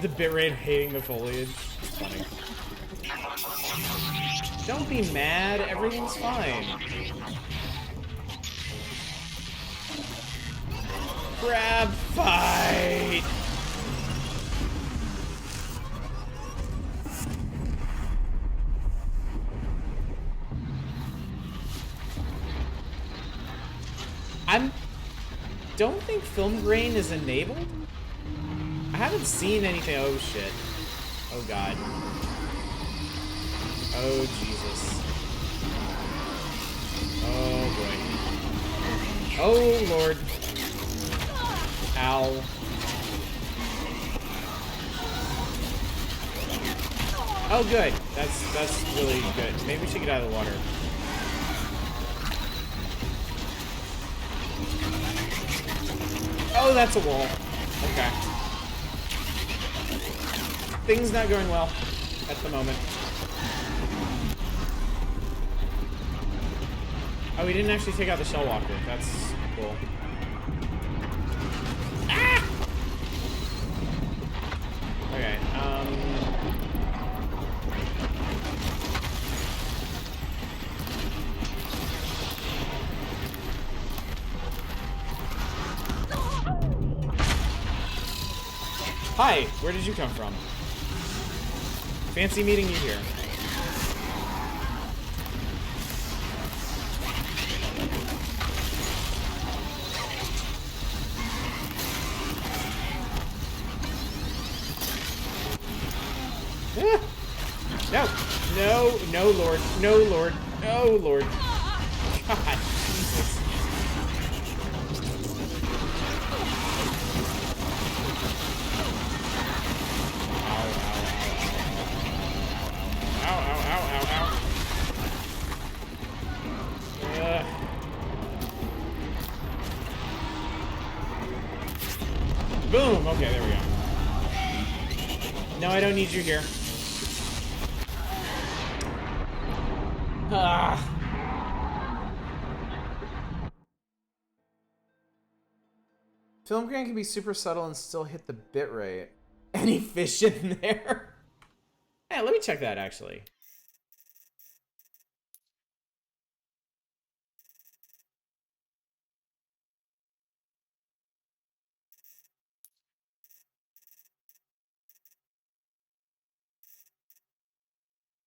Speaker 1: The bitrate hating the foliage. It's funny. Don't be mad, everything's fine. Grab fight! Don't think film grain is enabled? I haven't seen anything. Oh shit. Oh god. Oh Jesus. Oh boy. Oh lord. Ow. Oh, good. That's really good. Maybe we should get out of the water. Oh, that's a wall. Okay. Things not going well at the moment. Oh, we didn't actually take out the shell walker. That's cool. Ah! Okay, Hi, where did you come from? Fancy meeting you here. No, no, Lord. No, Lord. Oh, Lord. God, Jesus. Ow, ow, ow, ow, ow. Boom! Okay, there we go. No, I don't need you here. Film grain can be super subtle and still hit the bit rate. Any fish in there? Yeah, let me check that actually.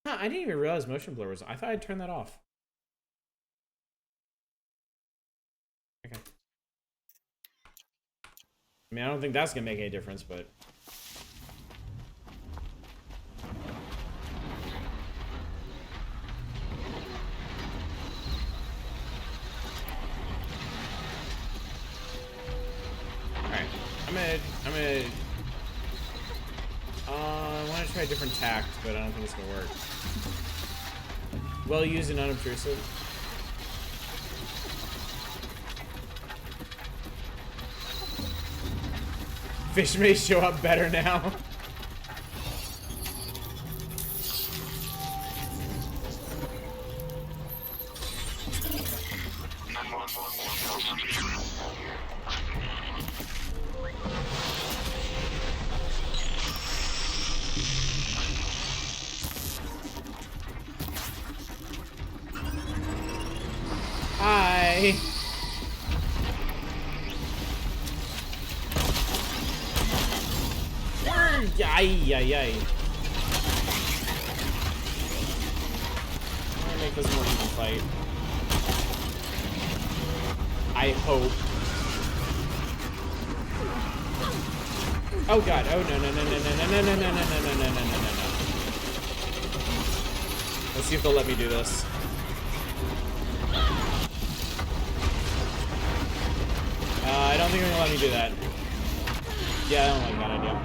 Speaker 1: Huh, I didn't even realize motion blur was. I thought I'd turn that off. Okay. I mean, I don't think that's gonna make any difference, but. Alright. I want to try a different tact, but I don't think it's gonna work. Well used and unobtrusive. Fish may show up better now. Hi. Ay, ay, ay. I'm gonna make this a more even fight. I hope. Oh god, oh no, no, no, no, no, no, no, no, no, no, no, no, no, no, no, no. Let's see if they'll let me do this. I don't think they're gonna let me do that. Yeah, I don't like that idea.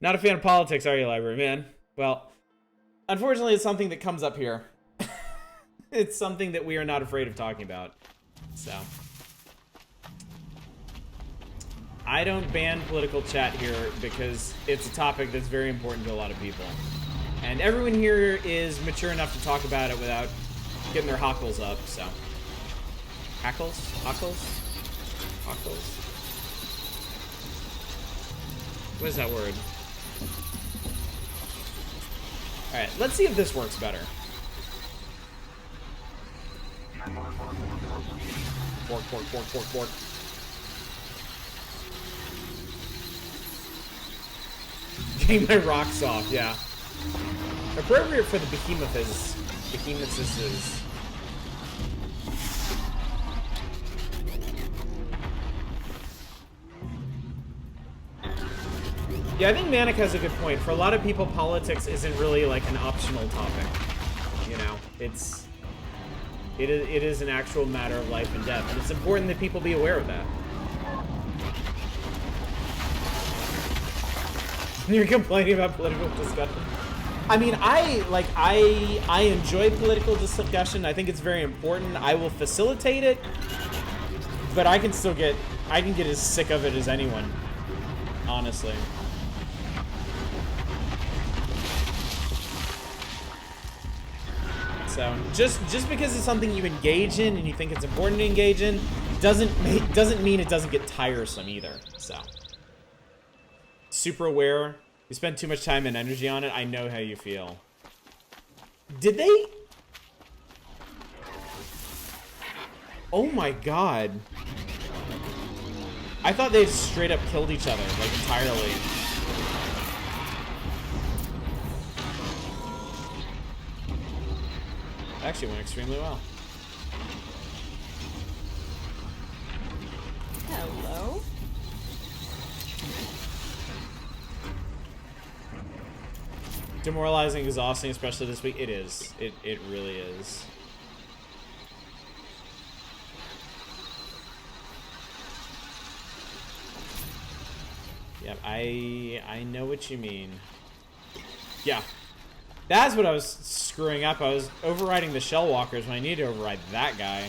Speaker 1: Not a fan of politics, are you, library man? Well, unfortunately, it's something that comes up here. It's something that we are not afraid of talking about. So, I don't ban political chat here because it's a topic that's very important to a lot of people. And everyone here is mature enough to talk about it without getting their hackles up, so. Hackles? Hackles? Hackles? What is that word? Alright, let's see if this works better. Bork, bork, bork, bork, bork. Getting my rocks off, yeah. Appropriate for the behemoths. Behemoths. Yeah, I think Manic has a good point. For a lot of people, politics isn't really like an optional topic. You know, it is an actual matter of life and death, and it's important that people be aware of that. You're complaining about political discussion. I mean, I enjoy political discussion. I think it's very important. I will facilitate it, but I can get as sick of it as anyone, honestly. So just because it's something you engage in and you think it's important to engage in doesn't mean it doesn't get tiresome either. So super aware. You spend too much time and energy on it. I know how you feel. Did they? Oh my god. I thought they just straight up killed each other, like, entirely. Actually went extremely well.
Speaker 2: Hello?
Speaker 1: Demoralizing, exhausting, especially this week. It is. It really is. Yep, I know what you mean. Yeah. That's what I was screwing up. I was overriding the shell walkers when I needed to override that guy.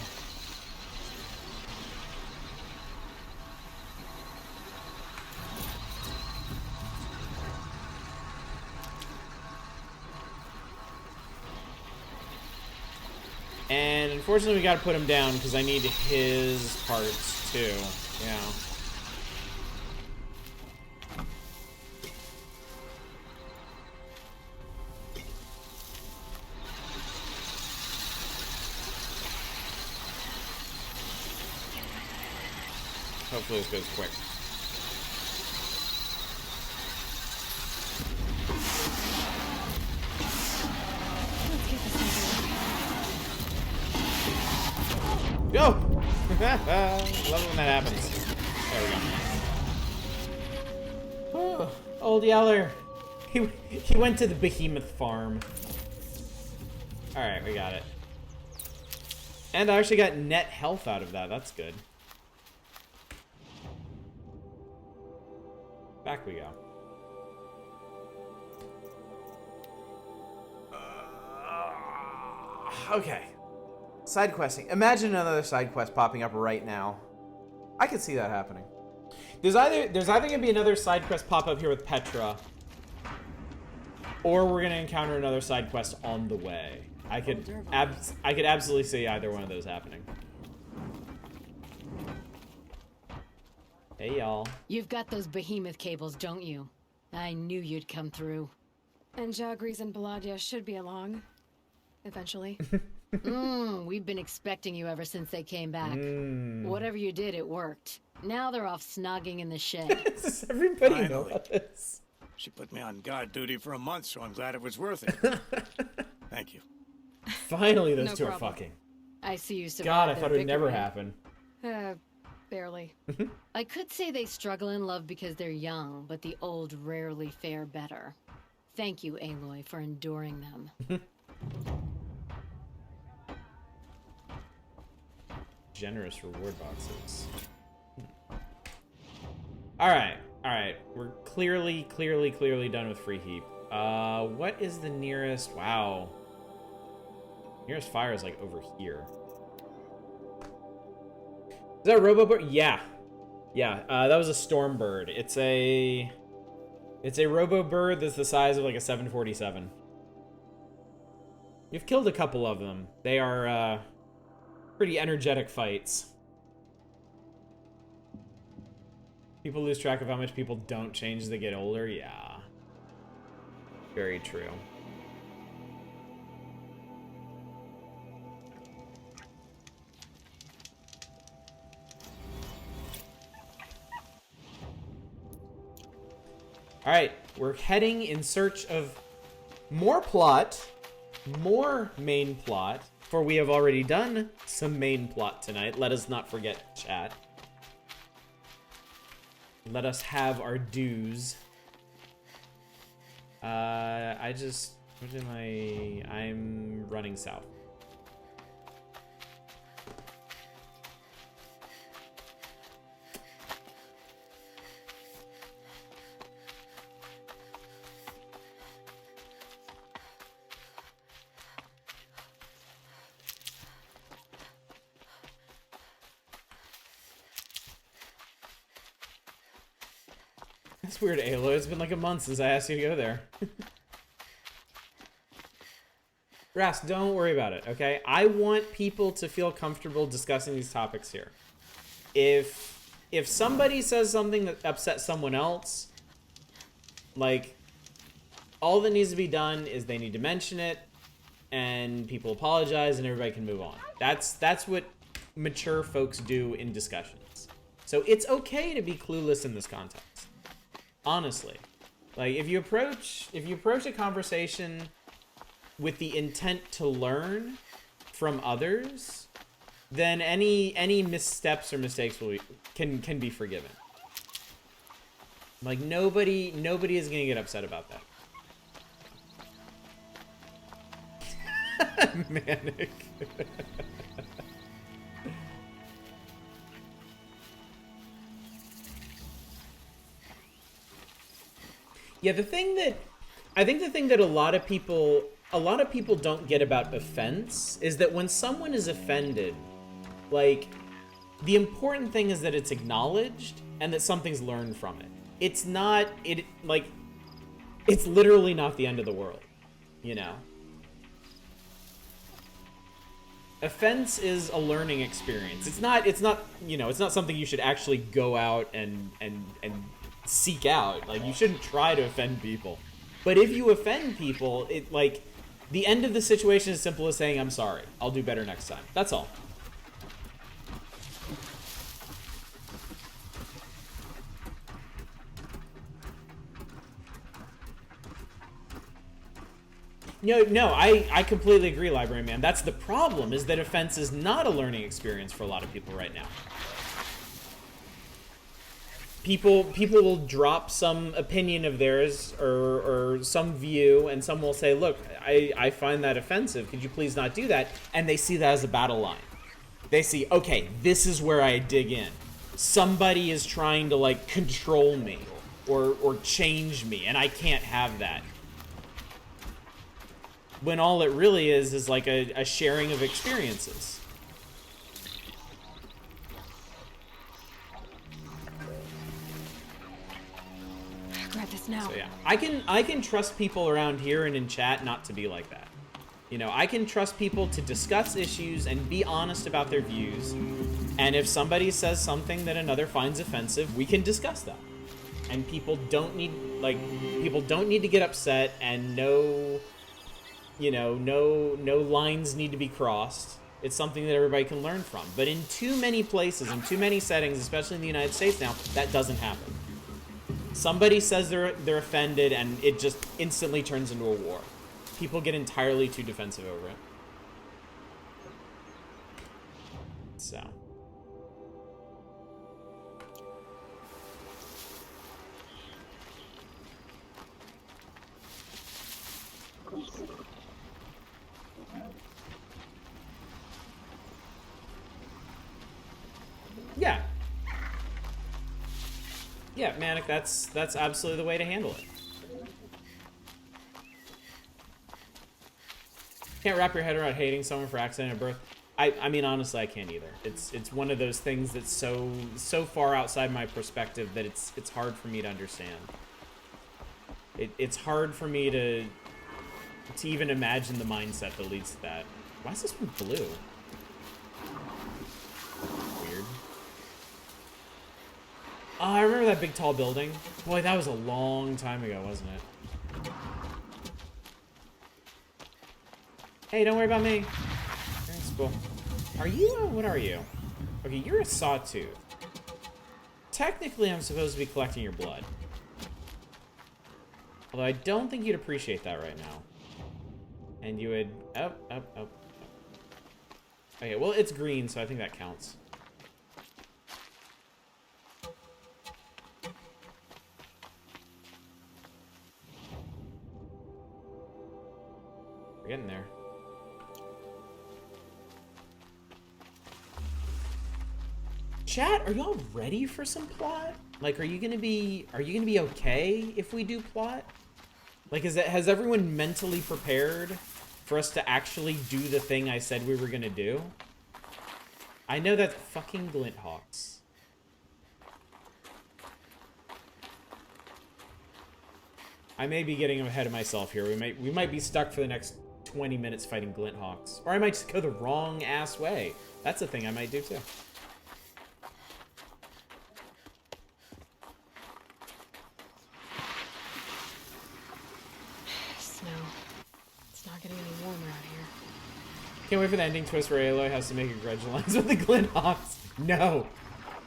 Speaker 1: And unfortunately, we got to put him down because I need his parts too. Yeah. Hopefully this goes quick. Go! Love it when that happens. There we go. Oh, old Yeller. He went to the behemoth farm. Alright, we got it. And I actually got net health out of that. That's good. Back we go. Okay. Side questing. Imagine another side quest popping up right now. I could see that happening. There's either gonna be another side quest pop up here with Petra, or we're gonna encounter another side quest on the way. I could absolutely see either one of those happening. Hey y'all.
Speaker 15: You've got those behemoth cables, don't you? I knew you'd come through.
Speaker 2: And Jagris and Baladia should be along. Eventually.
Speaker 15: We've been expecting you ever since they came back. Whatever you did, it worked. Now they're off snogging in the shed.
Speaker 1: Does everybody know
Speaker 12: Finally.
Speaker 1: about this?
Speaker 12: She put me on guard duty for a month, so I'm glad it was worth it. Thank you.
Speaker 1: Finally, those
Speaker 2: No
Speaker 1: two
Speaker 2: problem.
Speaker 1: are fucking.
Speaker 15: I see you survived.
Speaker 1: God, I
Speaker 15: their
Speaker 1: thought it would never
Speaker 15: bickering.
Speaker 1: happen.
Speaker 2: Barely.
Speaker 15: I could say they struggle in love because they're young, but the old rarely fare better. Thank you, Aloy, for enduring them.
Speaker 1: Generous reward boxes. Alright, alright. We're clearly done with Free Heap. What is the nearest? Wow. Nearest fire is like over here. Is that a Robobird? Yeah. Yeah, that was a Stormbird. It's a Robobird that's the size of like a 747. You've killed a couple of them. They are, pretty energetic fights. People lose track of how much people don't change as they get older. Yeah. Very true. Alright, we're heading in search of more plot, more main plot, for we have already done some main plot tonight. Let us not forget, chat. Let us have our dues. I'm running south. That's weird, Aloy. It's been like a month since I asked you to go there. Ras, don't worry about it, okay? I want people to feel comfortable discussing these topics here. If somebody says something that upsets someone else, like, all that needs to be done is they need to mention it, and people apologize, and everybody can move on. That's what mature folks do in discussions. So it's okay to be clueless in this context. Honestly. Like, if you approach a conversation with the intent to learn from others, then any missteps or mistakes can be forgiven. Like, nobody is gonna get upset about that. Manic. Yeah, I think the thing that a lot of people don't get about offense is that when someone is offended, like, the important thing is that it's acknowledged and that something's learned from it. It's literally not the end of the world, you know? Offense is a learning experience. It's not, you know, it's not something you should actually go out and seek out. Like, you shouldn't try to offend people. But if you offend people, the end of the situation is simple as saying, I'm sorry. I'll do better next time. That's all. No, I completely agree, Library Man. That's the problem, is that offense is not a learning experience for a lot of people right now. People will drop some opinion of theirs or some view, and some will say, look, I find that offensive. Could you please not do that? And they see that as a battle line. They see, okay, this is where I dig in. Somebody is trying to, like, control me or change me, and I can't have that. When all it really is like a sharing of experiences.
Speaker 2: Grab this now.
Speaker 1: So yeah, I can trust people around here and in chat not to be like that. You know, I can trust people to discuss issues and be honest about their views. And if somebody says something that another finds offensive, we can discuss that. And people don't need to get upset, and no lines need to be crossed. It's something that everybody can learn from. But in too many places, in too many settings, especially in the United States now, that doesn't happen. Somebody says they're offended, and it just instantly turns into a war. People get entirely too defensive over it. So. Yeah. Yeah, Manic, that's absolutely the way to handle it. Can't wrap your head around hating someone for accident at birth. I mean, honestly, I can't either. It's one of those things that's so far outside my perspective that it's hard for me to understand. It's hard for me to even imagine the mindset that leads to that. Why is this one blue? Weird. Oh, I remember that big tall building. Boy, that was a long time ago, wasn't it? Hey, don't worry about me. That's cool. Are you, what are you? Okay, you're a sawtooth. Technically, I'm supposed to be collecting your blood. Although I don't think you'd appreciate that right now. And you would, up. Okay, well, it's green, so I think that counts. We're getting there. Chat, are y'all ready for some plot? Like, are you gonna be okay if we do plot? Like, has everyone mentally prepared for us to actually do the thing I said we were gonna do? I know that's fucking Glinthawks. I may be getting ahead of myself here. We might be stuck for the next 20 minutes fighting glint hawks. Or I might just go the wrong ass way. That's a thing I might do too.
Speaker 2: Snow. It's not getting any warmer out here.
Speaker 1: Can't wait for the ending twist where Aloy has to make a grudge alliance with the glint hawks. No.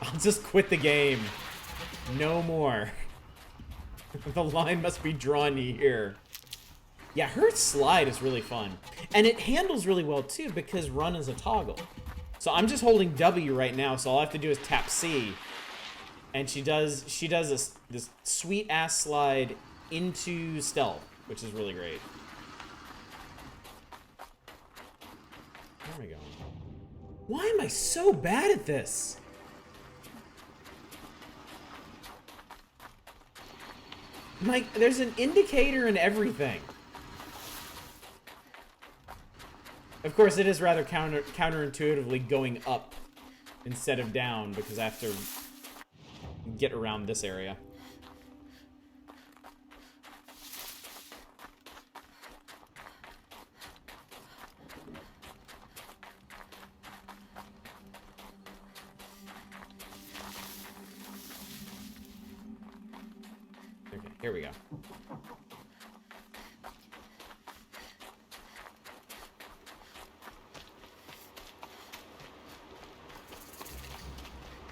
Speaker 1: I'll just quit the game. No more. The line must be drawn here. Yeah, her slide is really fun. And it handles really well too because run is a toggle. So I'm just holding W right now, so all I have to do is tap C. And she does this sweet ass slide into stealth, which is really great. There we go. Why am I so bad at this? Like, there's an indicator in everything. Of course, it is rather counterintuitively going up instead of down because I have to get around this area. Okay, here we go.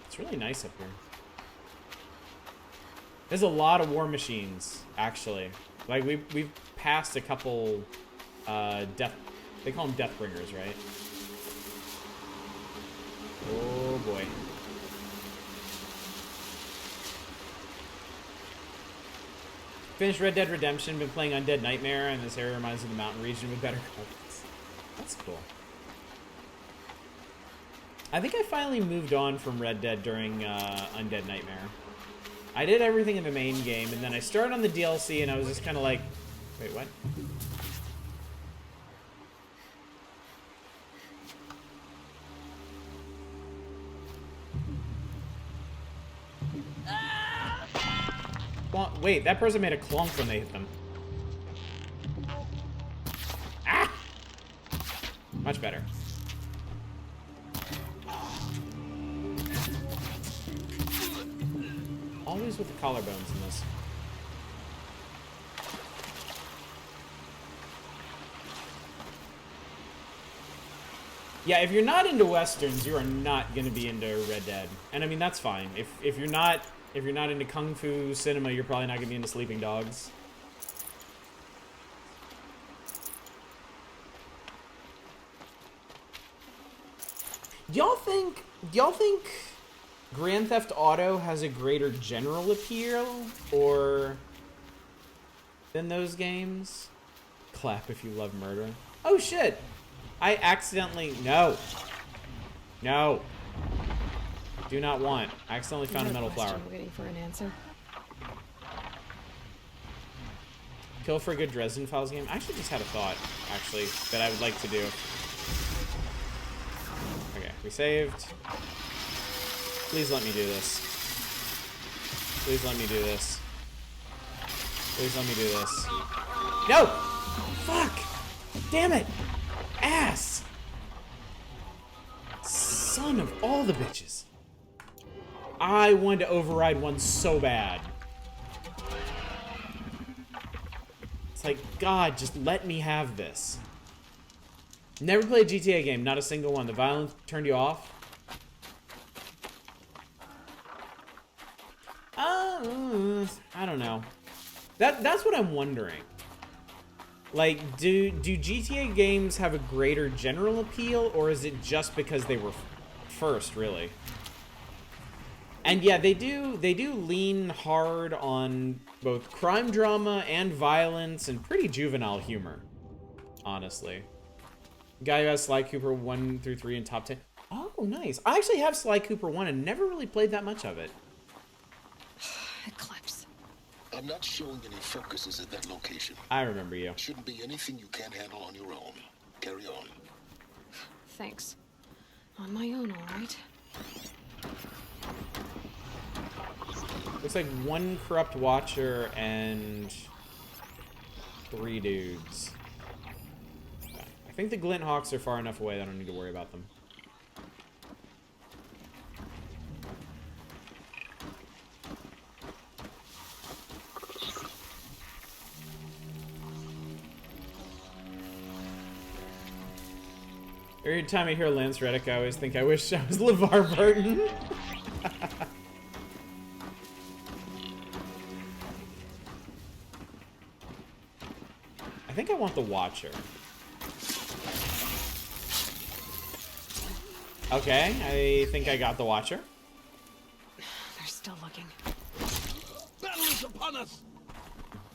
Speaker 1: It's really nice up here. There's a lot of war machines, actually. Like, we've passed a couple, death... They call them Deathbringers, right? Oh, boy. Finished Red Dead Redemption, been playing Undead Nightmare, and this area reminds me of the mountain region with better graphics. That's cool. I think I finally moved on from Red Dead during Undead Nightmare. I did everything in the main game, and then I started on the DLC, and I was just kind of like, wait, what? Wait, that person made a clonk when they hit them. Ah! Much better. Always with the collarbones in this. Yeah, if you're not into westerns, you are not going to be into Red Dead. And I mean, that's fine. If you're not into kung fu cinema, you're probably not going to be into Sleeping Dogs. Do y'all think Grand Theft Auto has a greater general appeal or than those games? Clap if you love murder. Oh shit! I accidentally... No. No. Do not want. I accidentally found a metal flower.
Speaker 2: Waiting for an answer.
Speaker 1: Kill for a good Dresden Files game? I actually just had a thought, actually, that I would like to do. Okay, we saved. Please let me do this. Please let me do this. Please let me do this. No! Fuck! Damn it! Ass! Son of all the bitches. I wanted to override one so bad. It's like, God, just let me have this. Never played a GTA game, not a single one. The violence turned you off? I don't know. That's what I'm wondering. Like, do GTA games have a greater general appeal, or is it just because they were first, really? And yeah, they do lean hard on both crime drama and violence and pretty juvenile humor, honestly. Guy who has Sly Cooper 1 through 3 in top 10. Oh, nice. I actually have Sly Cooper 1 and never really played that much of it.
Speaker 2: Eclipse.
Speaker 19: I'm not showing any focuses at that location.
Speaker 1: I remember you.
Speaker 19: Shouldn't be anything you can't handle on your own. Carry on.
Speaker 2: Thanks. On my own, all right.
Speaker 1: Looks like one corrupt watcher and 3 dudes. Okay. I think the Glint Hawks are far enough away that I don't need to worry about them. Every time I hear Lance Reddick, I always think I wish I was LeVar Burton. I think I want the Watcher. Okay, I think I got the Watcher.
Speaker 2: They're still looking.
Speaker 5: Battle is upon us!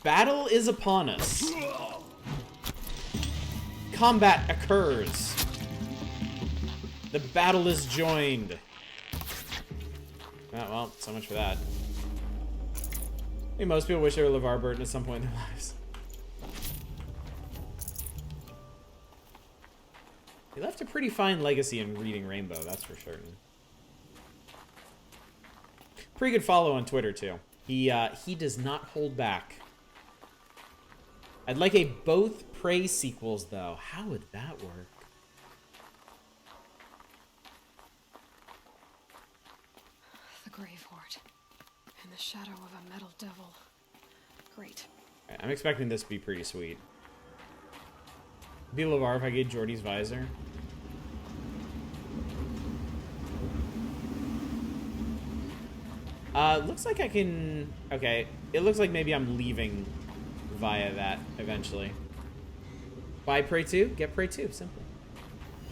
Speaker 1: Battle is upon us. Combat occurs. The battle is joined. Oh, well, so much for that. I think most people wish they were LeVar Burton at some point in their lives. He left a pretty fine legacy in Reading Rainbow, that's for certain. Pretty good follow on Twitter, too. He does not hold back. I'd like a both Prey sequels, though. How would that work?
Speaker 2: The Gravehoard. In the shadow of a metal devil. Great.
Speaker 1: Right, I'm expecting this to be pretty sweet. Be LeVar if I get Jordy's visor. Looks like I can... Okay, it looks like maybe I'm leaving via that eventually. Buy Prey 2, get Prey 2, simple.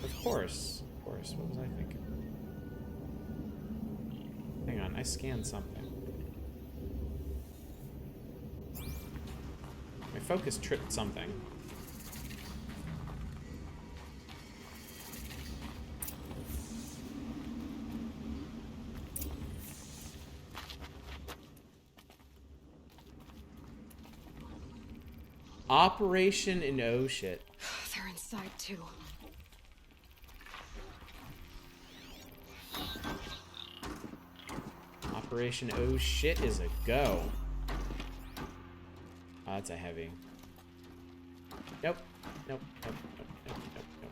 Speaker 1: Of course. Of course, what was I thinking? Hang on, I scanned something. My focus tripped something. Operation and oh shit.
Speaker 2: They're inside too.
Speaker 1: Operation oh shit is a go. Oh, that's a heavy. Nope. Nope. Nope. Nope. Nope. Nope. Nope.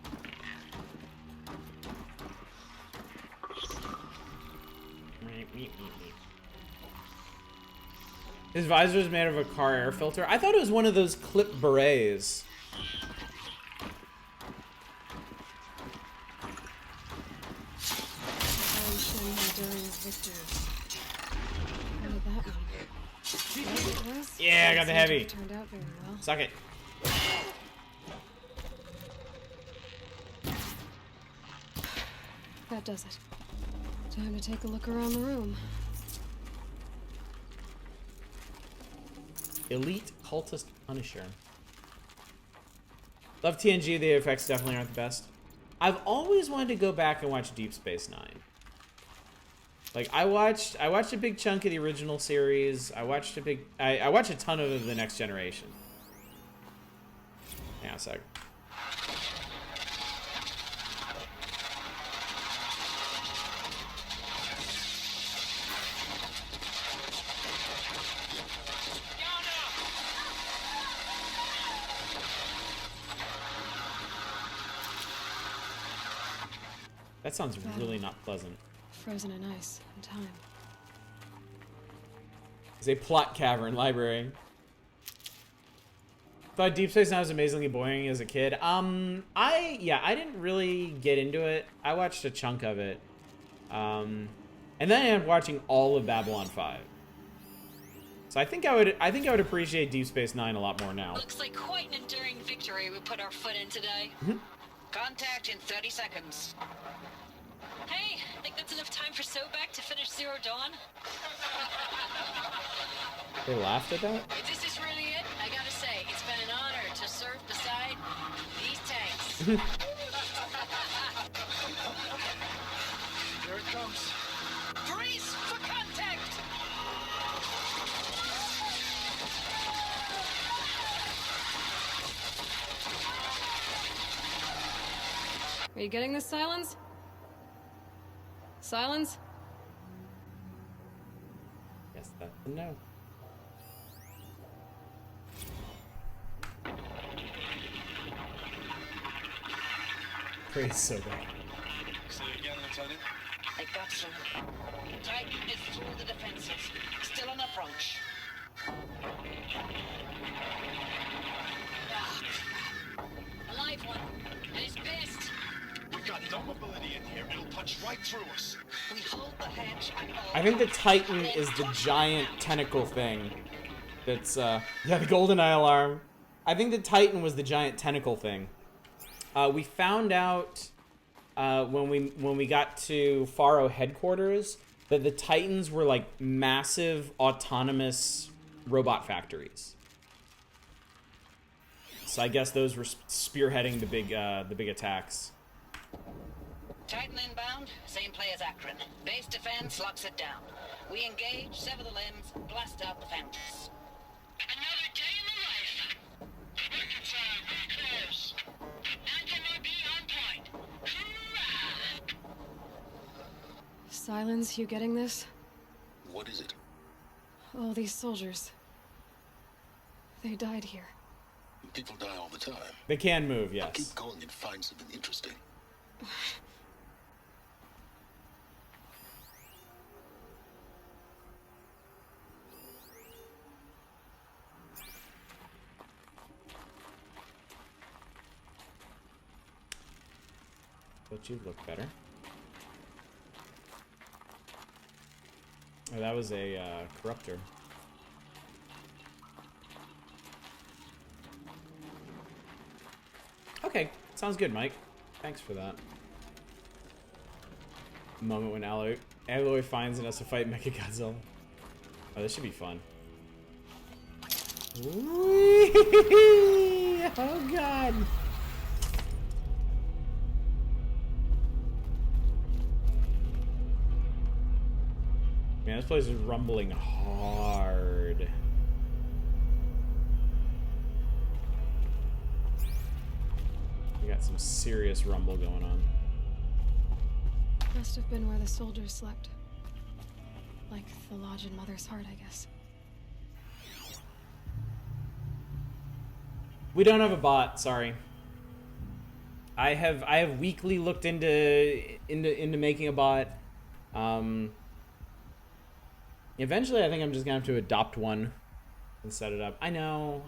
Speaker 1: His visor is made of a car air filter. I thought it was one of those clip berets. Yeah, I got the heavy.
Speaker 2: Turned out very well.
Speaker 1: Suck it.
Speaker 2: That does it. Time to take a look around the room.
Speaker 1: Elite Cultist Punisher. Love TNG, the effects definitely aren't the best. I've always wanted to go back and watch Deep Space Nine. Like I watched a big chunk of the original series. I watched a ton of the Next Generation. Hang on a sec. That sounds really not pleasant.
Speaker 2: Frozen in ice in time.
Speaker 1: It's a plot cavern library. Thought Deep Space Nine was amazingly boring as a kid. I didn't really get into it. I watched a chunk of it. And then I ended up watching all of Babylon 5. So I think I would appreciate Deep Space Nine a lot more now.
Speaker 15: Looks like quite an enduring victory we put our foot in today.
Speaker 6: Contact in 30 seconds.
Speaker 15: Hey, think that's enough time for Sobek to finish Zero Dawn?
Speaker 1: They laughed at that?
Speaker 15: If this is really it, I gotta say, it's been an honor to serve beside these tanks.
Speaker 8: Here it comes.
Speaker 6: Brace for contact!
Speaker 2: Are you getting this, Silence? Silence?
Speaker 1: Yes, that's a no. Praise so bad.
Speaker 19: Say again, Lieutenant.
Speaker 6: I got some. Titan is through the defenses. Still on approach. A live one. At his best.
Speaker 19: We got no mobility in here. It'll punch right through us.
Speaker 6: We hold the hedge at all.
Speaker 1: I think the Titan is the giant tentacle thing. That's yeah, the GoldenEye alarm. I think the Titan was the giant tentacle thing. We found out when we got to Faro headquarters that the Titans were like massive autonomous robot factories. So I guess those were spearheading the big attacks.
Speaker 6: Titan inbound, same play as Akron. Base defense locks it down. We engage, sever the limbs, blast out the fountains. Another day in the life. Reconcile, we're close. Anthem will be on point. Hoorah!
Speaker 2: Silence, you getting this?
Speaker 19: What is it?
Speaker 2: All these soldiers. They died here.
Speaker 19: People die all the time.
Speaker 1: They can move,
Speaker 19: I'll
Speaker 1: yes.
Speaker 19: keep going and find something interesting.
Speaker 1: But you look better. Oh, that was a corruptor. Okay, sounds good, Mike. Thanks for that. Moment when Aloy finds and has to fight Mechagodzilla. Oh, this should be fun. Whee! Oh god! Man, this place is rumbling hard. We got some serious rumble going on.
Speaker 2: Must have been where the soldiers slept. Like the lodge in Mother's Heart, I guess.
Speaker 1: We don't have a bot, sorry. I have weekly looked into making a bot. Eventually I think I'm just gonna have to adopt one and set it up. I know.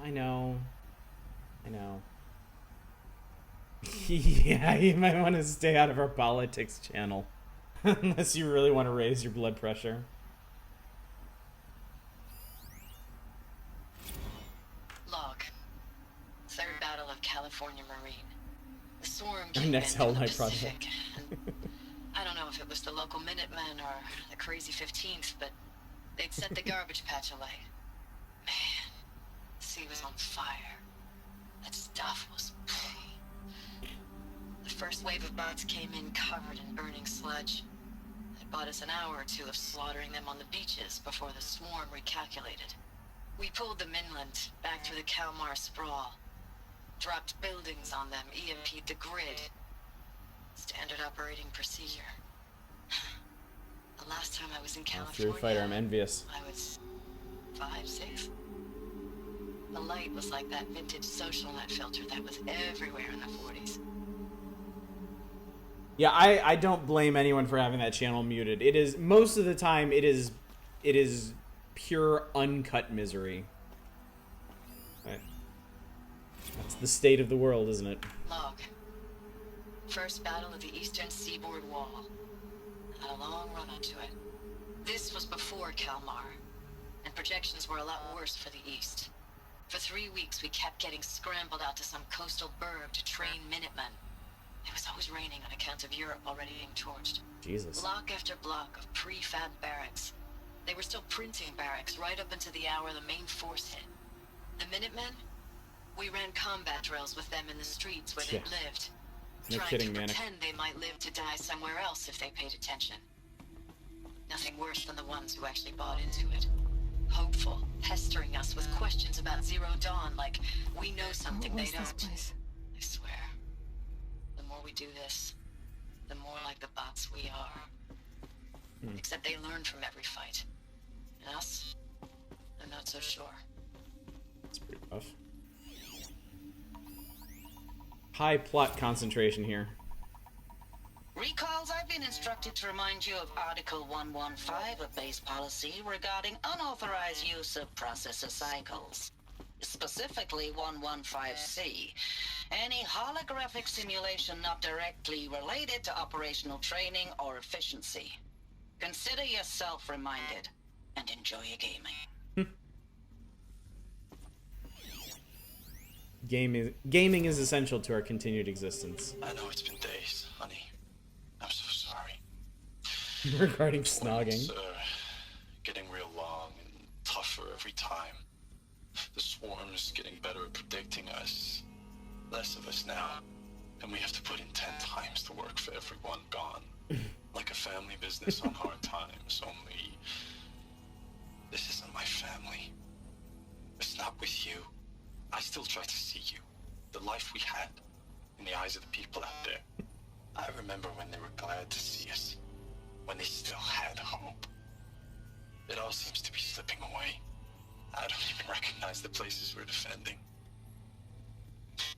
Speaker 1: Yeah, you might want to stay out of our politics channel. Unless you really want to raise your blood pressure.
Speaker 6: Log. Third Battle of California Marine. The swarm
Speaker 1: Our
Speaker 6: came
Speaker 1: next
Speaker 6: in
Speaker 1: Hell
Speaker 6: from the
Speaker 1: Knight
Speaker 6: Pacific,
Speaker 1: project.
Speaker 6: and I don't know if it was the local Minutemen or the crazy 15th, but they'd set the garbage patch alight. Man, the sea was on fire. That stuff was... The first wave of boats came in covered in burning sludge. It bought us an hour or two of slaughtering them on the beaches before the swarm recalculated. We pulled them inland, back through the Kalmar sprawl. Dropped buildings on them, EMP'd the grid. Standard operating procedure. The last time I was in California,
Speaker 1: Fury Fighter, I'm envious.
Speaker 6: I was 5, 6. The light was like that vintage social net filter that was everywhere in the 40s.
Speaker 1: Yeah, I don't blame anyone for having that channel muted. It is, most of the time, it is pure uncut misery. Right. That's the state of the world, isn't it?
Speaker 6: Log. First battle of the Eastern Seaboard Wall. Had a long run up to it. This was before Kalmar, and projections were a lot worse for the East. For 3 weeks, we kept getting scrambled out to some coastal burg to train Minutemen. It was always raining on account of Europe already being torched.
Speaker 1: Jesus.
Speaker 6: Block after block of prefab barracks. They were still printing barracks right up until the hour the main force hit. The Minutemen? We ran combat drills with them in the streets where they lived.
Speaker 1: No
Speaker 6: trying
Speaker 1: kidding,
Speaker 6: to
Speaker 1: man.
Speaker 6: pretend they might live to die somewhere else if they paid attention. Nothing worse than the ones who actually bought into it. Hopeful, pestering us with questions about Zero Dawn like we know something they don't. I swear. The more we do this, the more like the bots we are. Except they learn from every fight. And us? I'm not so sure.
Speaker 1: That's pretty rough. High plot concentration here.
Speaker 20: Recalls, I've been instructed to remind you of Article 115 of base policy regarding unauthorized use of processor cycles. Specifically 115C. Any holographic simulation not directly related to operational training or efficiency. Consider yourself reminded, and enjoy your gaming.
Speaker 1: Gaming is essential to our continued existence.
Speaker 19: I know it's been days, honey. I'm so sorry.
Speaker 1: Regarding snogging.
Speaker 19: It's getting real long and tougher every time. The swarm's getting better at predicting us. Less of us now. And we have to put in 10 times the work for everyone gone. Like a family business on hard times, only... This isn't my family. It's not with you. I still try to see you. The life we had in the eyes of the people out there. I remember when they were glad to see us. When they still had hope. It all seems to be slipping away. I don't even recognize the places we're defending.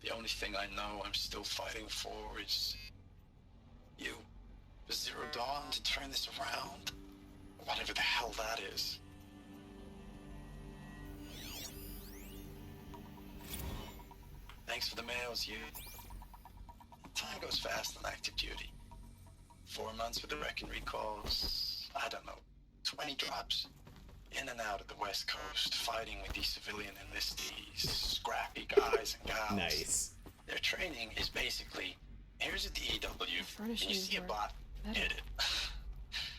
Speaker 19: The only thing I know I'm still fighting for is... you. The Zero Dawn to turn this around. Whatever the hell that is. Thanks for the mails, you. Time goes fast on active duty. 4 months with the Reckon recalls. I don't know, 20 drops. In and out of the West Coast, fighting with these civilian enlistees, scrappy guys and gals.
Speaker 1: Nice.
Speaker 19: Their training is basically, here's a DEW, and you see a bot, hit it.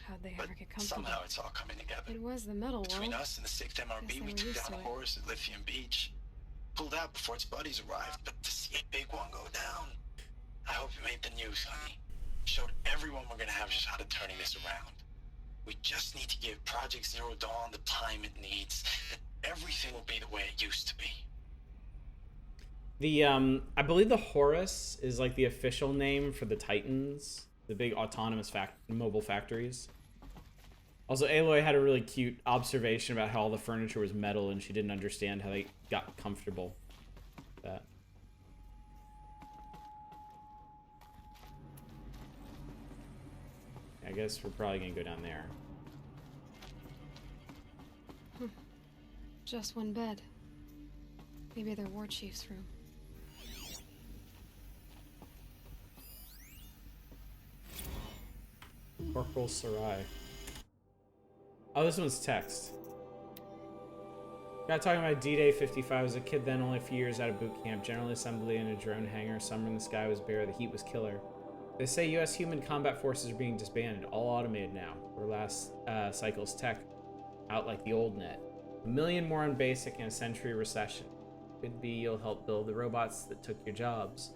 Speaker 2: How'd they ever get comfortable?
Speaker 19: Somehow it's all coming together.
Speaker 2: It was the metal
Speaker 19: Between
Speaker 2: world.
Speaker 19: us and the 6th MRB, we
Speaker 2: were
Speaker 19: took
Speaker 2: used
Speaker 19: down
Speaker 2: to
Speaker 19: a
Speaker 2: it.
Speaker 19: horse at Lithium Beach. Pulled out before its buddies arrived, but to see a big one go down, I hope it made the news, honey. Showed everyone we're gonna have a shot at turning this around. We just need to give Project Zero Dawn the time it needs, that everything will be the way it used to be.
Speaker 1: The I believe the Horus is like the official name for the Titans, the big autonomous mobile factories. Also, Aloy had a really cute observation about how all the furniture was metal and she didn't understand how they got comfortable with that. I guess we're probably gonna go down there.
Speaker 2: Just one bed. Maybe their war chief's room.
Speaker 1: Corporal Sarai. Oh, this one's text. Got talking about D-Day 55. As a kid then, only a few years out of boot camp. General assembly in a drone hangar. Summer in the sky was bare. The heat was killer. They say U.S. human combat forces are being disbanded. All automated now. Or last cycle's tech out like the old net. 1 million more on basic and a century recession. Could be you'll help build the robots that took your jobs.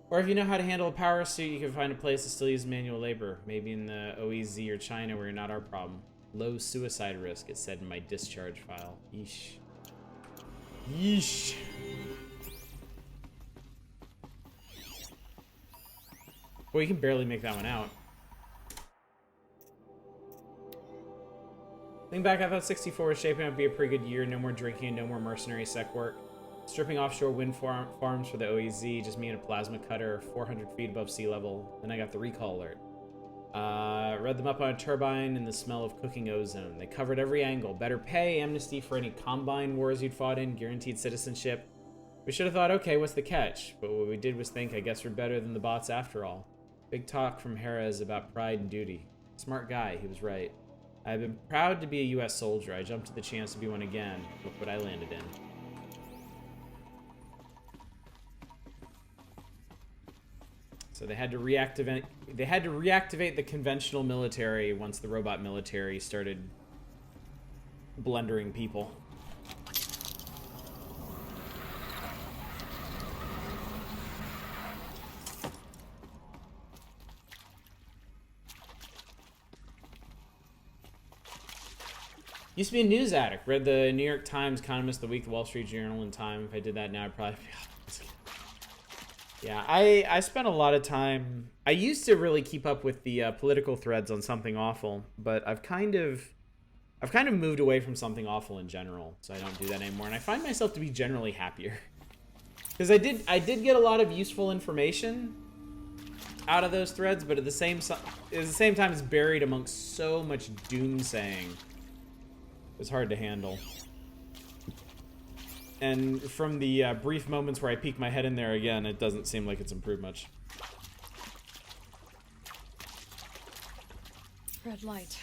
Speaker 1: Or if you know how to handle a power suit, you can find a place to still use manual labor. Maybe in the OEZ or China where you're not our problem. Low suicide risk, it said in my discharge file. Yeesh. Yeesh. Well, you can barely make that one out. Think back, I thought 64 was shaping up to be a pretty good year. No more drinking, no more mercenary sec work. Stripping offshore wind farms for the OEZ, just me and a plasma cutter 400 feet above sea level. Then I got the recall alert. Read them up on a turbine and the smell of cooking ozone. They covered every angle. Better pay, amnesty for any combine wars you'd fought in, guaranteed citizenship. We should have thought, okay, what's the catch? But what we did was think, I guess we're better than the bots after all. Big talk from Jerez about pride and duty. Smart guy, he was right. I've been proud to be a U.S. soldier. I jumped at the chance to be one again. Look what I landed in. So they had to reactivate. They had to reactivate the conventional military once the robot military started blundering people. Used to be a news addict. Read the New York Times, Economist, The Week, The Wall Street Journal, and Time. If I did that now, I'd probably yeah, I spent a lot of time... I used to really keep up with the political threads on Something Awful, but I've kind of moved away from Something Awful in general, so I don't do that anymore, and I find myself to be generally happier. Because I did get a lot of useful information, out of those threads, but at the same time, it's buried amongst so much doomsaying. It's hard to handle. And from the brief moments where I peek my head in there again, it doesn't seem like it's improved much.
Speaker 2: Red light.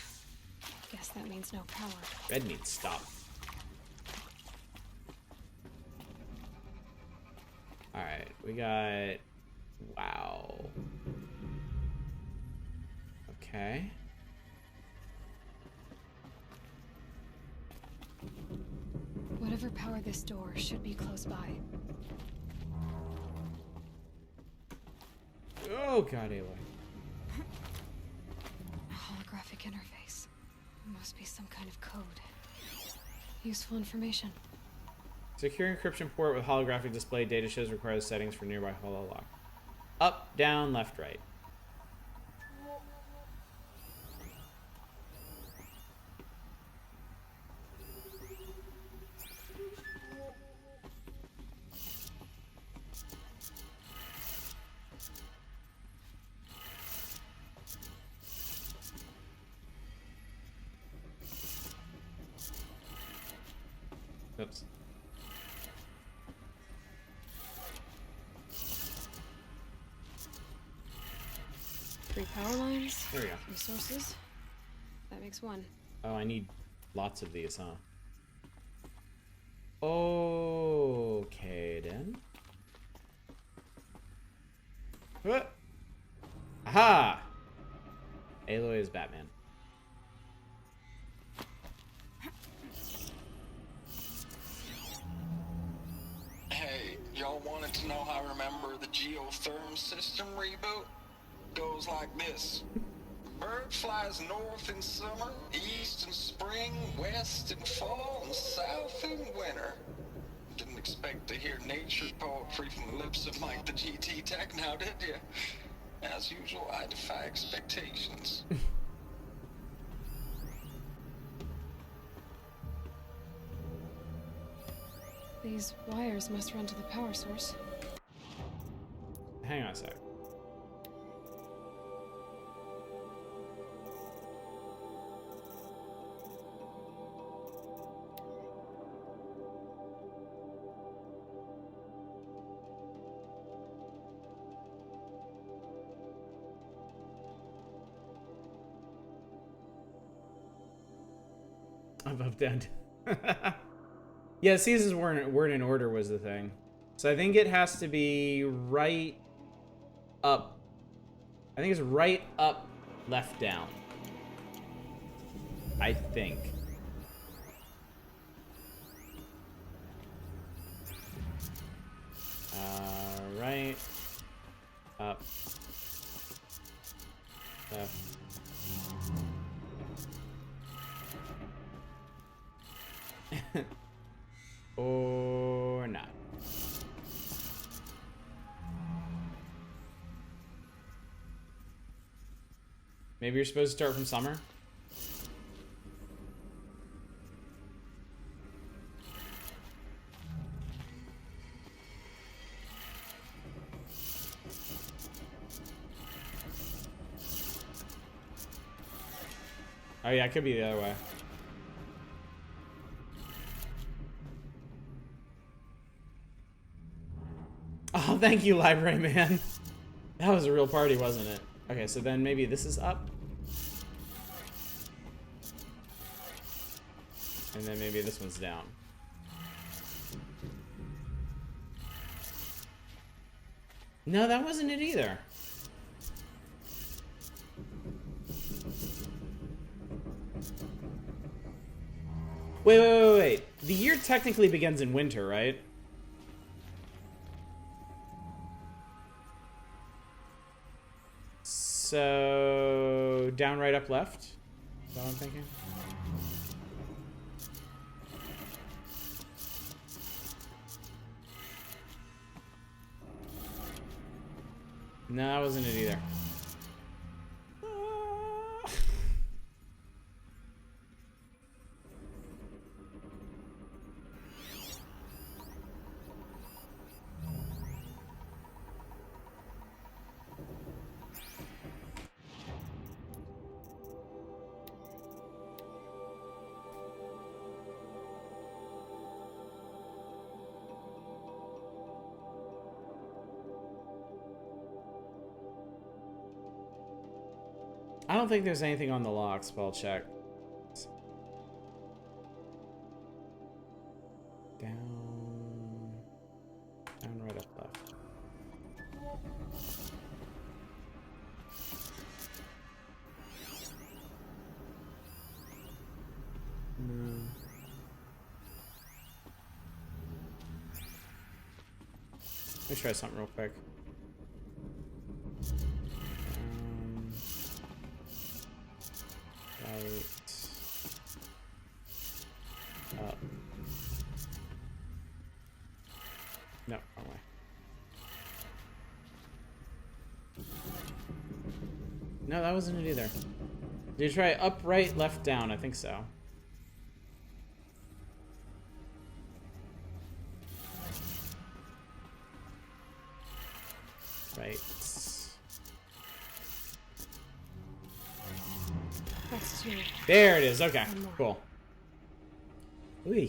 Speaker 2: Guess that means no power.
Speaker 1: Red means stop. Alright, we got... Wow. Okay.
Speaker 2: Whatever powered this door should be close by.
Speaker 1: Oh god, Aloy.
Speaker 2: A holographic interface. Must be some kind of code. Useful information.
Speaker 1: Secure encryption port with holographic display data shows requires settings for nearby holo lock. Up, down, left, right. Oops.
Speaker 2: Three power lines.
Speaker 1: There we go.
Speaker 2: Resources. That makes one.
Speaker 1: Oh, I need lots of these, huh? Okay, then. What? Aha! Aloy is Batman.
Speaker 21: Hey, y'all wanted to know how I remember the geotherm system reboot? Goes like this. Bird flies north in summer, east in spring, west in fall, and south in winter. Didn't expect to hear nature poetry from the lips of Mike the GT Tech now, did you? As usual, I defy expectations.
Speaker 2: These wires must run to the power source.
Speaker 1: Hang on a sec. Above down. Yeah, seasons weren't in order was the thing. So I think it has to be right up. I think it's right up, left down. I think. Right. Up. Left. Or not. Maybe you're supposed to start from summer? Oh yeah, it could be the other way. Oh, thank you, library man. That was a real party, wasn't it? Okay, so then maybe this is up. And then maybe this one's down. No, that wasn't it either. Wait. The year technically begins in winter, right? So, down, right, up, left? Is that what I'm thinking? No, that wasn't it either. I don't think there's anything on the locks, but I'll check. Down, right, up, left. No. Let me try something real quick. Right. Up. No, wrong way. No, that wasn't it either. Did you try up, right, left, down? I think so. Right.
Speaker 2: That's 2.
Speaker 1: There it is. Okay, cool. Ooh.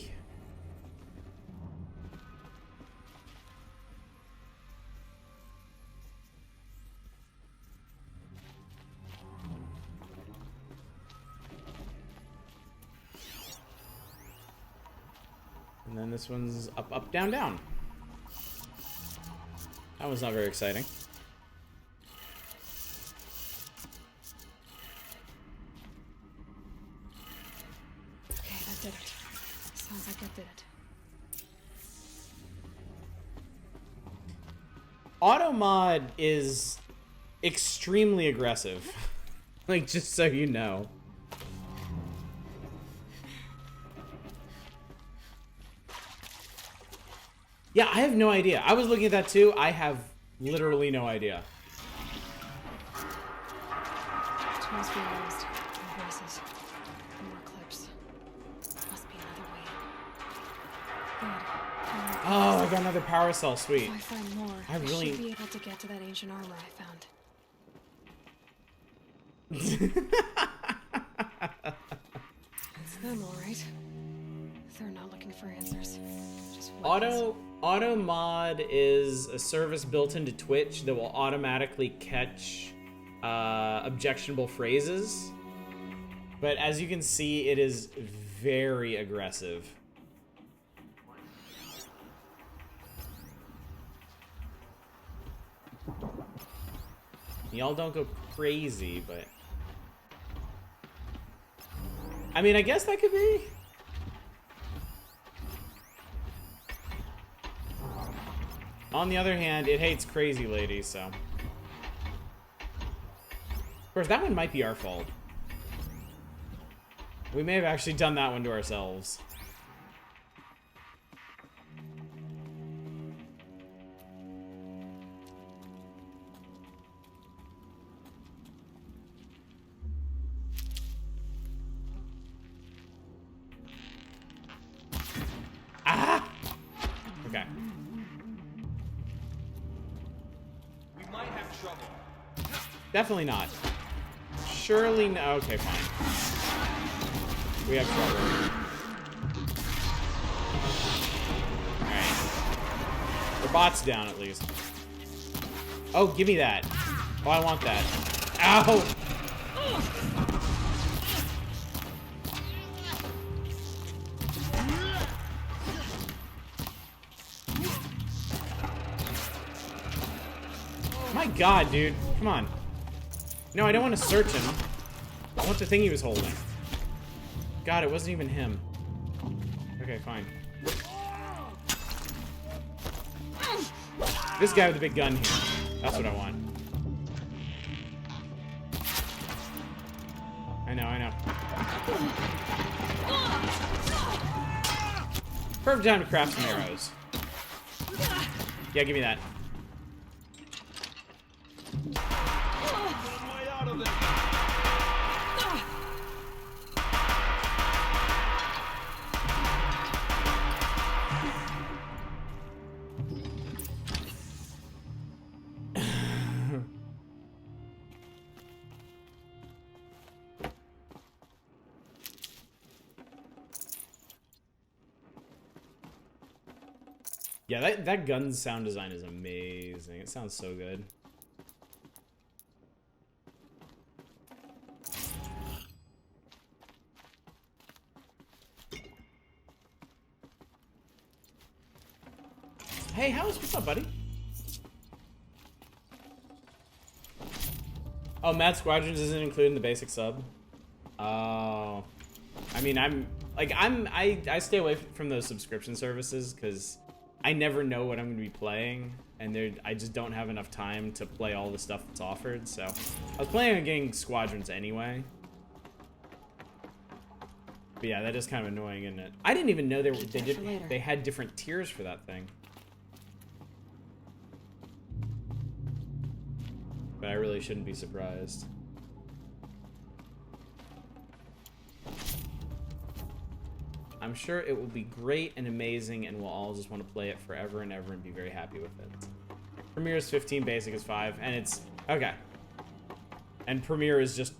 Speaker 1: And then this one's up, up, down, down. That was not very exciting.
Speaker 2: Okay, that did it. Sounds like that did it.
Speaker 1: Automod is extremely aggressive. Like, just so you know. Yeah, I have no idea. I was looking at that too. I have literally no idea.
Speaker 2: Tools being used. More voices. More clips. Must be another way. Good.
Speaker 1: Oh, I got another power cell. Sweet.
Speaker 2: If I find more,
Speaker 1: I
Speaker 2: I
Speaker 1: really
Speaker 2: should be able to get to that ancient armor I found. It's them, all right. They're not looking for answers. Just
Speaker 1: Automod is a service built into Twitch that will automatically catch objectionable phrases. But as you can see, it is very aggressive. Y'all don't go crazy, but... I mean, I guess that could be... On the other hand, it hates crazy ladies, so... Of course, that one might be our fault. We may have actually done that one to ourselves. Ah! Okay.
Speaker 8: We might have trouble.
Speaker 1: Definitely not. Surely no. Okay, fine. We have trouble. Alright. The bot's down at least. Oh, give me that. Oh, I want that. Ow! My god, dude. Come on. No, I don't want to search him. I want the thing he was holding. God, it wasn't even him. Okay, fine. This guy with the big gun here. That's what I want. I know, I know. Perfect time to craft some arrows. Yeah, give me that. Yeah, that gun sound design is amazing. It sounds so good. Hey, House, what's up, buddy? Oh, Mad Squadrons isn't included in the basic sub. Oh, I mean, I stay away from those subscription services because I never know what I'm going to be playing, and I just don't have enough time to play all the stuff that's offered. So I was planning on getting Squadrons anyway. But yeah, that is kind of annoying, isn't it? I didn't even know they had different tiers for that thing. But I really shouldn't be surprised. I'm sure it will be great and amazing, and we'll all just want to play it forever and ever and be very happy with it. Premiere is 15, basic is 5, and it's... Okay. And Premiere is just...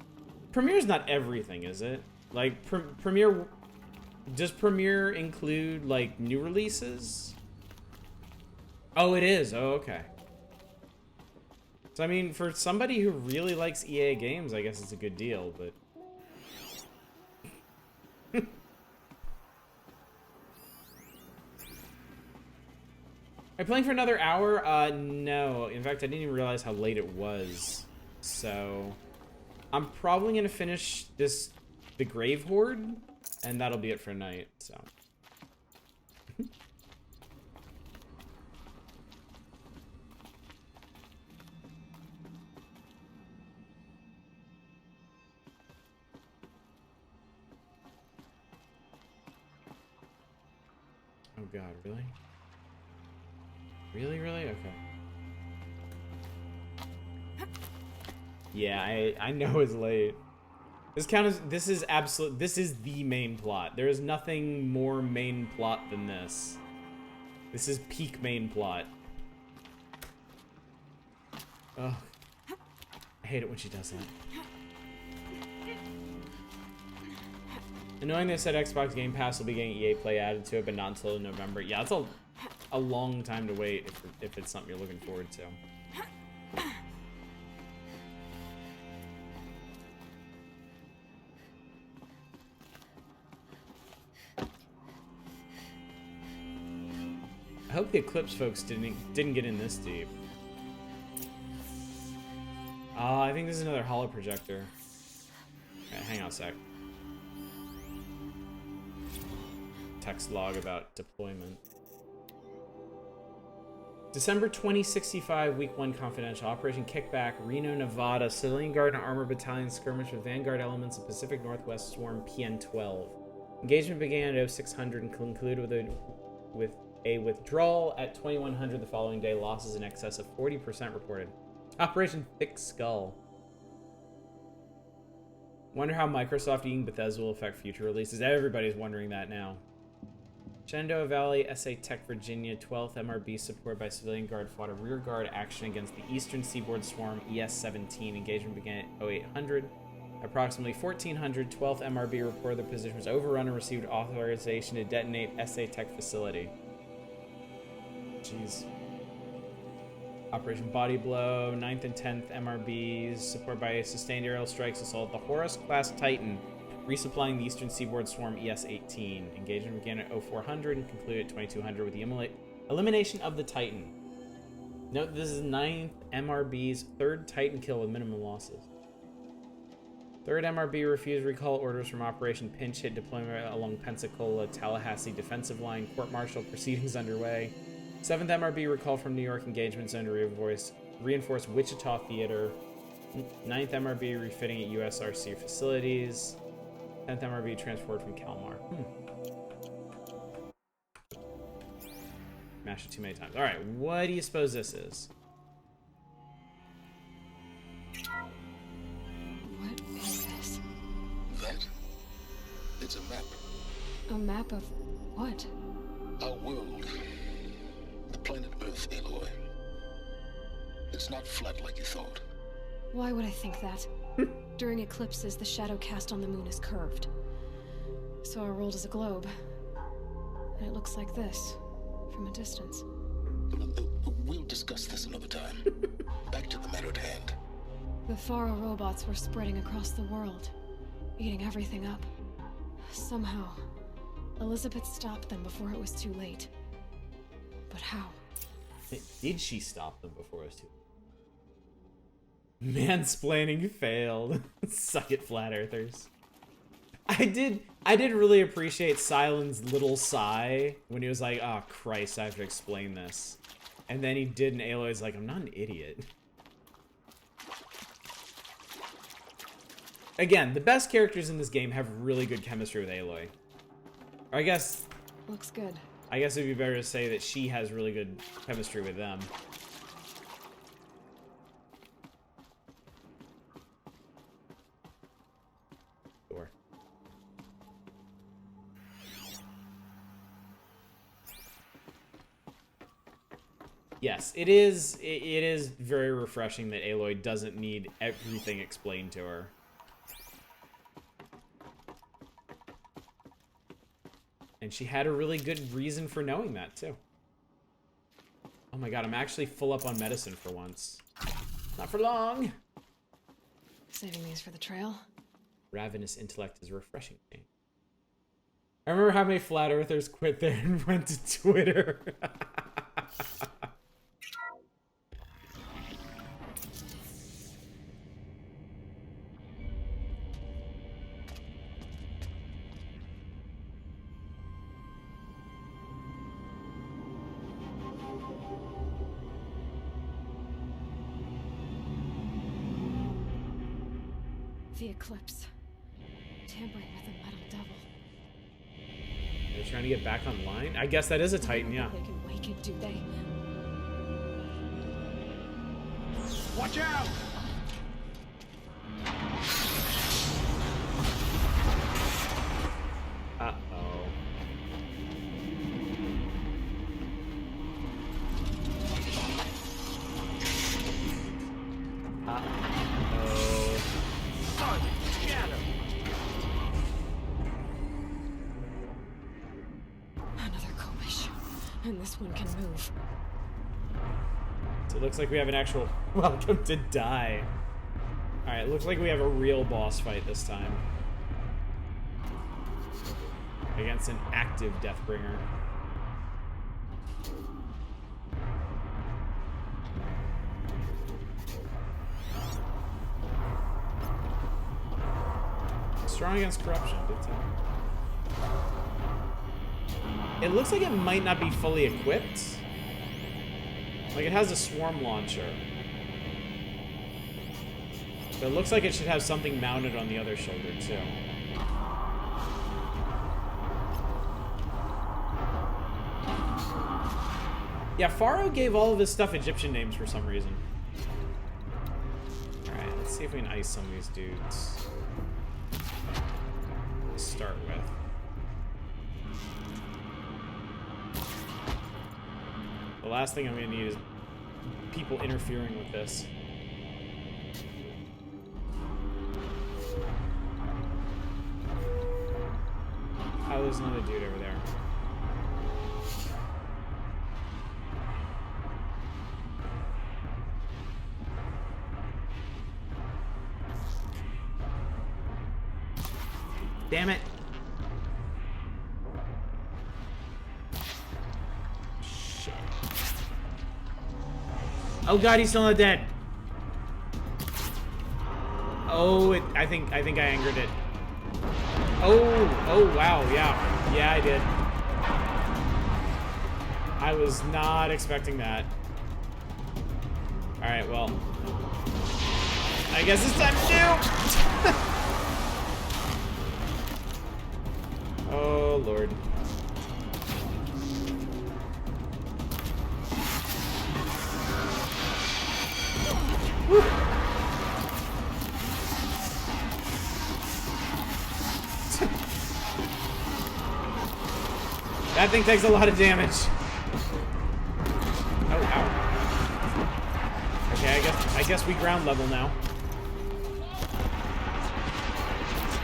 Speaker 1: Premiere's not everything, is it? Like, Premiere... Does Premiere include, like, new releases? Oh, it is. Oh, okay. So, I mean, for somebody who really likes EA games, I guess it's a good deal, but... Are you playing for another hour? No. In fact, I didn't even realize how late it was. So, I'm probably going to finish the Gravehoard, and that'll be it for tonight, so. Oh god, really? Really, really? Okay. Yeah, I know it's late. This is the main plot. There is nothing more main plot than this. This is peak main plot. Ugh. I hate it when she does that. Annoying they said Xbox Game Pass will be getting EA Play added to it, but not until November. Yeah, that's a long time to wait if it's something you're looking forward to. I hope the Eclipse folks didn't get in this deep. I think this is another holo projector. Okay, hang on a sec. Text log about deployment. December 2065, Week 1 confidential. Operation Kickback, Reno, Nevada. Civilian Guard and Armor Battalion skirmish with Vanguard elements of Pacific Northwest Swarm PN-12. Engagement began at 0600 and concluded with a withdrawal at 2100 the following day. Losses in excess of 40% reported. Operation Thick Skull. Wonder how Microsoft eating Bethesda will affect future releases. Everybody's wondering that now. Shenandoah Valley, SA Tech, Virginia, 12th MRB, supported by Civilian Guard, fought a rearguard action against the Eastern Seaboard Swarm ES-17. Engagement began at 0800. Approximately 1400, 12th MRB reported their position was overrun and received authorization to detonate SA Tech facility. Jeez. Operation Body Blow, 9th and 10th MRBs, supported by sustained aerial strikes, assault the Horus-class Titan, resupplying the Eastern Seaboard Swarm ES-18. Engagement began at 0400 and concluded at 2200 with the elimination of the Titan. Note this is 9th MRB's third Titan kill with minimum losses. 3rd MRB refused recall orders from Operation Pinch Hit deployment along Pensacola, Tallahassee defensive line. Court-martial proceedings underway. 7th MRB recall from New York engagement zone to reinforce Wichita Theater. 9th MRB refitting at USRC facilities. 10th MRB transport from Kalmar. Mashed it too many times. Alright, what do you suppose this is?
Speaker 2: What is this?
Speaker 21: That? It's a map.
Speaker 2: A map of what?
Speaker 21: Our world. The planet Earth, Aloy. It's not flat like you thought.
Speaker 2: Why would I think that? During eclipses, the shadow cast on the moon is curved. So our world is a globe. And it looks like this, from a distance.
Speaker 21: We'll discuss this another time. Back to the matter at hand.
Speaker 2: The Faro robots were spreading across the world, eating everything up. Somehow, Elizabeth stopped them before it was too late. But how?
Speaker 1: Did she stop them before us too? Mansplaining failed. Suck it, flat earthers. I did really appreciate Silen's little sigh when he was like, oh Christ, I have to explain this. And then he did, and Aloy's like, I'm not an idiot. Again, the best characters in this game have really good chemistry with Aloy. Or I guess...
Speaker 2: Looks good.
Speaker 1: I guess it'd be better to say that she has really good chemistry with them. Sure. Yes, it is very refreshing that Aloy doesn't need everything explained to her. And she had a really good reason for knowing that, too. Oh my god, I'm actually full up on medicine for once. Not for long!
Speaker 2: Saving these for the trail.
Speaker 1: Ravenous intellect is refreshing me. I remember how many flat earthers quit there and went to Twitter.
Speaker 2: The eclipse. Tampering with the metal devil.
Speaker 1: They're trying to get back online? I guess that is a Titan, yeah.
Speaker 2: They can wake it, do they?
Speaker 12: Watch out!
Speaker 1: Uh-oh. Uh-oh.
Speaker 2: Another Kobish. And this one can move.
Speaker 1: So it looks like we have an actual welcome to die. Alright, looks like we have a real boss fight this time. Against an active Deathbringer. Strong against corruption, good tell. It looks like it might not be fully equipped. Like, it has a swarm launcher. But it looks like it should have something mounted on the other shoulder, too. Yeah, Faro gave all of his stuff Egyptian names for some reason. Alright, let's see if we can ice some of these dudes. To start with. The last thing I'm gonna need is people interfering with this. Oh, there's another dude over there. Damn it. Shit. Oh god, he's still not dead. Oh, I think I angered it. Oh wow, yeah. Yeah, I did. I was not expecting that. Alright, well. I guess it's time to do! Oh, Lord. Woo. That thing takes a lot of damage. Oh, ow. Okay, I guess we ground level now.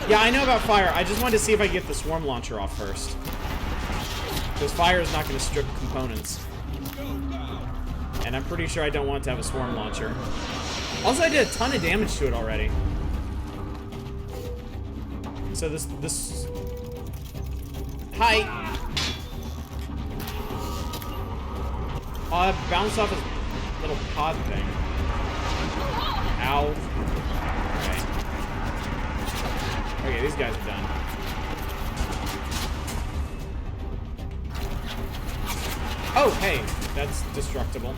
Speaker 1: Yeah, I know about fire. I just wanted to see if I could get the swarm launcher off first. Because fire is not going to strip components. And I'm pretty sure I don't want to have a swarm launcher. Also, I did a ton of damage to it already. So this... Hi! Bounce off his little pod thing. Ow. Okay. Okay, these guys are done. Oh, hey, that's destructible.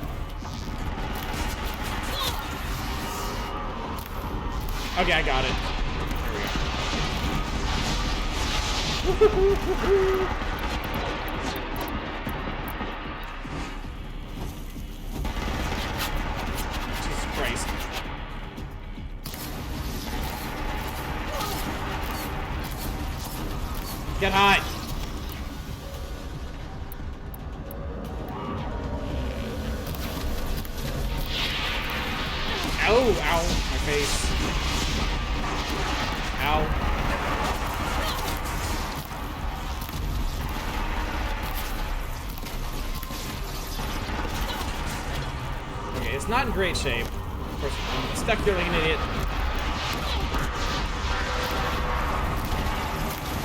Speaker 1: Okay, I got it. There we go. Jesus Christ. Get high. Ow, ow, my face. Ow. Okay, it's not in great shape. Of course, I'm stuck here like an idiot.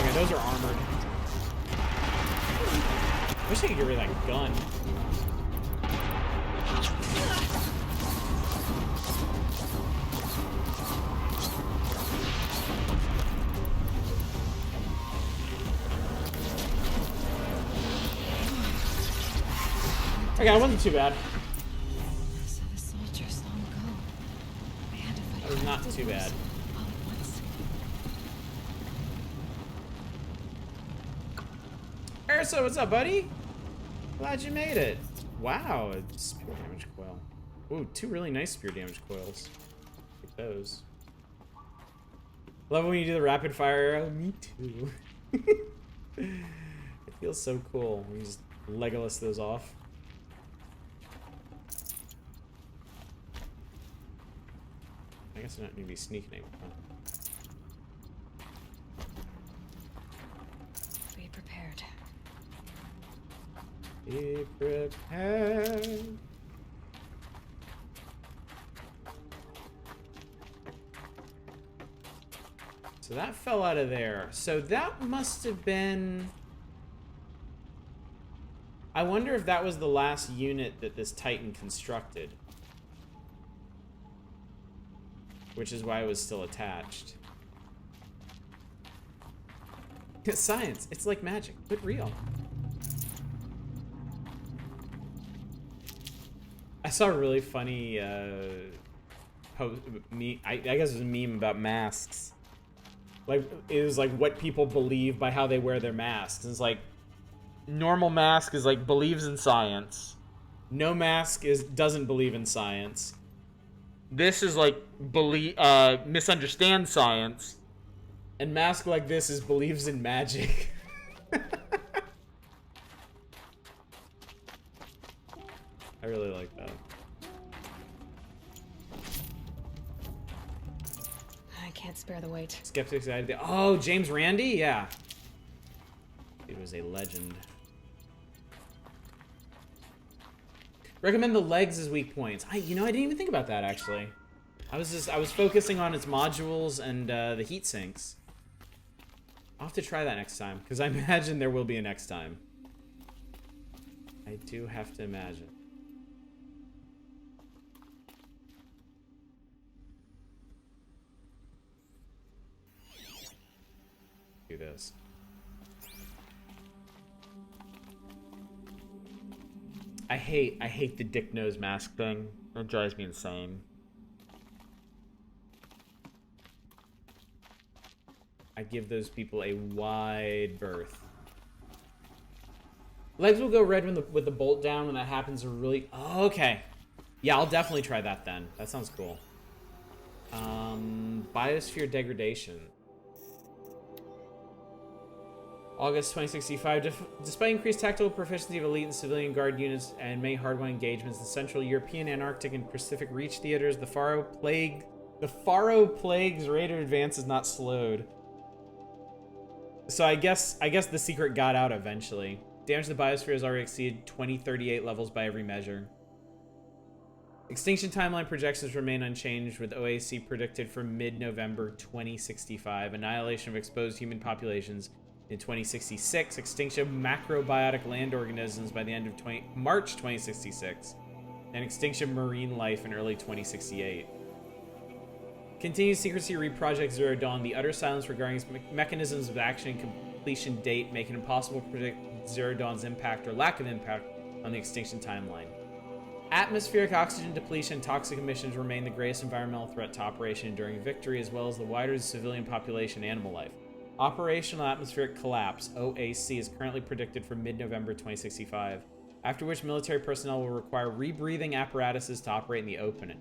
Speaker 1: Okay, those are armored. I wish I could get rid of that gun. Okay, it wasn't too bad.
Speaker 2: The soldiers long ago. They had to fight.
Speaker 1: That was not too bad.
Speaker 2: All at once.
Speaker 1: Ursa, what's up, buddy? Glad you made it. Wow, a spear damage coil. Ooh, 2 really nice spear damage coils. Take those. Love when you do the rapid fire arrow. Me too. It feels so cool when you just Legolas those off. I guess I don't need to be sneaking anymore.
Speaker 2: Be prepared.
Speaker 1: Be prepared. So that fell out of there. So that must have been... I wonder if that was the last unit that this Titan constructed. Which is why it was still attached. Science, it's like magic, but real. I saw a really funny post, I guess it was a meme about masks. Like, it was like what people believe by how they wear their masks. It's like, normal mask is like believes in science. No mask doesn't believe in science. This is like misunderstands science, and mask like this is believes in magic. I really like that.
Speaker 2: I can't spare the weight.
Speaker 1: Skeptics idea. Oh, James Randi, yeah. It was a legend. Recommend the legs as weak points. I didn't even think about that, actually. I was focusing on its modules and the heat sinks. I'll have to try that next time, because I imagine there will be a next time. I do have to imagine. Do this. I hate the dick nose mask thing. It drives me insane. I give those people a wide berth. Legs will go red with the bolt down when that happens. Really, oh, okay. Yeah, I'll definitely try that then. That sounds cool. Biosphere degradation. August 2065. Despite increased tactical proficiency of elite and civilian guard units and many hardwon engagements in Central European, Antarctic, and Pacific Reach theaters, the Faro Plague's rate of advance is not slowed. So I guess the secret got out eventually. Damage to the biosphere has already exceeded 2038 levels by every measure. Extinction timeline projections remain unchanged, with OAC predicted for mid-November 2065. Annihilation of exposed human populations In 2066, extinction of macrobiotic land organisms by the end of March 2066, and extinction of marine life in early 2068. Continued secrecy re Project Zero Dawn, the utter silence regarding its mechanisms of action and completion date make it impossible to predict Zero Dawn's impact or lack of impact on the extinction timeline. Atmospheric oxygen depletion and toxic emissions remain the greatest environmental threat to Operation Enduring Victory, as well as the wider civilian population and animal life. Operational atmospheric collapse, OAC, is currently predicted for mid-November 2065, after which military personnel will require rebreathing apparatuses to operate in the open.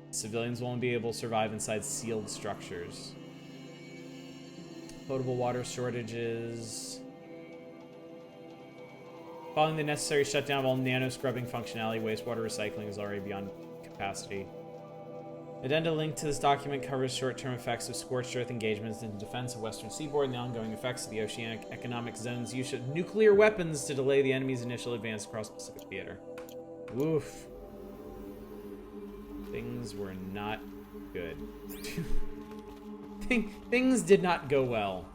Speaker 1: Civilians will only be able to survive inside sealed structures. Potable water shortages. Following the necessary shutdown of all nano-scrubbing functionality, wastewater recycling is already beyond capacity. Addenda linked to this document covers short-term effects of scorched earth engagements in the defense of Western Seaboard and the ongoing effects of the Oceanic Economic Zone's use of nuclear weapons to delay the enemy's initial advance across the Pacific Theater. Woof. Things were not good. Things did not go well.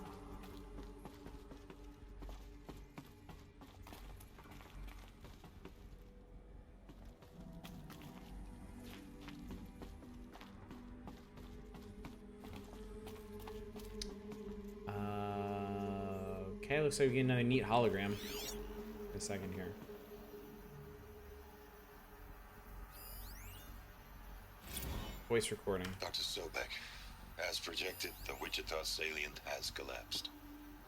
Speaker 1: Okay, looks like we get another neat hologram. A second here. Voice recording.
Speaker 14: Dr. Sobek, as projected, the Wichita salient has collapsed.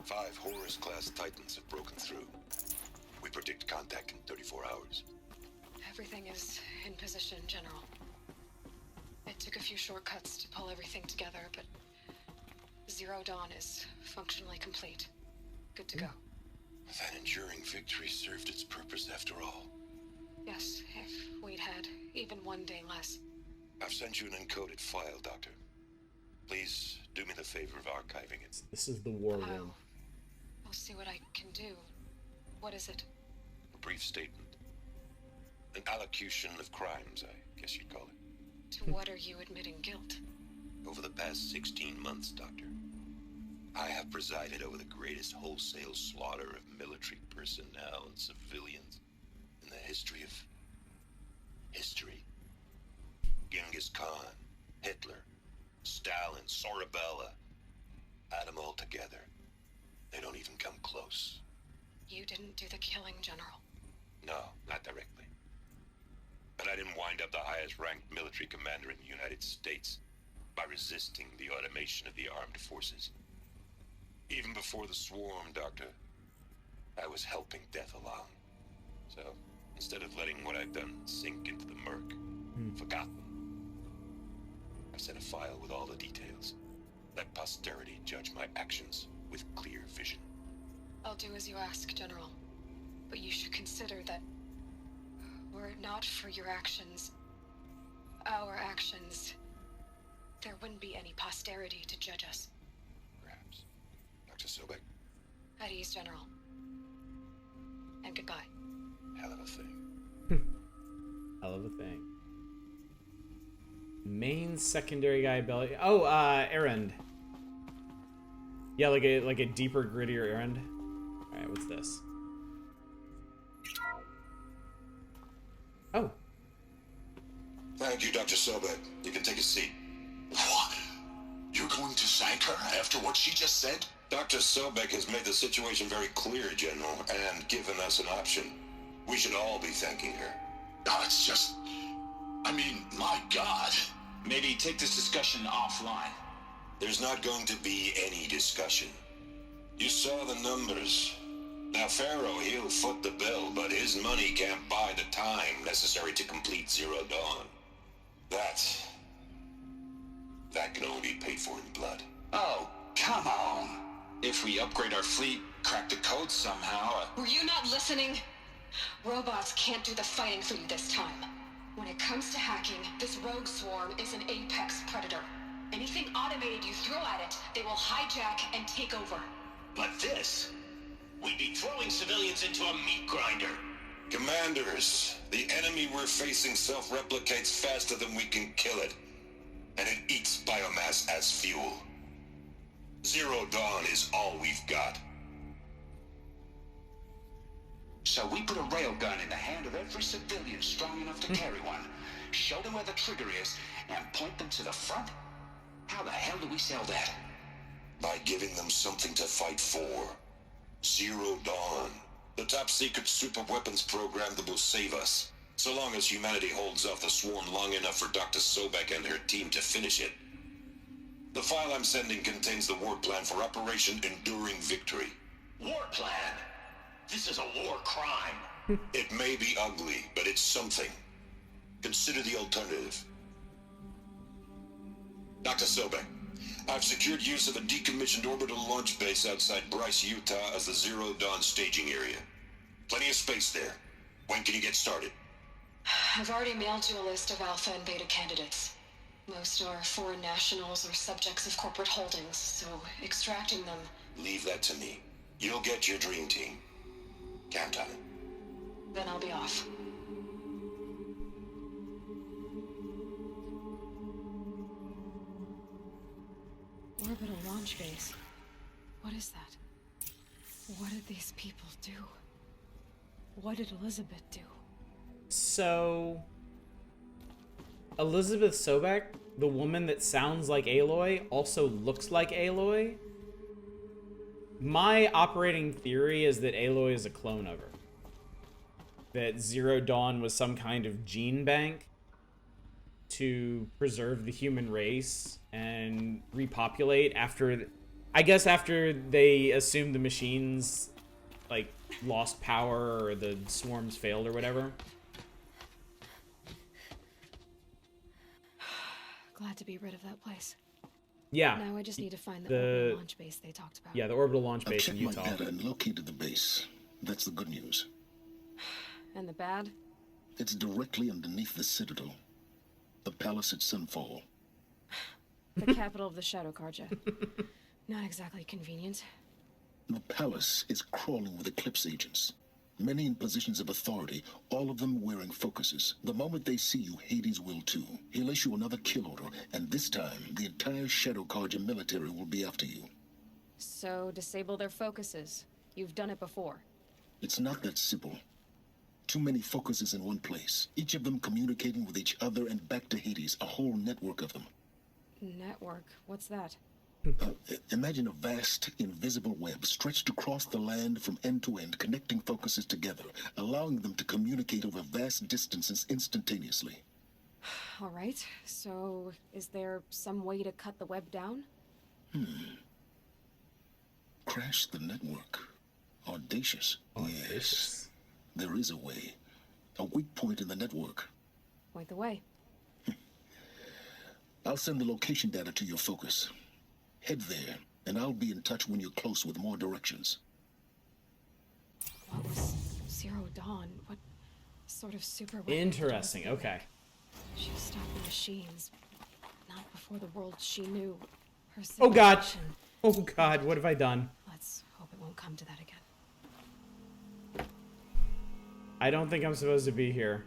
Speaker 14: 5 Horus-class Titans have broken through. We predict contact in 34 hours.
Speaker 2: Everything is in position, General. It took a few shortcuts to pull everything together, but Zero Dawn is functionally complete. Good to go.
Speaker 14: That enduring victory served its purpose after all.
Speaker 2: Yes, if we'd had even one day less.
Speaker 14: I've sent you an encoded file, Doctor. Please do me the favor of archiving it.
Speaker 1: This is the war room.
Speaker 2: I'll see what I can do. What is it?
Speaker 14: A brief statement. An allocution of crimes, I guess you'd call it.
Speaker 2: To what are you admitting guilt?
Speaker 14: Over the past 16 months, Doctor, I have presided over the greatest wholesale slaughter of military personnel and civilians in the history of history. Genghis Khan, Hitler, Stalin, Sorabella, add them all together. They don't even come close.
Speaker 2: You didn't do the killing, General.
Speaker 14: No, not directly. But I didn't wind up the highest ranked military commander in the United States by resisting the automation of the armed forces. Even before the swarm, Doctor, I was helping death along. So, instead of letting what I've done sink into the murk, forgotten, I've sent a file with all the details. Let posterity judge my actions with clear vision.
Speaker 2: I'll do as you ask, General. But you should consider that were it not for your actions, our actions, there wouldn't be any posterity to judge us.
Speaker 14: Perhaps. Dr. Sobek?
Speaker 2: At ease, General. And goodbye.
Speaker 14: Hell of a thing.
Speaker 1: Hell of a thing. Main secondary guy ability. Oh, errand. Yeah, like a deeper, grittier errand. Alright, what's this? Oh.
Speaker 14: Thank you, Dr. Sobek. You can take a seat.
Speaker 21: What? You're going to thank her after what she just said?
Speaker 14: Dr. Sobek has made the situation very clear, General, and given us an option. We should all be thanking her.
Speaker 21: No, it's just... I mean, my God.
Speaker 8: Maybe take this discussion offline.
Speaker 14: There's not going to be any discussion. You saw the numbers. Now, Pharaoh, he'll foot the bill, but his money can't buy the time necessary to complete Zero Dawn. That can only be paid for in blood.
Speaker 8: Oh, come on. If we upgrade our fleet, crack the code somehow...
Speaker 2: Were you not listening? Robots can't do the fighting for you this time. When it comes to hacking, this rogue swarm is an apex predator. Anything automated you throw at it, they will hijack and take over.
Speaker 5: But this... we'd be throwing civilians into a meat grinder.
Speaker 14: Commanders, the enemy we're facing self-replicates faster than we can kill it. And it eats biomass as fuel. Zero Dawn is all we've got.
Speaker 4: So we put a railgun in the hand of every civilian strong enough to carry one, show them where the trigger is, and point them to the front? How the hell do we sell that?
Speaker 22: By giving them something to fight for. Zero Dawn. The top-secret super-weapons program that will save us. So long as humanity holds off the swarm long enough for Dr. Sobek and her team to finish it. The file I'm sending contains the war plan for Operation Enduring Victory.
Speaker 4: War plan? This is a war crime.
Speaker 22: It may be ugly, but it's something. Consider the alternative. Dr. Sobek, I've secured use of a decommissioned orbital launch base outside Bryce, Utah as the Zero Dawn staging area. Plenty of space there. When can you get started?
Speaker 2: I've already mailed you a list of Alpha and Beta candidates. Most are foreign nationals or subjects of corporate holdings, so extracting them...
Speaker 22: Leave that to me. You'll get your dream team. Count on it.
Speaker 2: Then I'll be off. Orbital launch base. What is that? What did these people do? What did Elizabeth do?
Speaker 1: So, Elizabeth Sobek, the woman that sounds like Aloy, also looks like Aloy. My operating theory is that Aloy is a clone of her. That Zero Dawn was some kind of gene bank to preserve the human race and repopulate after, I guess after they assumed the machines, like, lost power or the swarms failed or whatever.
Speaker 2: Glad to be rid of that place.
Speaker 1: Yeah.
Speaker 2: Now I just need to find the orbital launch base they talked about.
Speaker 1: Yeah, the orbital launch base in
Speaker 22: I've checked
Speaker 1: Utah.
Speaker 22: my data and located the base. That's the good news.
Speaker 2: And the bad?
Speaker 22: It's directly underneath the Citadel. The palace at Sunfall.
Speaker 2: The capital of the Shadow Carja. Not exactly convenient.
Speaker 22: The palace is crawling with Eclipse agents. Many in positions of authority, all of them wearing focuses. The moment they see you, Hades will too. He'll issue another kill order, and this time, the entire Shadow Carja military will be after you.
Speaker 2: So, disable their focuses. You've done it before.
Speaker 22: It's not that simple. Too many focuses in one place, each of them communicating with each other and back to Hades, a whole network of them.
Speaker 2: Network? What's that?
Speaker 22: Imagine a vast, invisible web stretched across the land from end to end, connecting focuses together, allowing them to communicate over vast distances instantaneously.
Speaker 2: All right, so is there some way to cut the web down?
Speaker 22: Crash the network. Audacious. Yes. There is a way. A weak point in the network.
Speaker 2: Point the way.
Speaker 22: I'll send the location data to your focus. Head there, and I'll be in touch when you're close with more directions.
Speaker 2: What was Zero Dawn? What sort of super weapon?
Speaker 1: Interesting, okay.
Speaker 2: She stopped the machines. Not before the world she knew. Her
Speaker 1: Oh god!
Speaker 2: civilization.
Speaker 1: Oh god, what have I done?
Speaker 2: Let's hope it won't come to that again.
Speaker 1: I don't think I'm supposed to be here.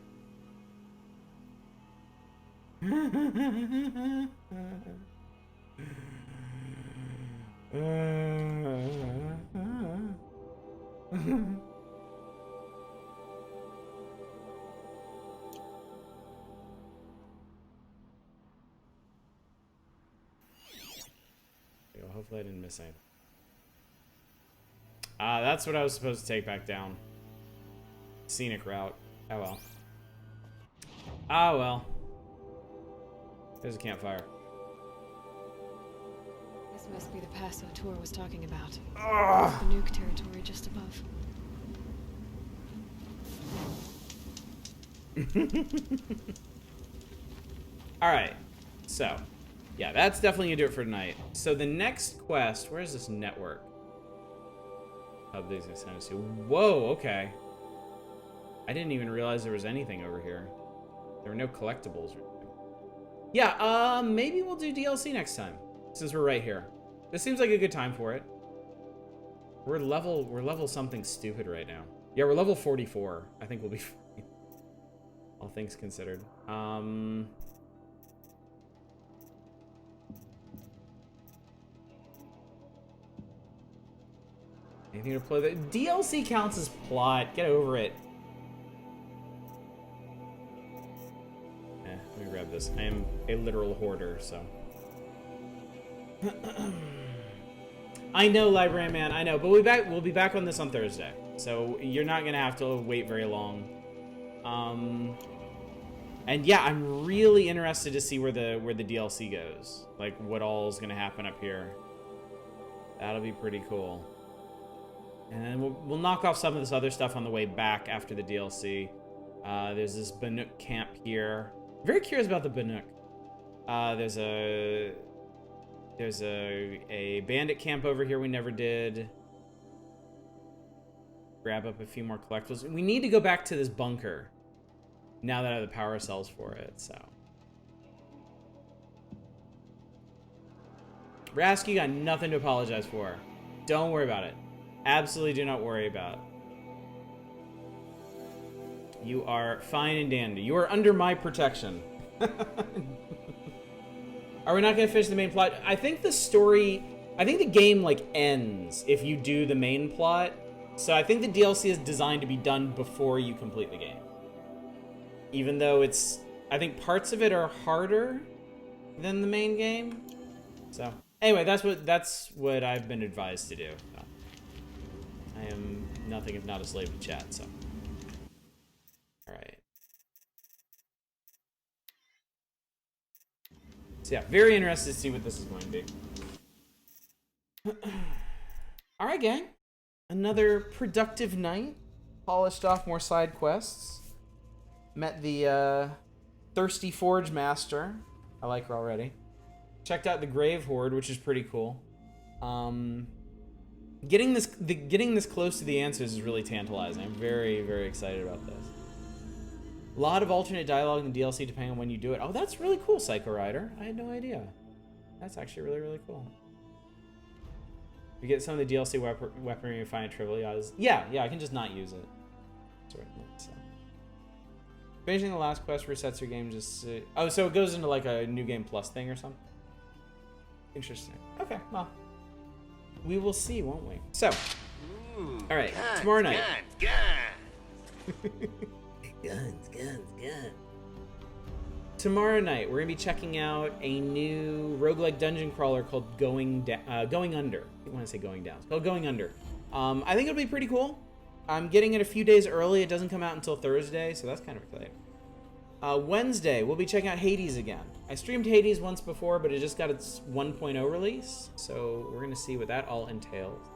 Speaker 1: Hopefully I didn't miss anything. That's what I was supposed to take back down. Scenic route. Oh well. Ah well. There's a campfire.
Speaker 2: This must be the pass O'Toole was talking about.
Speaker 1: Ugh.
Speaker 2: The nuke territory just above.
Speaker 1: Alright. So, yeah, that's definitely gonna do it for tonight. So the next quest, where is this network? Hub these extended to. Whoa, okay. I didn't even realize there was anything over here. There were no collectibles. Yeah, maybe we'll do DLC next time, since we're right here. This seems like a good time for it. We're level something stupid right now. Yeah, we're level 44. I think we'll be fine. All things considered. Anything to play? The DLC counts as plot. Get over it. Let me grab this. I am a literal hoarder, so. I know, Librarian Man, I know, but we'll be back on this on Thursday, so you're not gonna have to wait very long. And yeah, I'm really interested to see where the DLC goes, like what all is gonna happen up here. That'll be pretty cool. And then we'll knock off some of this other stuff on the way back after the DLC. There's this Bannock camp here. Very curious about the Bannock. There's a bandit camp over here we never did. Grab up a few more collectibles. We need to go back to this bunker now that I have the power cells for it, so. Rask, you got nothing to apologize for. Don't worry about it. Absolutely do not worry about it. You are fine and dandy. You are under my protection. Are we not going to finish the main plot? I think the story... I think the game, like, ends if you do the main plot. So I think the DLC is designed to be done before you complete the game. Even though it's... I think parts of it are harder than the main game. So, anyway, that's what I've been advised to do. So, I am nothing if not a slave to chat, so... Alright. So yeah, very interested to see what this is going to be. Alright, gang. Another productive night. Polished off more side quests. Met the Thirsty Forge Master. I like her already. Checked out the Gravehoard, which is pretty cool. Getting this close to the answers is really tantalizing. I'm very, very excited about this. A lot of alternate dialogue in the DLC depending on when you do it. Oh, that's really cool, Psycho Rider. I had no idea. That's actually really, really cool. You get some of the DLC weaponry you find it trivial. Yeah, I can just not use it. So. Finishing the last quest resets your game just... oh, so it goes into like a New Game Plus thing or something? Interesting. Okay, well. We will see, won't we? So. Alright, tomorrow night. Guns. Tomorrow night, we're going to be checking out a new roguelike dungeon crawler called Going Under. I want to say Going Down. It's called Going Under. I think it'll be pretty cool. I'm getting it a few days early. It doesn't come out until Thursday, so that's kind of exciting. Wednesday, we'll be checking out Hades again. I streamed Hades once before, but it just got its 1.0 release, so we're going to see what that all entails.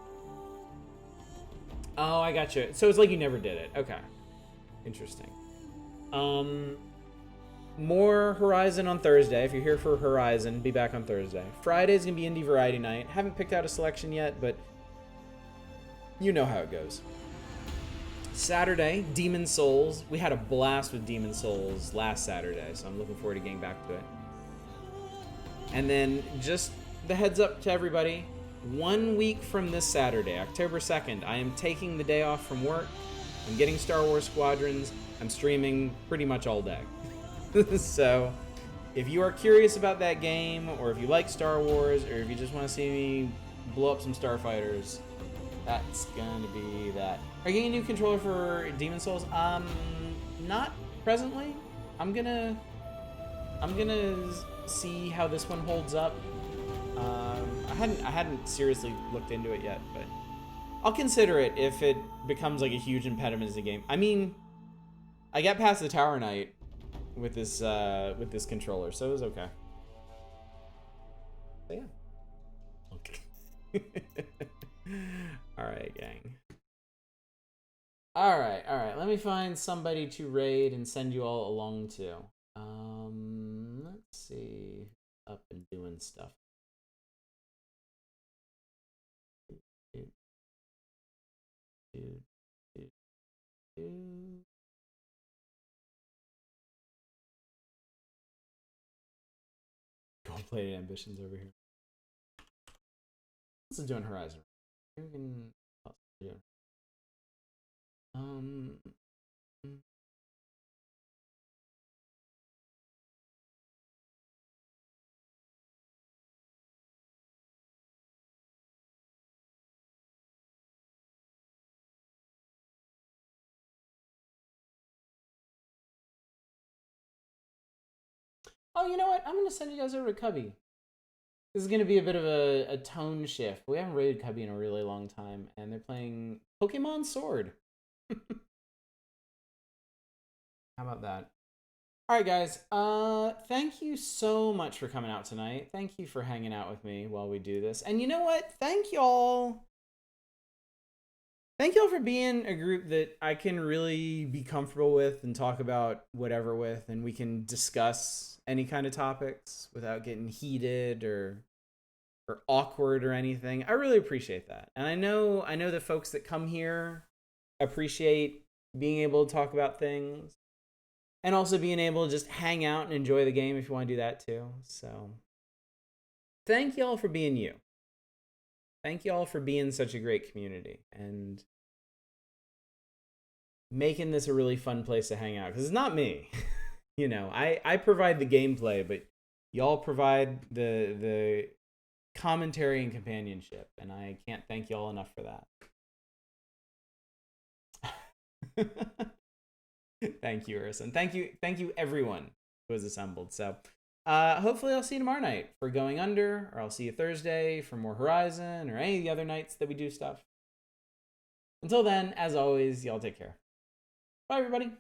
Speaker 1: Oh, I got you. So it's like you never did it. Okay. Interesting. More Horizon on Thursday. If you're here for Horizon, be back on Thursday. Friday's gonna be Indie Variety Night. Haven't picked out a selection yet, but you know how it goes. Saturday, Demon Souls. We had a blast with Demon Souls last Saturday, so I'm looking forward to getting back to it. And then just the heads up to everybody, 1 week from this Saturday, October 2nd, I am taking the day off from work. I'm getting Star Wars Squadrons. I'm streaming pretty much all day. So, if you are curious about that game, or if you like Star Wars, or if you just want to see me blow up some starfighters, that's gonna be that. Are you getting a new controller for Demon Souls? Not presently. I'm gonna see how this one holds up. I hadn't seriously looked into it yet, but I'll consider it if it becomes like a huge impediment to the game. I mean, I got past the Tower Knight with this controller, so it was okay. So yeah. Okay. All right, gang. All right. Let me find somebody to raid and send you all along to. Let's see. Up and doing stuff. Gold-plated ambitions over here. This is doing Horizon. We can Oh, you know what? I'm gonna send you guys over to Cubby. This is gonna be a bit of a tone shift. We haven't raided Cubby in a really long time, and they're playing Pokemon Sword. How about that? All right, guys. Thank you so much for coming out tonight. Thank you for hanging out with me while we do this. And you know what? Thank y'all. Thank y'all for being a group that I can really be comfortable with and talk about whatever with, and we can discuss any kind of topics without getting heated or awkward or anything. I really appreciate that. And I know the folks that come here appreciate being able to talk about things. And also being able to just hang out and enjoy the game if you want to do that too. So, thank y'all for being you. Thank y'all for being such a great community and making this a really fun place to hang out. Because it's not me. You know, I provide the gameplay, but y'all provide the commentary and companionship. And I can't thank y'all enough for that. Thank you, Urson. Thank you everyone who has assembled. So hopefully I'll see you tomorrow night for Going Under, or I'll see you Thursday for more Horizon, or any of the other nights that we do stuff. Until then, as always, y'all take care. Bye, everybody.